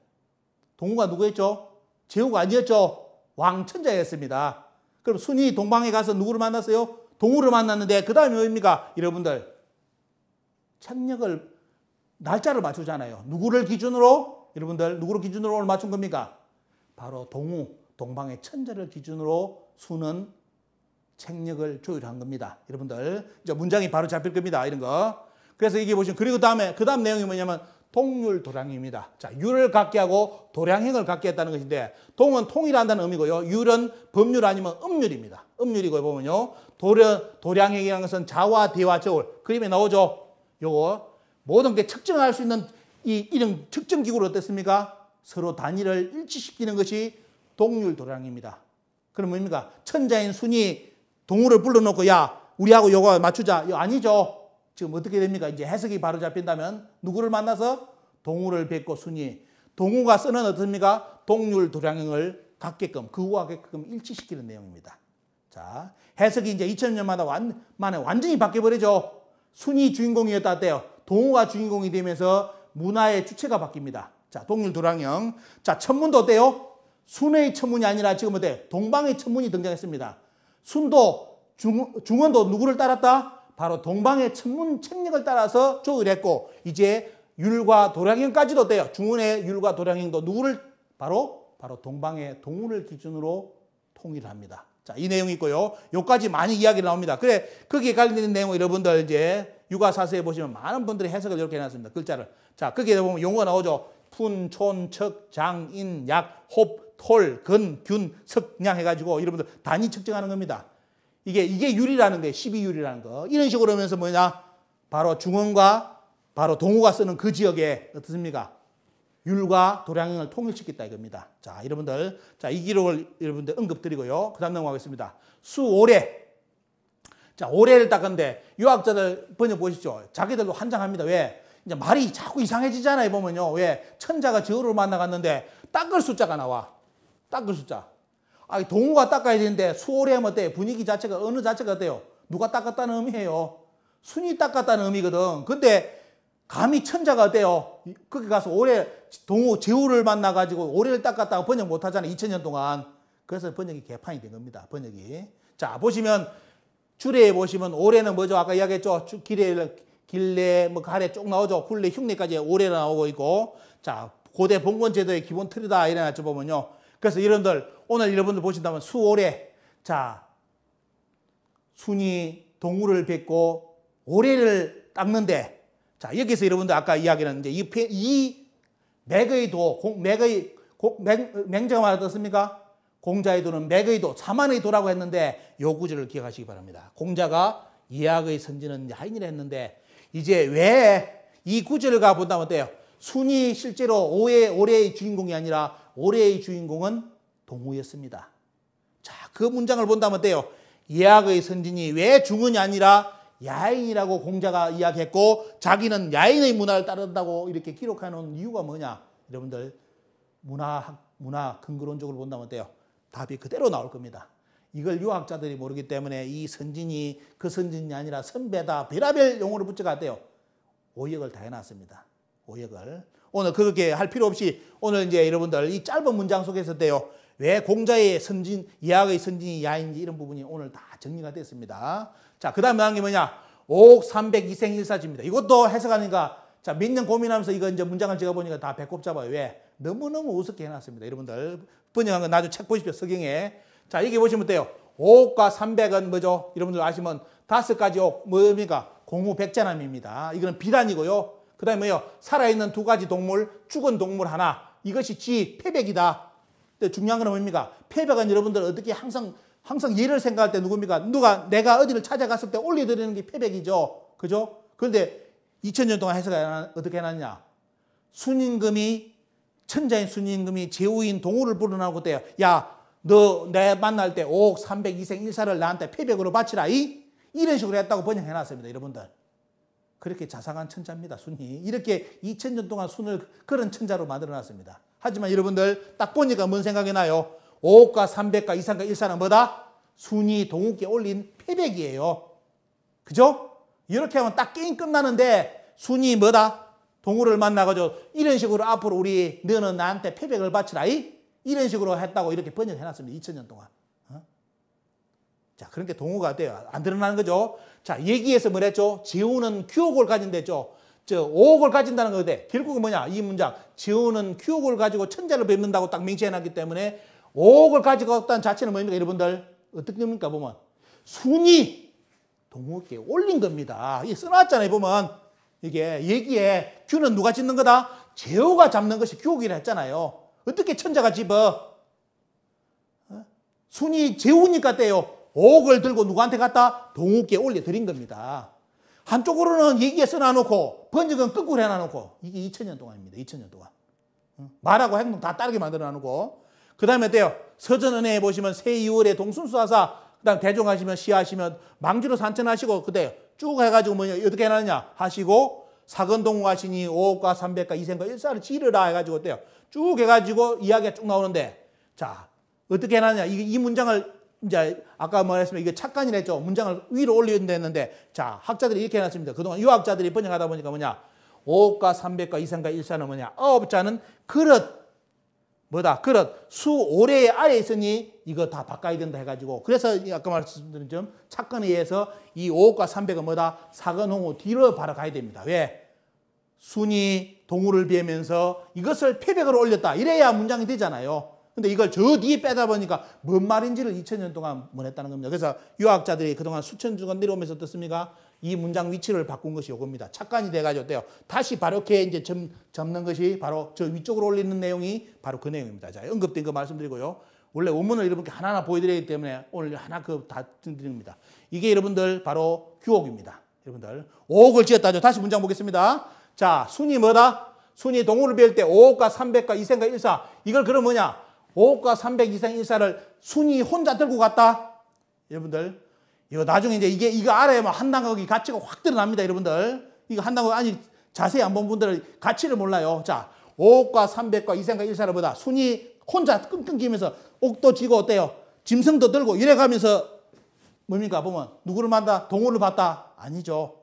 동우가 누구였죠? 제후가 아니었죠? 왕천자였습니다. 그럼 순이 동방에 가서 누구를 만났어요? 동우를 만났는데 그 다음에 뭡니까? 여러분들 책력을 날짜를 맞추잖아요. 누구를 기준으로? 여러분들 누구를 기준으로 오늘 맞춘 겁니까? 바로 동우, 동방의 천자를 기준으로 순은 책력을 조율한 겁니다. 여러분들 이제 문장이 바로 잡힐 겁니다. 이런 거. 그래서 이게 보시면 그리고 그 다음 내용이 뭐냐면 동률 도량입니다. 자, 율을 갖게 하고 도량행을 갖게 했다는 것인데 동은 통일한다는 의미고요. 율은 법률 아니면 음률입니다. 음률이고 보면요. 도량행이라는 것은 자와 대와 저울 그림에 나오죠. 요거 모든 게 측정할 수 있는 이런 측정 기구를 어땠습니까? 서로 단위를 일치시키는 것이 동률 도량입니다. 그럼 뭡니까? 천자인 순이 동우를 불러놓고 야 우리하고 요거 맞추자. 이거 아니죠. 지금 어떻게 됩니까? 이제 해석이 바로 잡힌다면 누구를 만나서 동우를 뵙고 순이 동우가 쓰는 어떻습니까? 동률 도량행을 갖게끔 그와 같게끔 일치시키는 내용입니다. 자, 해석이 이제 2000년 만에 완전히 바뀌어버리죠. 순이 주인공이었다 어때요? 동우가 주인공이 되면서 문화의 주체가 바뀝니다. 자, 동률 도량행. 자, 천문도 어때요? 순의 천문이 아니라 지금 어때? 동방의 천문이 등장했습니다. 순도 중원도 누구를 따랐다? 바로 동방의 천문 책력을 따라서 조율했고 이제 율과 도량행까지도 돼요. 중원의 율과 도량행도 누구를 바로 동방의 동우를 기준으로 통일합니다. 자, 이 내용이 있고요. 여기까지 많이 이야기가 나옵니다. 그래 거기에 관련된 내용 여러분들 이제 육아사서에 보시면 많은 분들이 해석을 이렇게 해놨습니다. 글자를. 자, 거기에 보면 용어가 나오죠. 푼, 촌, 척, 장, 인, 약, 홉, 톨, 근, 균, 석, 냥 해가지고 여러분들 단위 측정하는 겁니다. 이게 율이라는 거예요. 12율이라는 거. 이런 식으로 하면서 뭐냐? 바로 중원과 바로 동우가 쓰는 그 지역에 어떻습니까? 율과 도량행을 통일시켰다 이겁니다. 자, 여러분들. 자, 이 기록을 여러분들 언급드리고요. 그 다음 넘어가겠습니다. 수오례. 자, 오례를 닦은데 유학자들 번역 보시죠. 자기들도 환장합니다. 왜? 이제 말이 자꾸 이상해지잖아요. 보면요. 왜? 천자가 제후를 만나갔는데 닦을 숫자가 나와. 닦을 숫자. 아니, 동우가 닦아야 되는데 수오례하면 어때요? 분위기 자체가 어느 자체가 어때요? 누가 닦았다는 의미예요. 순이 닦았다는 의미거든. 근데 감히 천자가 어때요? 거기 가서 동우 제후를 만나가지고 오례를 닦았다고 번역 못하잖아요. 2000년 동안. 그래서 번역이 개판이 된 겁니다. 번역이. 자, 보시면 주례에 보시면 오례는 뭐죠? 아까 이야기했죠. 길래 뭐 가래 쭉 나오죠. 굴레 흉내까지 오례가 나오고 있고. 자, 고대 봉건 제도의 기본 틀이다 이래놨죠. 보면요. 그래서 오늘 여러분들 보신다면 수오례. 자, 순이 동우를 뵙고 오례를 닦는데, 자, 여기서 여러분들 아까 이야기는 이제 이 맥의 도, 맹자가 말하지 않습니까? 공자의 도는 맥의 도, 자만의 도라고 했는데 요 구절을 기억하시기 바랍니다. 공자가 예학의 선지는 야인이라 했는데 이제 왜 이 구절을 가본다면 어때요? 순이 실제로 올해의 주인공이 아니라 올해의 주인공은 동우였습니다. 자, 그 문장을 본다면 어때요? 예학의 선진이 왜 중은이 아니라 야인이라고 공자가 이야기했고 자기는 야인의 문화를 따른다고 이렇게 기록하는 이유가 뭐냐? 여러분들 문화 근거론적으로 본다면 어때요? 답이 그대로 나올 겁니다. 이걸 유학자들이 모르기 때문에 이 선진이 그 선진이 아니라 선배다 별의별 용어를 붙여갔대요. 오역을 다 해놨습니다. 오역을. 오늘 그렇게 할 필요 없이 오늘 이제 여러분들 이 짧은 문장 속에서도요. 왜 공자의 선진, 예학의 선진이 야인지 이런 부분이 오늘 다 정리가 됐습니다. 자, 그 다음에 나온 게 뭐냐? 오옥삼백이생일사지입니다. 이것도 해석하니까 자, 몇 년 고민하면서 이거 이제 문장을 적어보니까 다 배꼽 잡아요. 왜? 너무너무 우습게 해놨습니다. 여러분들 번역한 거 나중에 책 보십시오. 서경에. 자, 여기 보시면 어때요? 5옥과 300은 뭐죠? 여러분들 아시면 5가지 옥, 뭡니까? 공무백자남입니다. 이거는 비단이고요. 그 다음에 뭐요? 살아있는 2가지 동물, 죽은 동물 하나. 이것이 지, 패백이다. 근데 중요한 건 뭡니까? 패백은 여러분들 어떻게 항상 예를 생각할 때 누굽니까? 내가 어디를 찾아갔을 때 올려드리는 게 패백이죠. 그죠? 그런데 2000년 동안 해석을 어떻게 해놨냐? 천자인 순임금이 제후인 동우를 불어나고 때요. 야, 너 내 만날 때 5억 300이생 일사를 나한테 패백으로 바치라. 이런 식으로 했다고 번역해놨습니다. 여러분들. 그렇게 자상한 천자입니다. 순이. 이렇게 2000년 동안 순을 그런 천자로 만들어놨습니다. 하지만 여러분들 딱 보니까 뭔 생각이 나요? 5억과 300과 이상과 일사는 뭐다? 순이 동우께 올린 패백이에요. 그죠? 이렇게 하면 딱 게임 끝나는데 순이 뭐다? 동우를 만나가지고 이런 식으로 앞으로 너는 나한테 패백을 바치라. 이런 식으로 했다고 이렇게 번역해놨습니다. 2000년 동안. 자, 그러니까 동우가 어때요? 안 드러나는 거죠. 자, 얘기에서 뭐랬죠? 제후는 규옥을 가진댔죠. 5억을 가진다는 거데 결국은 뭐냐? 이 문장. 제후는 규옥을 가지고 천자를 뵙는다고 딱 명시해놨기 때문에 5억을 가지고 왔다는 자체는 뭡니까? 여러분들 어떻게 됩니까? 보면 순이 동우께 올린 겁니다. 이게 써놨잖아요. 보면 이게 얘기에 규는 누가 짓는 거다? 제후가 잡는 것이 규옥이라 했잖아요. 어떻게 천자가 집어? 순이 제후니까 떼요. 5억을 들고 누구한테 갖다? 동우께 올려드린 겁니다. 한쪽으로는 얘기에 써놔놓고 번역은 거꾸로 해놔놓고 이게 2000년 동안입니다. 2000년 동안. 말하고 행동 다 다르게 만들어놔놓고 그 다음에 어때요? 서전은혜에 보시면 새2월에 동순수하사 그 다음 대종하시면 시하시면 망주로 산천하시고 그때 쭉 해가지고 뭐냐 어떻게 해놨냐 하시고 사건동우 하시니 5억과 300과 이생과 일사를 지르라 해가지고 어때요? 쭉 해가지고 이야기가 쭉 나오는데 자 어떻게 해놨냐 이 문장을 이제 아까 말했으면 이게 착간이라 했죠. 문장을 위로 올린다 했는데 자 학자들이 이렇게 해놨습니다. 그동안 유학자들이 번역하다 보니까 뭐냐 5억과 300과 이생과 일사는 뭐냐 어업자는 그릇 뭐다 그릇 수 오래의 아래에 있으니 이거 다 바꿔야 된다 해가지고 그래서 아까 말씀드린 점 착간에 의해서 이 5억과 300은 뭐다 사건홍우 뒤로 바로 가야 됩니다. 왜? 순이 동우를 비하면서 이것을 패백으로 올렸다. 이래야 문장이 되잖아요. 근데 이걸 저 뒤에 빼다 보니까 뭔 말인지를 2000년 동안 못했다는 겁니다. 그래서 유학자들이 그동안 수천 주간 내려오면서 어떻습니까? 이 문장 위치를 바꾼 것이 이겁니다. 착간이 돼가지고 어때요? 다시 바로 이렇게 이제 접는 것이 바로 저 위쪽으로 올리는 내용이 바로 그 내용입니다. 자, 언급된 거 말씀드리고요. 원래 원문을 여러분께 하나하나 보여드리기 때문에 오늘 하나 다 드립니다. 이게 여러분들 바로 규옥입니다. 여러분들 5억을 지었다죠. 다시 문장 보겠습니다. 자, 순이 뭐다? 순이 동우를 배울 때 5억과 300과 이생과 일사 이걸 그럼 뭐냐? 5억과 300 이생 일사를 순이 혼자 들고 갔다. 여러분들 이거 나중에 이제 이거 알아야만 한 단어의 가치가 확 드러납니다. 여러분들 이거 한 단어 아니 자세히 안 본 분들은 가치를 몰라요. 자 5억과 300과 이생과 일사를 보다 순이 혼자 끙끙 기면서 옥도 지고 어때요? 짐승도 들고 이래가면서 뭡니까 보면 누구를 만나? 동우를 봤다? 아니죠.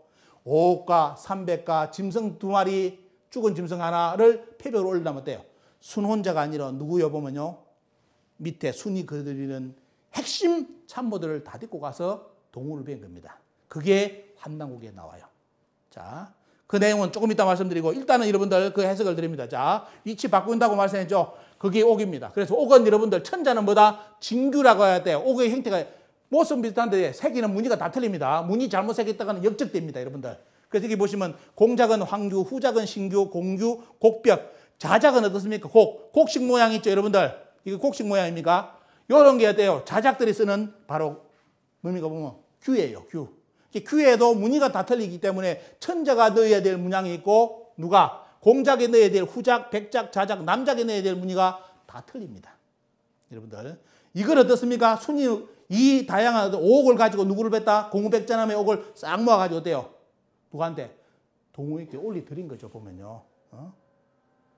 5억과 300과 짐승 2마리 죽은 짐승 하나를 패백으로 올리려면 어때요? 순 혼자가 아니라 누구요 보면요. 밑에 순이 그리는 핵심 참모들을 다 데리고 가서 동우를 배운 겁니다. 그게 환단국에 나와요. 자, 그 내용은 조금 이따 말씀드리고 일단은 여러분들 그 해석을 드립니다. 자, 위치 바꾼다고 말씀했죠. 그게 옥입니다. 그래서 옥은 여러분들 천자는 뭐다? 진규라고 해야 돼요. 옥의 형태가 모습 비슷한데 새기는 무늬가 다 틀립니다. 무늬 잘못 새겼다가는 역적됩니다. 여러분들. 그래서 여기 보시면 공작은 황규, 후작은 신규, 공규, 곡벽, 자작은 어떻습니까? 곡식 모양 있죠, 여러분들? 이거 곡식 모양입니까? 요런 게 어때요? 자작들이 쓰는 바로 뭡니까 보면 규예요, 규. 규에도 무늬가 다 틀리기 때문에 천자가 넣어야 될 문양이 있고 누가 공작에 넣어야 될 후작, 백작, 자작, 남작에 넣어야 될 무늬가 다 틀립니다. 여러분들 이걸 어떻습니까? 순위 이 다양한 오옥을 가지고 누구를 뺐다? 공우백전함의 옥을 싹 모아가지고 어때요? 누구한테? 동우에게 올려드린 거죠, 보면요.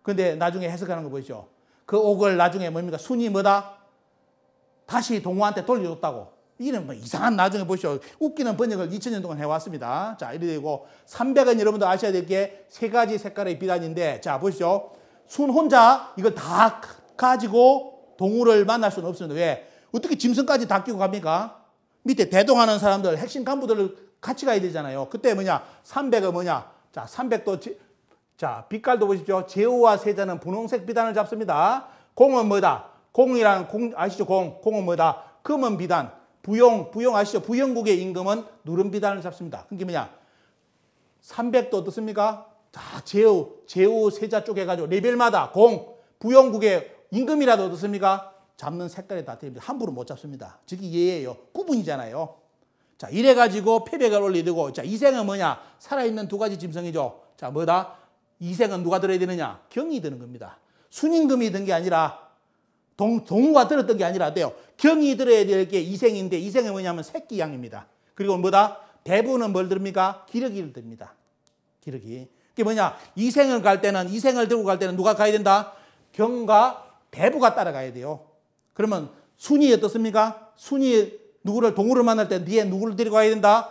근데 나중에 해석하는 거 보이죠? 그 옥을 나중에 뭡니까? 순위 뭐다? 다시 동우한테 돌려줬다고. 이는 뭐 이상한 나중에 보시죠. 웃기는 번역을 2000년 동안 해왔습니다. 자, 이래 되고 300은 여러분들 아셔야 될 게 세 가지 색깔의 비단인데 자, 보시죠. 순 혼자 이걸 다 가지고 동우를 만날 수는 없습니다. 왜? 어떻게 짐승까지 다 끼고 갑니까? 밑에 대동하는 사람들, 핵심 간부들을 같이 가야 되잖아요. 그때 뭐냐? 300은 뭐냐? 자, 300도 자, 빛깔도 보십시오. 제우와 세자는 분홍색 비단을 잡습니다. 공은 뭐다? 공이라는 공 아시죠? 공은 뭐다? 금은 비단. 부용 아시죠? 부영국의 임금은 누른 비단을 잡습니다. 그게 뭐냐? 300도 어떻습니까? 자, 제우 세자 쪽 해가지고 레벨마다 부영국의 임금이라도 어떻습니까? 잡는 색깔이 다 틀립니다. 함부로 못 잡습니다. 즉이 예예요. 구분이잖아요. 자, 이래가지고 패백을 올리고, 자, 이생은 뭐냐? 살아있는 두 가지 짐승이죠. 자, 뭐다? 이생은 누가 들어야 되느냐? 경이 드는 겁니다. 순임금이 든 게 아니라 동우가 들었던 게 아니라 어때요? 경이 들어야 될 게 이생인데 이생은 뭐냐면 새끼 양입니다. 그리고 뭐다? 대부는 뭘 듭니까? 기러기를 듭니다. 기러기. 그게 뭐냐? 이생을 들고 갈 때는 누가 가야 된다? 경과 대부가 따라가야 돼요. 그러면 순이 어떻습니까? 순이 누구를 동우를 만날 때 뒤에 누구를 데리고 가야 된다?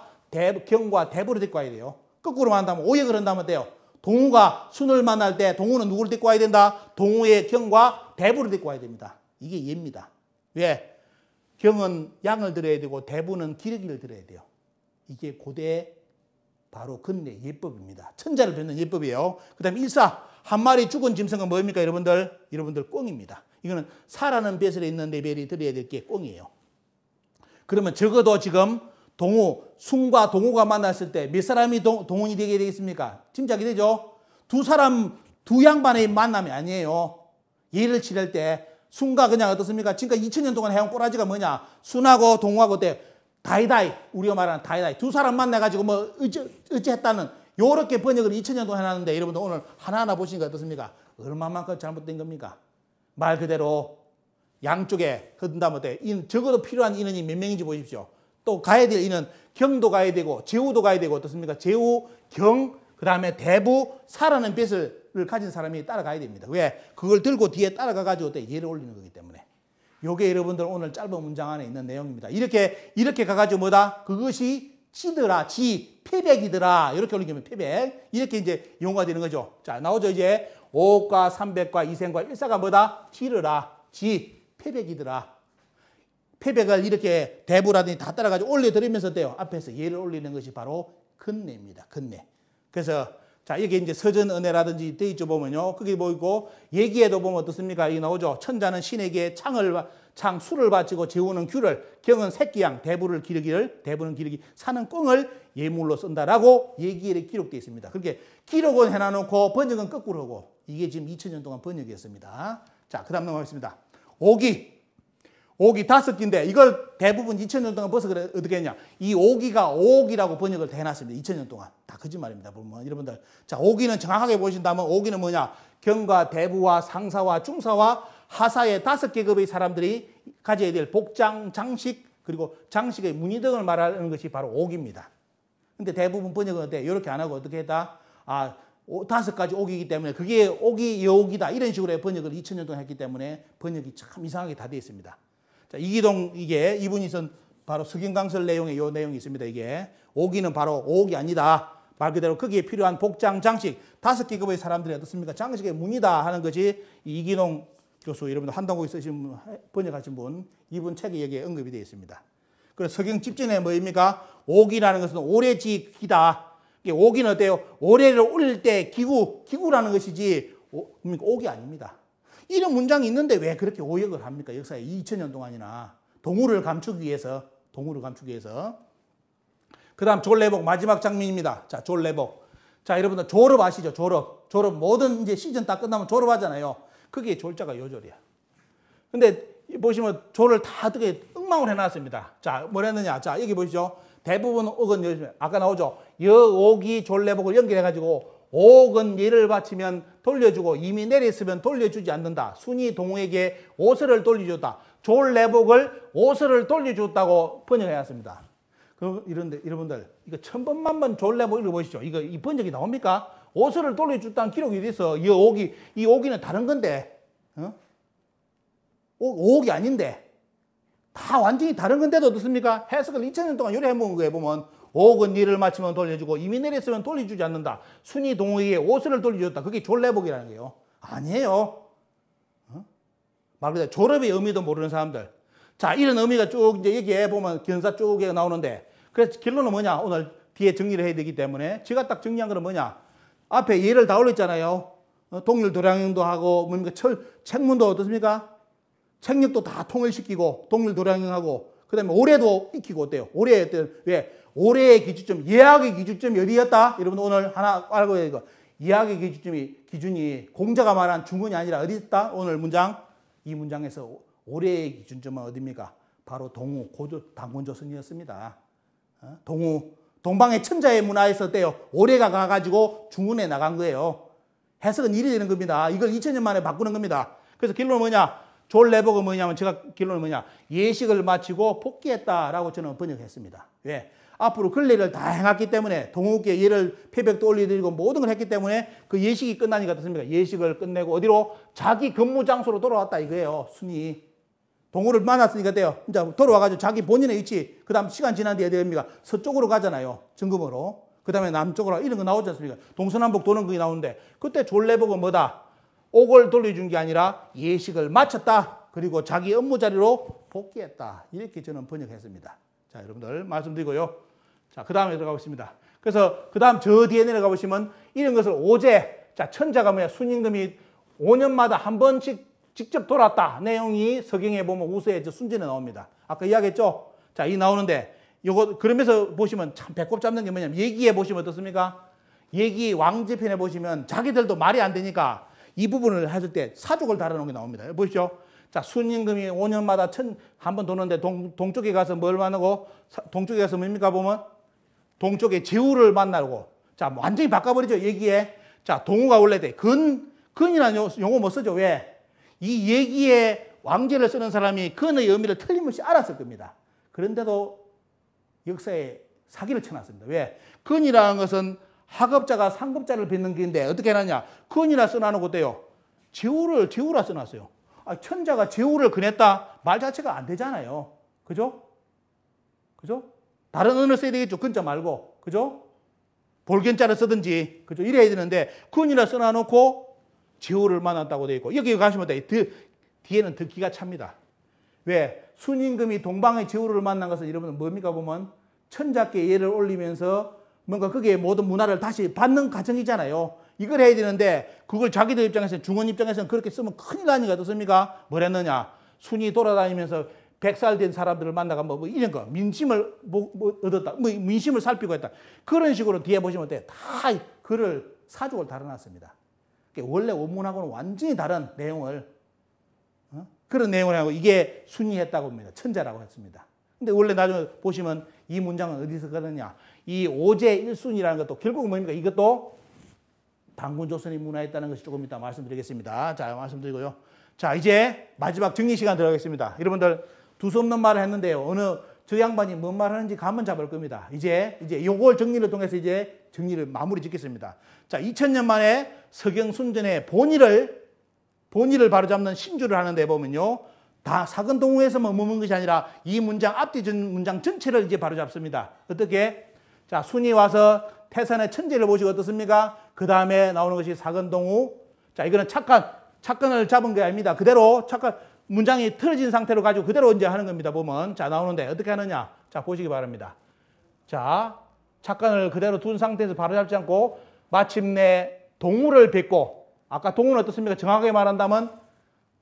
경과 대부를 데리고 가야 돼요. 거꾸로 만나면 오역을 한다면 어때요? 동우가 순을 만날 때 동우는 누구를 데리고 와야 된다? 동우의 경과 대부를 데리고 와야 됩니다. 이게 예입니다. 왜? 경은 양을 들어야 되고 대부는 기러기를 들어야 돼요. 이게 고대 바로 근래 예법입니다. 천자를 뵙는 예법이에요. 그 다음에 일사, 한 마리 죽은 짐승은 뭡니까 여러분들? 여러분들 꽁입니다. 이거는 사라는 뱃에 있는 레벨이 들어야 될 게 꽁이에요. 그러면 적어도 지금 순과 동우가 만났을 때 몇 사람이 동운이 되게 되겠습니까? 짐작이 되죠? 두 양반의 만남이 아니에요. 예를 치를 때 순과 그냥 어떻습니까? 지금까지 2000년 동안 해온 꼬라지가 뭐냐? 순하고 동우하고 어때? 다이다이, 우리가 말하는 다이다이. 두 사람 만나가지고 뭐 어찌했다는 요렇게 번역을 2000년 동안 해놨는데 여러분들 오늘 하나하나 보시니까 어떻습니까? 얼마만큼 잘못된 겁니까? 말 그대로 양쪽에 흔든다면 어때? 적어도 필요한 인원이 몇 명인지 보십시오. 또 가야 될 인은 경도 가야 되고 제우도 가야 되고 어떻습니까? 제우, 경, 그 다음에 대부, 사라는 뱃을 가진 사람이 따라가야 됩니다. 왜? 그걸 들고 뒤에 따라가가지고 예를 올리는 거기 때문에. 요게 여러분들 오늘 짧은 문장 안에 있는 내용입니다. 이렇게 가가지고 뭐다? 그것이 지더라, 패백이더라. 이렇게 올리면 패백. 이렇게 이제 용어가 되는 거죠. 자, 나오죠, 이제. 5과 300과 이생과 일사가 뭐다? 지르라, 패백이더라. 패백을 이렇게 대부라든지 다 따라가지고 올려드리면서 돼요. 앞에서 예를 올리는 것이 바로 근례입니다. 근례. 그래서 자, 이게 이제 서전은혜라든지 돼 있죠, 보면요. 그게 보이고, 얘기에도 보면 어떻습니까? 이 나오죠. 천자는 신에게 수를 바치고 제우는 규를, 경은 새끼양, 대부는 기러기, 사는 꽁을 예물로 쓴다라고 얘기에 기록되어 있습니다. 그렇게 기록은 해놔놓고 번역은 거꾸로 하고, 이게 지금 2000년 동안 번역이었습니다. 자, 그 다음 넘어가겠습니다. 오기 5개인데 이걸 대부분 2000년 동안 벌써 그래 어떻게 했냐? 이 오기가 오옥이라고 번역을 해놨습니다. 2000년 동안. 다 거짓말입니다. 보면 여러분들. 자, 오기는 정확하게 보신다면 오기는 뭐냐? 경과 대부와 상사와 중사와 하사의 5계급의 사람들이 가져야 될 복장, 장식 그리고 장식의 무늬 등을 말하는 것이 바로 오기입니다. 근데 대부분 번역은 어때? 이렇게 안 하고 어떻게 했다? 5가지 오기이기 때문에 그게 오기, 여오기다 이런 식으로 번역을 2000년 동안 했기 때문에 번역이 참 이상하게 다 되어 있습니다. 자, 이기동 이분이 쓴 바로 석영강설 내용에 요 내용이 있습니다. 이게 오기는 바로 오옥이 아니다. 말 그대로 거기에 필요한 복장, 장식 5계급의 사람들이 어떻습니까? 장식의 무늬다 하는 것이 이기동 교수 여러분들 한동국이 쓰신 번역하신 분 이분 책에 여기에 언급이 되어 있습니다. 그래서 석영 집전에 뭐입니까? 오기라는 것은 오래지기다. 오기는 어때요? 오래를 올릴 때 기구라는 것이지 옥이 아닙니다. 이런 문장이 있는데 왜 그렇게 오역을 합니까? 역사에 2000년 동안이나 동우를 감추기 위해서 그 다음 졸래복 마지막 장면입니다. 자, 졸래복. 자, 여러분들 졸업 아시죠? 졸업. 졸업 모든 이제 시즌 다 끝나면 졸업하잖아요. 그게 졸자가 요졸이야. 근데 보시면 졸을 다 어떻게 엉망으로 해놨습니다. 자, 뭐랬느냐? 자, 여기 보시죠. 대부분 옥은 아까 나오죠. 여옥이 졸래복을 연결해가지고 옥은 예를 바치면 돌려주고 이미 내렸으면 돌려주지 않는다. 순이 동우에게 오설을 돌려줬다. 졸래복을 오설을 돌려줬다고 번역해놨습니다. 그럼 이런데 여러분들 이거 천번만번 졸래복 읽어보시죠. 이거 이 번역이 나옵니까? 오설을 돌려줬다는 기록이 어디 있어? 이 오기는 다른 건데, 오옥이 아닌데 다 완전히 다른 건데도 어떻습니까? 해석을 2000년 동안 요리해 먹은 거에 보면 옥은 일을 마치면 돌려주고 이미 내렸으면 돌려주지 않는다. 순이 동우에게 오설을 돌려줬다. 그게 졸래복이라는 거예요. 아니에요. 말 그대로 졸업의 의미도 모르는 사람들. 자, 이런 의미가 쭉 이제 여기에 보면 견사 쭉 나오는데, 그래서 결론은 뭐냐? 오늘 뒤에 정리를 해야 되기 때문에 제가 딱 정리한 거는 뭐냐? 앞에 예를 다 올렸잖아요. 동일 도량형도 하고 뭡니까? 책문도 어떻습니까? 책력도 다 통일시키고 동일 도량형하고 그다음에 올해도 익히고 어때요? 올해 왜? 올해의 기준점, 예학의 기준점이 어디였다? 여러분 오늘 하나 알고 해야 거. 예학의 기준이 공자가 말한 중문이 아니라 어디 있다? 오늘 문장, 이 문장에서 올해의 기준점은 어디입니까? 바로 동우 당군조선이었습니다. 동우 동방의 천자의 문화에서 어때요? 올해가 가가지고 중문에 나간 거예요. 해석은 일이 되는 겁니다. 이걸 2000년 만에 바꾸는 겁니다. 그래서 결론은 뭐냐? 졸래복은 뭐냐면 제가 결론은 뭐냐? 예식을 마치고 복귀했다라고 저는 번역했습니다. 왜? 앞으로 근래를 다 행했기 때문에 동욱의 예를 패백도 올려드리고 모든 걸 했기 때문에 그 예식이 끝나니까 어떻습니까? 예식을 끝내고 어디로? 자기 근무 장소로 돌아왔다 이거예요. 순이. 동우를 만났으니까 돼요. 이제 돌아와가지고 자기 본인의 위치, 그 다음 시간 지난 뒤에 어디 됩니까? 서쪽으로 가잖아요. 점검으로. 그 다음에 남쪽으로 이런 거 나오지 않습니까? 동서남북 도는 그게 나오는데 그때 졸래복은 뭐다? 옥을 돌려준 게 아니라 예식을 마쳤다. 그리고 자기 업무 자리로 복귀했다. 이렇게 저는 번역했습니다. 자, 여러분들 말씀드리고요. 자, 그 다음에 들어가 보겠습니다. 그래서 그 다음 저 뒤에 내려가 보시면 이런 것을 오제, 자, 천자가 뭐야? 순임금이 5년마다 한 번씩 직접 돌았다. 내용이 서경에 보면 우서의 순전에 나옵니다. 아까 이야기했죠? 자, 이 나오는데 요거 그러면서 보시면 참 배꼽 잡는 게 뭐냐면 얘기해 보시면 어떻습니까? 얘기 왕제편에 보시면 자기들도 말이 안 되니까 이 부분을 하실 때 사족을 달아놓은 게 나옵니다. 보시죠. 자, 순임금이 5년마다 한 번 도는데 동쪽에 가서 뭘 만나고 동쪽에 가서 뭡니까 보면 동쪽에 제후를 만나고 자, 완전히 바꿔버리죠. 얘기에. 자, 동우가 원래 돼. 근이라는 용어 뭐 쓰죠? 왜? 이 얘기에 왕제를 쓰는 사람이 근의 의미를 틀림없이 알았을 겁니다. 그런데도 역사에 사기를 쳐놨습니다. 왜? 근이라는 것은 하급자가 상급자를 빚는 게인데 어떻게 해놨냐? 근이라 써놔놓고 어때요? 제후라 써놨어요. 천자가 제후를 근했다? 말 자체가 안 되잖아요. 그죠? 그죠? 다른 언어를 써야 되겠죠. 근자 말고. 그죠? 볼견자를 쓰든지. 그죠? 이래야 되는데 근이라 써놔놓고 제후를 만났다고 되어 있고 여기 가시면 돼. 뒤에는 더 기가 찹니다. 왜? 순임금이 동방의 제후를 만난 것은 여러분 뭡니까 보면 천자께 예를 올리면서 뭔가 그게 모든 문화를 다시 받는 과정이잖아요. 이걸 해야 되는데 그걸 자기들 입장에서는 중원 입장에서는 그렇게 쓰면 큰일 나니까 어떻습니까? 뭐랬느냐? 순이 돌아다니면서 100살 된 사람들을 만나가 뭐 이런 거 민심을 얻었다. 민심을 살피고 했다. 그런 식으로 뒤에 보시면 어때요? 다 글을 사족을 달아놨습니다. 원래 원문하고는 완전히 다른 내용을 그런 내용을 하고 이게 순이했다고 합니다. 천자라고 했습니다. 근데 원래 나중에 보시면 이 문장은 어디서 가느냐? 이 오제 일순이라는 것도 결국은 뭡니까? 이것도 당군조선의 문화였다는 것이 조금 이따 말씀드리겠습니다. 자, 말씀드리고요. 자, 이제 마지막 정리 시간 들어가겠습니다. 여러분들 두서없는 말을 했는데요. 저 양반이 뭔 말 하는지 감은 잡을 겁니다. 이제 요걸 정리를 통해서 이제 정리를 마무리 짓겠습니다. 자, 2000년 만에 서경순전의 본의를 바로잡는 신주를 하는데 보면요. 다 사근동우에서만 머문 것이 아니라 이 문장 앞뒤 문장 전체를 이제 바로잡습니다. 어떻게? 자, 순이 와서 태산의 천재를 보시고 어떻습니까? 그 다음에 나오는 것이 사근동우. 자, 이거는 착근을 잡은 게 아닙니다. 그대로 문장이 틀어진 상태로 가지고 그대로 이제 하는 겁니다. 보면. 자, 나오는데 어떻게 하느냐? 자, 보시기 바랍니다. 자, 착근을 그대로 둔 상태에서 바로잡지 않고 마침내 동우를 뵙고 아까 동우는 어떻습니까? 정확하게 말한다면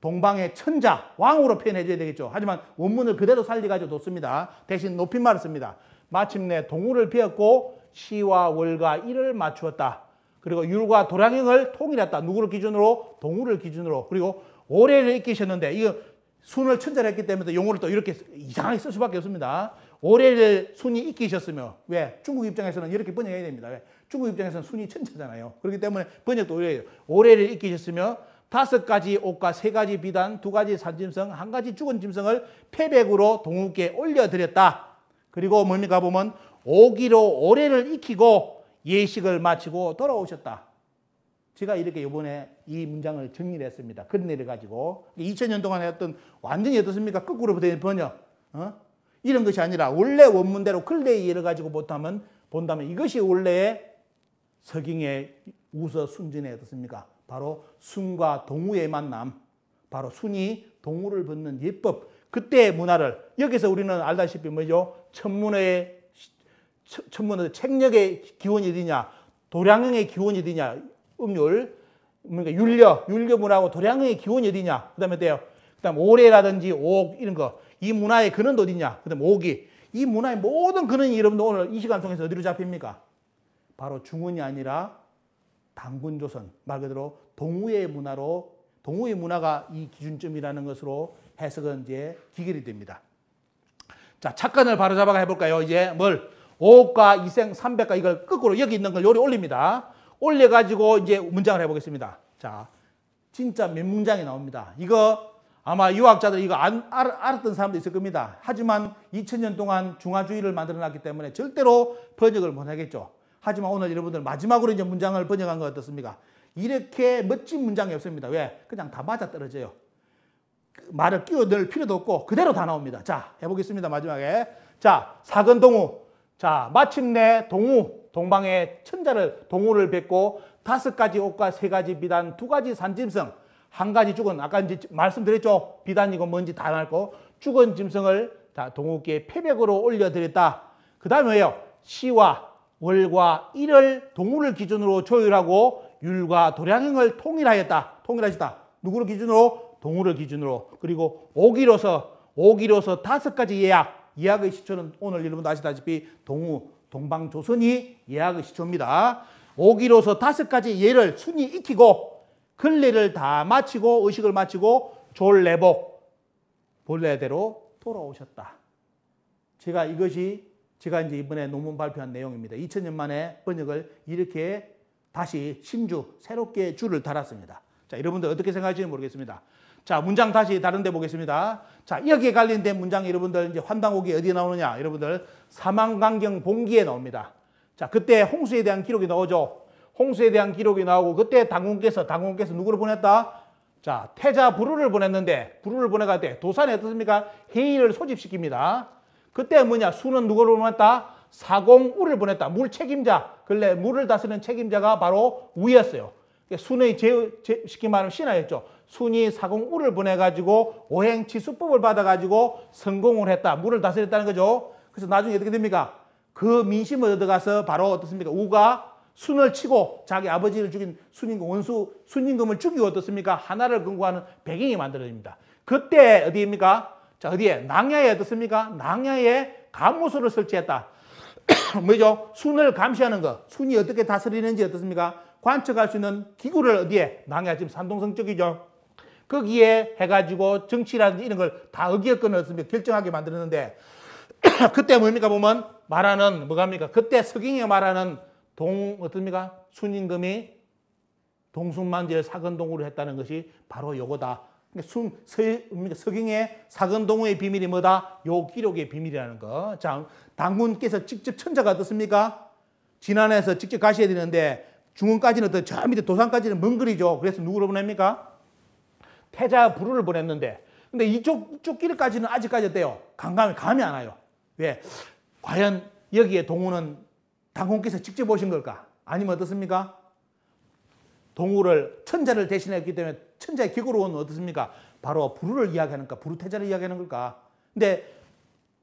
동방의 천자, 왕으로 표현해 줘야 되겠죠. 하지만 원문을 그대로 살려가지고 뒀습니다. 대신 높임말을 씁니다. 마침내 동우를 베었고 시와 월과 일을 맞추었다. 그리고 율과 도량행을 통일했다. 누구를 기준으로? 동우를 기준으로. 그리고 올해를 익히셨는데 이거 순을 천자를 했기 때문에 용어를 또 이렇게 이상하게 쓸 수밖에 없습니다. 올해를 순이 익히셨으며 왜? 중국 입장에서는 이렇게 번역해야 됩니다. 왜? 중국 입장에서는 순이 천자잖아요. 그렇기 때문에 번역도 올해예요. 올해를 익히셨으며 5가지 옷과 3가지 비단, 2가지 산짐승, 1가지 죽은 짐승을 패백으로 동우께 올려드렸다. 그리고 뭡니까 보면 오기로 올해를 익히고 예식을 마치고 돌아오셨다. 제가 이렇게 이번에 이 문장을 정리를 했습니다. 그런애를 가지고 2000년 동안 했던 완전히 어떻습니까? 거꾸로 된 번역. 이런 것이 아니라 원래 원문대로 근래의 이해를 가지고 본다면 이것이 원래의 서경의 우서 순진의 어떻습니까? 바로 순과 동우의 만남, 바로 순이 동우를 벗는 예법, 그때의 문화를 여기서 우리는 알다시피 뭐죠? 천문의 책력의 기원이 어디냐? 도량형의 기원이 어디냐? 음율, 그러니까 율려 문화하고 도량형의 기원이 어디냐? 그다음에 어때요? 그다음 오래라든지 옥 이런 거, 이 문화의 근원도 어디냐? 그다음 오기, 이 문화의 모든 근원이 여러분들 오늘 이 시간 통해서 어디로 잡힙니까? 바로 중원이 아니라 당군조선, 말 그대로 동우의 문화로, 동우의 문화가 이 기준점이라는 것으로 해석은 이제 기결이 됩니다. 자, 착근을 바로 잡아가 해볼까요? 이제 뭘? 5과 2생 300과 이걸 거꾸로 여기 있는 걸 요리 올립니다. 올려가지고 이제 문장을 해보겠습니다. 자, 진짜 몇 문장이 나옵니다. 이거 아마 유학자들 이거 알았던 사람도 있을 겁니다. 하지만 2000년 동안 중화주의를 만들어놨기 때문에 절대로 번역을 못하겠죠. 하지만 오늘 여러분들 마지막으로 이제 문장을 번역한 거 어떻습니까? 이렇게 멋진 문장이 없습니다. 왜? 그냥 다 맞아떨어져요. 말을 끼워 넣을 필요도 없고 그대로 다 나옵니다. 자, 해보겠습니다. 마지막에. 자, 사근동우. 자, 마침내 동방의 천자를, 동우를 뵙고 5가지 옷과 3가지 비단, 2가지 산짐승, 1가지 죽은, 아까 이제 말씀드렸죠? 비단이고 뭔지 다 알고, 죽은 짐승을 다 동우께 패백으로 올려드렸다. 그 다음에 왜요? 시와 월과 일을 동우를 기준으로 조율하고 율과 도량행을 통일하였다. 통일하셨다. 누구를 기준으로? 동우를 기준으로. 그리고 오기로서 5가지 예약의 시초는 오늘 여러분도 아시다시피 동우, 동방조선이 예약의 시초입니다. 오기로서 5가지 예를 순히 익히고 근래를 다 마치고 의식을 마치고 졸내복 본래대로 돌아오셨다. 제가 이제 이번에 논문 발표한 내용입니다. 2000년 만에 번역을 이렇게 다시 새롭게 줄을 달았습니다. 자, 여러분들 어떻게 생각하실지 모르겠습니다. 자, 문장 다시 다른 데 보겠습니다. 자, 여기에 관련된 문장이 여러분들 이제 환당옥이 어디에 나오느냐? 여러분들 사망강경 봉기에 나옵니다. 자, 그때 홍수에 대한 기록이 나오죠. 홍수에 대한 기록이 나오고 그때 당군께서 누구를 보냈다? 자, 태자 부르를 보냈는데 부르를 보내갈 때 도산에 어떻습니까? 해의를 소집시킵니다. 그때 뭐냐? 수는 누구를 보냈다? 사공우를 보냈다. 물 책임자. 근래 물을 다스리는 책임자가 바로 우였어요. 순의 쉽게 말하면 신하였죠. 순이 사공우를 보내가지고 오행치수법을 받아가지고 성공을 했다. 물을 다스렸다는 거죠. 그래서 나중에 어떻게 됩니까? 그 민심을 얻어가서 바로 어떻습니까? 우가 순을 치고 자기 아버지를 죽인 순임금, 원수 순임금을 죽이고 어떻습니까? 하나를 근거하는 배경이 만들어집니다. 그때 어디입니까? 자, 어디에? 낭야에 어떻습니까? 낭야에 감무소를 설치했다. 뭐죠? 순을 감시하는 거. 순이 어떻게 다스리는지 어떻습니까? 관측할 수 있는 기구를 어디에? 낭야 지금 산동성 쪽이죠. 거기에 해가지고 정치라든지 이런 걸 다 의결권을 어떻습니까? 결정하게 만들었는데 그때 뭡니까 보면 말하는 뭐갑니까? 그때 서경이 말하는 어떻습니까? 순임금이 동순만지를 사근동우를 했다는 것이 바로 요거다. 서경의 사근동우의 비밀이 뭐다? 요 기록의 비밀이라는 거. 자, 당군께서 직접 천자가 어떻습니까? 진안에서 직접 가셔야 되는데 중원까지는 저 밑에 도산까지는 먼 거리죠. 그래서 누구를 보냅니까? 태자 부르를 보냈는데 근데 이쪽 길까지는 아직까지 어때요? 감이 안 와요. 왜? 과연 여기에 동우는 당군께서 직접 오신 걸까? 아니면 어떻습니까? 동우를 천자를 대신했기 때문에 천자의 격으로 온 어떻습니까? 바로 부르를 이야기하는 걸까? 부르태자를 이야기하는 걸까? 근데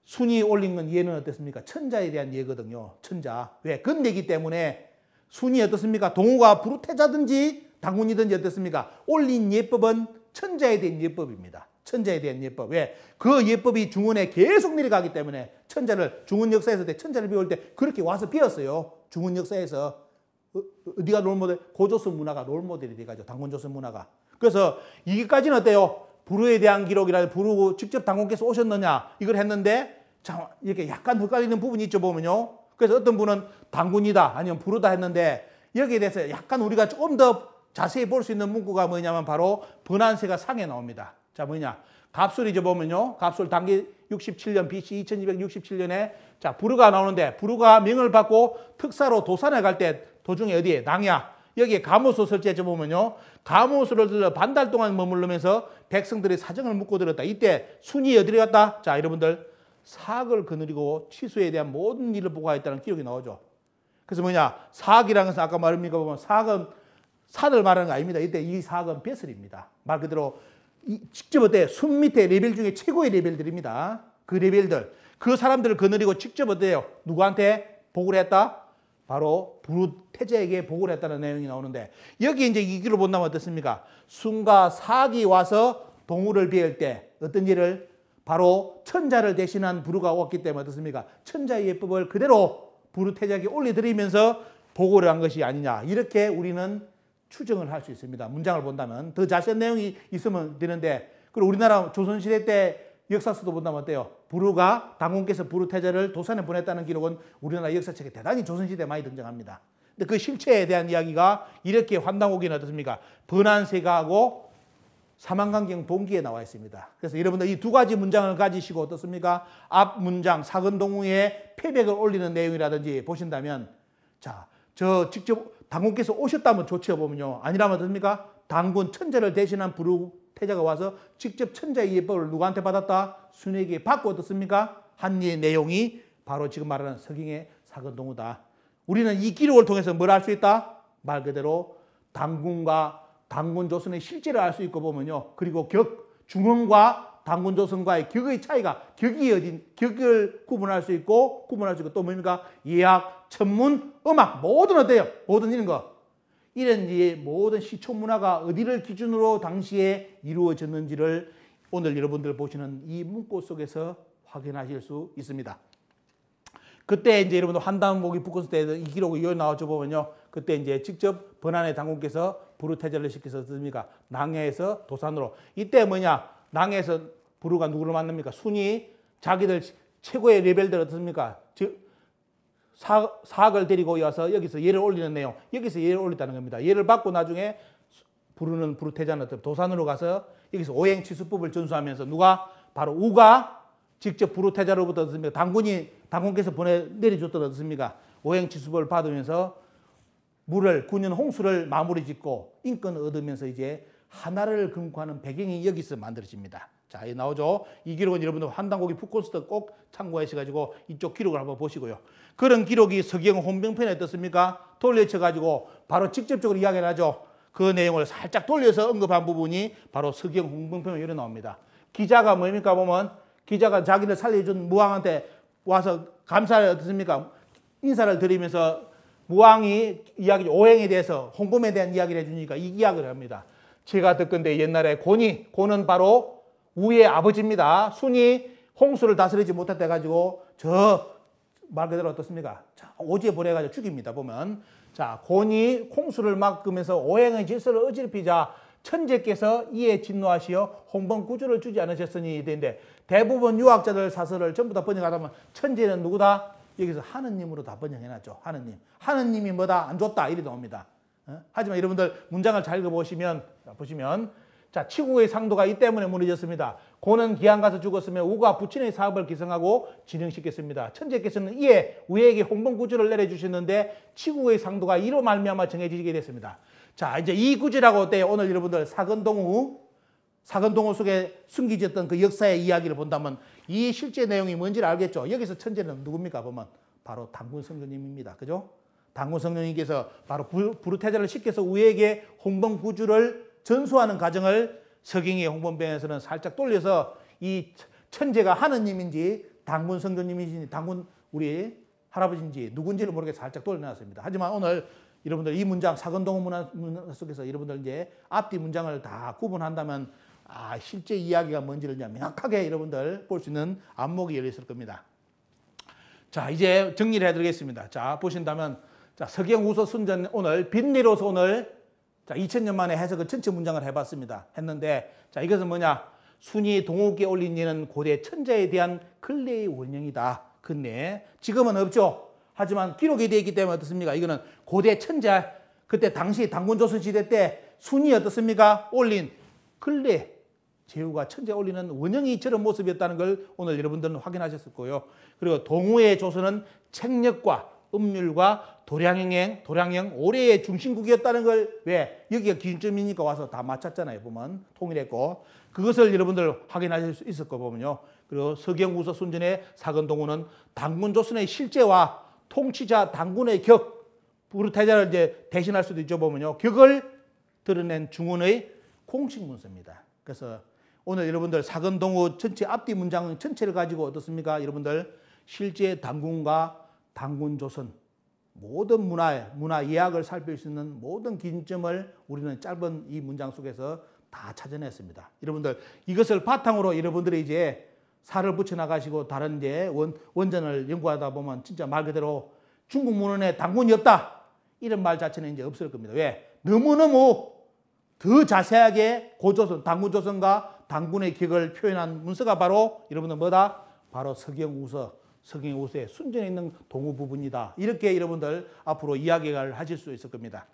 순이 올린 건 예는 어떻습니까? 천자에 대한 예거든요. 천자. 왜? 근대이기 때문에 순이 어떻습니까? 동우가 부르태자든지 당군이든지 어떻습니까? 올린 예법은 천자에 대한 예법입니다. 천자에 대한 예법. 왜? 그 예법이 중원에 계속 내려가기 때문에 천자를 중원 역사에서 천자를 배울 때 그렇게 와서 배웠어요. 중원 역사에서 어디가 롤모델? 고조선 문화가 롤모델이 돼가지고 당군조선 문화가. 그래서 이게까지는 어때요? 부르에 대한 기록이라든지 부르 직접 당군께서 오셨느냐 이걸 했는데 참 이렇게 약간 헷갈리는 부분이 있죠 보면요. 그래서 어떤 분은 당군이다 아니면 부르다 했는데 여기에 대해서 약간 우리가 조금 더 자세히 볼 수 있는 문구가 뭐냐면 바로 번안세가 상에 나옵니다. 자 뭐냐? 갑술이죠 보면요. 갑술 당기 67년 BC 2267년에 자 부르가 나오는데 부르가 명을 받고 특사로 도산에 갈 때 도중에 어디에? 낭야. 여기에 가모수 설치해줘 보면요. 가모수를 들러 반달 동안 머물르면서 백성들의 사정을 묻고 들었다. 이때 순이 어디로 갔다? 자 여러분들 사학을 거느리고 취수에 대한 모든 일을 보고하였다는 기록이 나오죠. 그래서 뭐냐? 사학이라는 것은 아까 말합니까 보면 사학은 산을 말하는 거 아닙니다. 이때 이 사학은 벼슬입니다. 말 그대로 직접 어때? 순 밑에 레벨 중에 최고의 레벨들입니다. 그 레벨들. 그 사람들을 거느리고 직접 어때요? 누구한테 보고를 했다? 바로 부르 태자에게 보고를 했다는 내용이 나오는데 여기 이제 이 기로 본다면 어떻습니까? 순과 사학이 와서 동우를 배울 때 어떤 일을 바로 천자를 대신한 부르가 왔기 때문에 어떻습니까? 천자의 예법을 그대로 부르 태자에게 올려드리면서 보고를 한 것이 아니냐. 이렇게 우리는 추정을 할 수 있습니다. 문장을 본다면. 더 자세한 내용이 있으면 되는데 그리고 우리나라 조선시대 때 역사서도 본다면 어때요? 부르가 당군께서 부르 태자를 도산에 보냈다는 기록은 우리나라 역사책에 대단히 조선시대에 많이 등장합니다. 근데 그 실체에 대한 이야기가 이렇게 환당오기는 어떻습니까? 번안세가하고 사만강경 동기에 나와 있습니다. 그래서 여러분들 이 두 가지 문장을 가지시고 어떻습니까? 앞 문장 사근동우의 패백을 올리는 내용이라든지 보신다면 자, 저 직접 당군께서 오셨다면 좋죠 보면요. 아니라면 어떻습니까? 당군 천자를 대신한 부르 태자가 와서 직접 천자의 예법을 누구한테 받았다? 순에게 받고 어떻습니까? 한 이 내용이 바로 지금 말하는 서경의 사근동우다. 우리는 이 기록을 통해서 뭘 알 수 있다? 말 그대로 당군과 당군 조선의 실제를 알 수 있고 보면요. 그리고 중흥과 당군 조선과의 격의 차이가 격을 구분할 수 있고 또 뭡니까? 예학, 천문, 음악 모든 어때요? 모든 이런 거. 이런 모든 시초 문화가 어디를 기준으로 당시에 이루어졌는지를 오늘 여러분들 보시는 이 문구 속에서 확인하실 수 있습니다. 그때 이제 여러분들 환단목이 붙었을 때 이 기록이 여기 나와줘 보면요. 그때 이제 직접 번안의 당군께서 부르 태자를 시켜서 어떻습니까? 낭야에서 도산으로. 이때 뭐냐? 낭야에서 부르가 누구를 만납니까? 순이 자기들 최고의 레벨들 어떻습니까? 즉 사학을 데리고 와서 여기서 예를 올리는 내용. 여기서 예를 올렸다는 겁니다. 예를 받고 나중에 부르는 부르 태자는 도산으로 가서 여기서 오행치수법을 전수하면서 누가? 바로 우가 직접 부르 태자로부터 어떻습니까? 당군께서 내려줬던 어떻습니까? 오행치수법을 받으면서 물을 9년 홍수를 마무리 짓고 인권을 얻으면서 이제 하나를 금고하는 배경이 여기서 만들어집니다. 자, 여기 나오죠. 이 기록은 여러분들 환단고기 푸코스트 꼭 참고하셔가지고 이쪽 기록을 한번 보시고요. 그런 기록이 서경 혼병편에 어떻습니까? 돌려쳐가지고 바로 직접적으로 이야기를 하죠. 그 내용을 살짝 돌려서 언급한 부분이 바로 서경 혼병편에 이렇게 나옵니다. 기자가 뭡니까 보면 기자가 자기를 살려준 무왕한테 와서 감사를 어떻습니까? 인사를 드리면서 무왕이 이야기 오행에 대해서 홍범에 대한 이야기를 해주니까 이 이야기를 합니다. 제가 듣건데 옛날에 고는 바로 우의 아버지입니다. 순이 홍수를 다스리지 못했다 가지고 저 말 그대로 어떻습니까? 자, 오지에 보내가지고 죽입니다. 보면 자 곤이 홍수를 막으면서 오행의 질서를 어지럽히자 천재께서 이에 진노하시어 홍범구주를 주지 않으셨으니 되는데 대부분 유학자들 사설을 전부 다 번역하다 보면 천재는 누구다? 여기서 하느님으로 다 번역해놨죠. 하느님이 뭐다? 안 줬다. 이리 나옵니다. 하지만 여러분들 문장을 잘 읽어보시면 자 치국의 상도가 이 때문에 무너졌습니다. 고는 기한 가서 죽었으며 우가 부친의 사업을 기성하고 진행시켰습니다. 천재께서는 이에 우에게 홍범구주를 내려주셨는데 치국의 상도가 이로 말미암아 정해지게 됐습니다. 자 이제 이 구절하고 어때요? 오늘 여러분들 사근동우 속에 숨겨졌던 그 역사의 이야기를 본다면 이 실제 내용이 뭔지를 알겠죠. 여기서 천재는 누굽니까? 보면 바로 당군성녀님입니다. 그죠? 당군성녀님께서 바로 부르태자를 시켜서 우에게 홍범구주를 전수하는 과정을 서경의 홍범병에서는 살짝 돌려서 이 천재가 하느님인지 당군성녀님인지 당군 우리 할아버지인지 누군지를 모르게 살짝 돌려놨습니다. 하지만 오늘 여러분들 이 문장 사근동우 문화 속에서 여러분들 이제 앞뒤 문장을 다 구분한다면 실제 이야기가 뭔지를 명확하게 여러분들 볼 수 있는 안목이 열려 있을 겁니다. 자, 이제 정리를 해드리겠습니다. 자, 보신다면, 자, 서경우서 순전 오늘 빈리로서 오늘, 자, 2000년 만에 해석을 전체 문장을 해봤습니다. 했는데, 자, 이것은 뭐냐? 순이 동욱에 올린 이는 고대 천자에 대한 근래의 원형이다. 근래. 지금은 없죠. 하지만 기록이 되어 있기 때문에 어떻습니까? 이거는 고대 천자, 그때 당시 당군조선 시대 때 순이 어떻습니까? 올린 근래. 제후가 천자에 올리는 원형이 저런 모습이었다는 걸 오늘 여러분들은 확인하셨을 거예요. 그리고 동우의 조선은 책력과 음률과 도량형, 오래의 중심국이었다는 걸 왜? 여기가 기준점이니까 와서 다 맞췄잖아요. 보면 통일했고. 그것을 여러분들 확인하실 수 있을 거 보면요. 그리고 서경우서 순전의 사건동우는 당군조선의 실제와 통치자 당군의 격, 부르타자를 이제 대신할 수도 있죠. 보면요. 격을 드러낸 중원의 공식 문서입니다. 그래서 오늘 여러분들 사건동우 전체 앞뒤 문장 전체를 가지고 어떻습니까? 여러분들 실제 당군과 당군조선 모든 문화 이야기를 살필 수 있는 모든 기준점을 우리는 짧은 이 문장 속에서 다 찾아냈습니다. 여러분들 이것을 바탕으로 여러분들이 이제 살을 붙여 나가시고 다른 이제 원전을 연구하다 보면 진짜 말 그대로 중국 문헌에 당군이 없다 이런 말 자체는 이제 없을 겁니다. 왜? 너무너무 더 자세하게 고조선, 당군조선과 당군의 격을 표현한 문서가 바로 여러분들 뭐다? 바로 서경우서의 순전에 있는 동우 부분이다. 이렇게 여러분들 앞으로 이야기를 하실 수 있을 겁니다.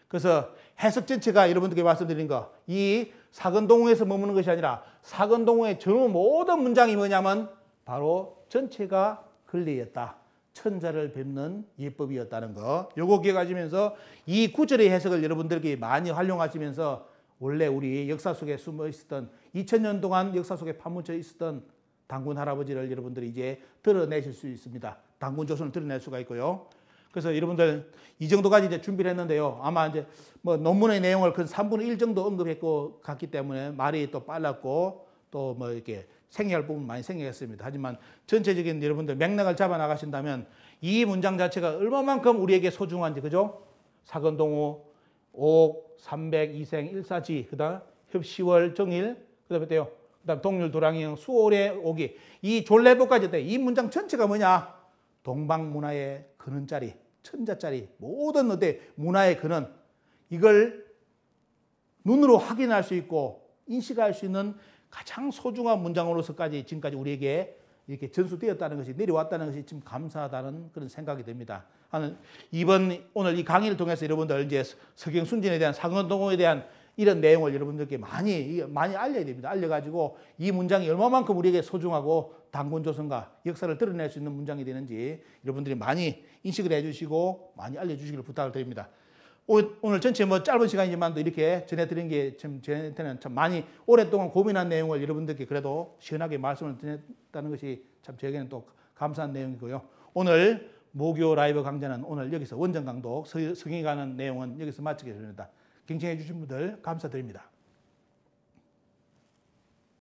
그래서 해석 전체가 여러분들께 말씀드린 거, 이 사건동우에서 머무는 것이 아니라 사건동우의 전후 모든 문장이 뭐냐면 바로 전체가 근래였다. 천자를 뵙는 예법이었다는 거. 요거 기억하시면서 이 구절의 해석을 여러분들께 많이 활용하시면서 원래 우리 역사 속에 숨어 있었던 2000년 동안 역사 속에 파묻혀 있었던 당군 할아버지를 여러분들이 이제 드러내실 수 있습니다. 당군 조선을 드러낼 수가 있고요. 그래서 여러분들 이 정도까지 이제 준비를 했는데요. 아마 이제 뭐 논문의 내용을 그 3분의 1 정도 언급했고 갔기 때문에 말이 또 빨랐고 또 뭐 이렇게 생략할 부분 많이 생략했습니다. 하지만 전체적인 여러분들 맥락을 잡아 나가신다면 이 문장 자체가 얼마만큼 우리에게 소중한지, 그죠? 사건동우, 옥, 삼백, 이생, 일사지, 그다음 협시월, 정일, 그다음에 또요. 그다음 동률, 도량형, 수월의 오기. 이 졸래법까지 돼. 이 문장 전체가 뭐냐? 동방 문화의 근원자리, 천자자리, 모든 어때 문화의 근원. 이걸 눈으로 확인할 수 있고 인식할 수 있는 가장 소중한 문장으로서까지 지금까지 우리에게 이렇게 전수되었다는 것이, 내려왔다는 것이 좀 감사하다는 그런 생각이 듭니다. 오늘 이 강의를 통해서 여러분들 이제 서경순진에 대한 사건동우에 대한 이런 내용을 여러분들께 많이 알려야 됩니다. 알려가지고 이 문장이 얼마만큼 우리에게 소중하고 당군조선과 역사를 드러낼 수 있는 문장이 되는지 여러분들이 많이 인식을 해주시고 많이 알려주시기를 부탁을 드립니다. 오늘 전체 뭐 짧은 시간이지만도 이렇게 전해드린 게 참 저한테는 참 많이 오랫동안 고민한 내용을 여러분들께 그래도 시원하게 말씀을 드렸다는 것이 참 저에게는 또 감사한 내용이고요. 오늘 모교 라이브 강좌는 오늘 여기서 원전 강독, 성에 관한 내용은 여기서 마치겠습니다. 경청해 주신 분들 감사드립니다.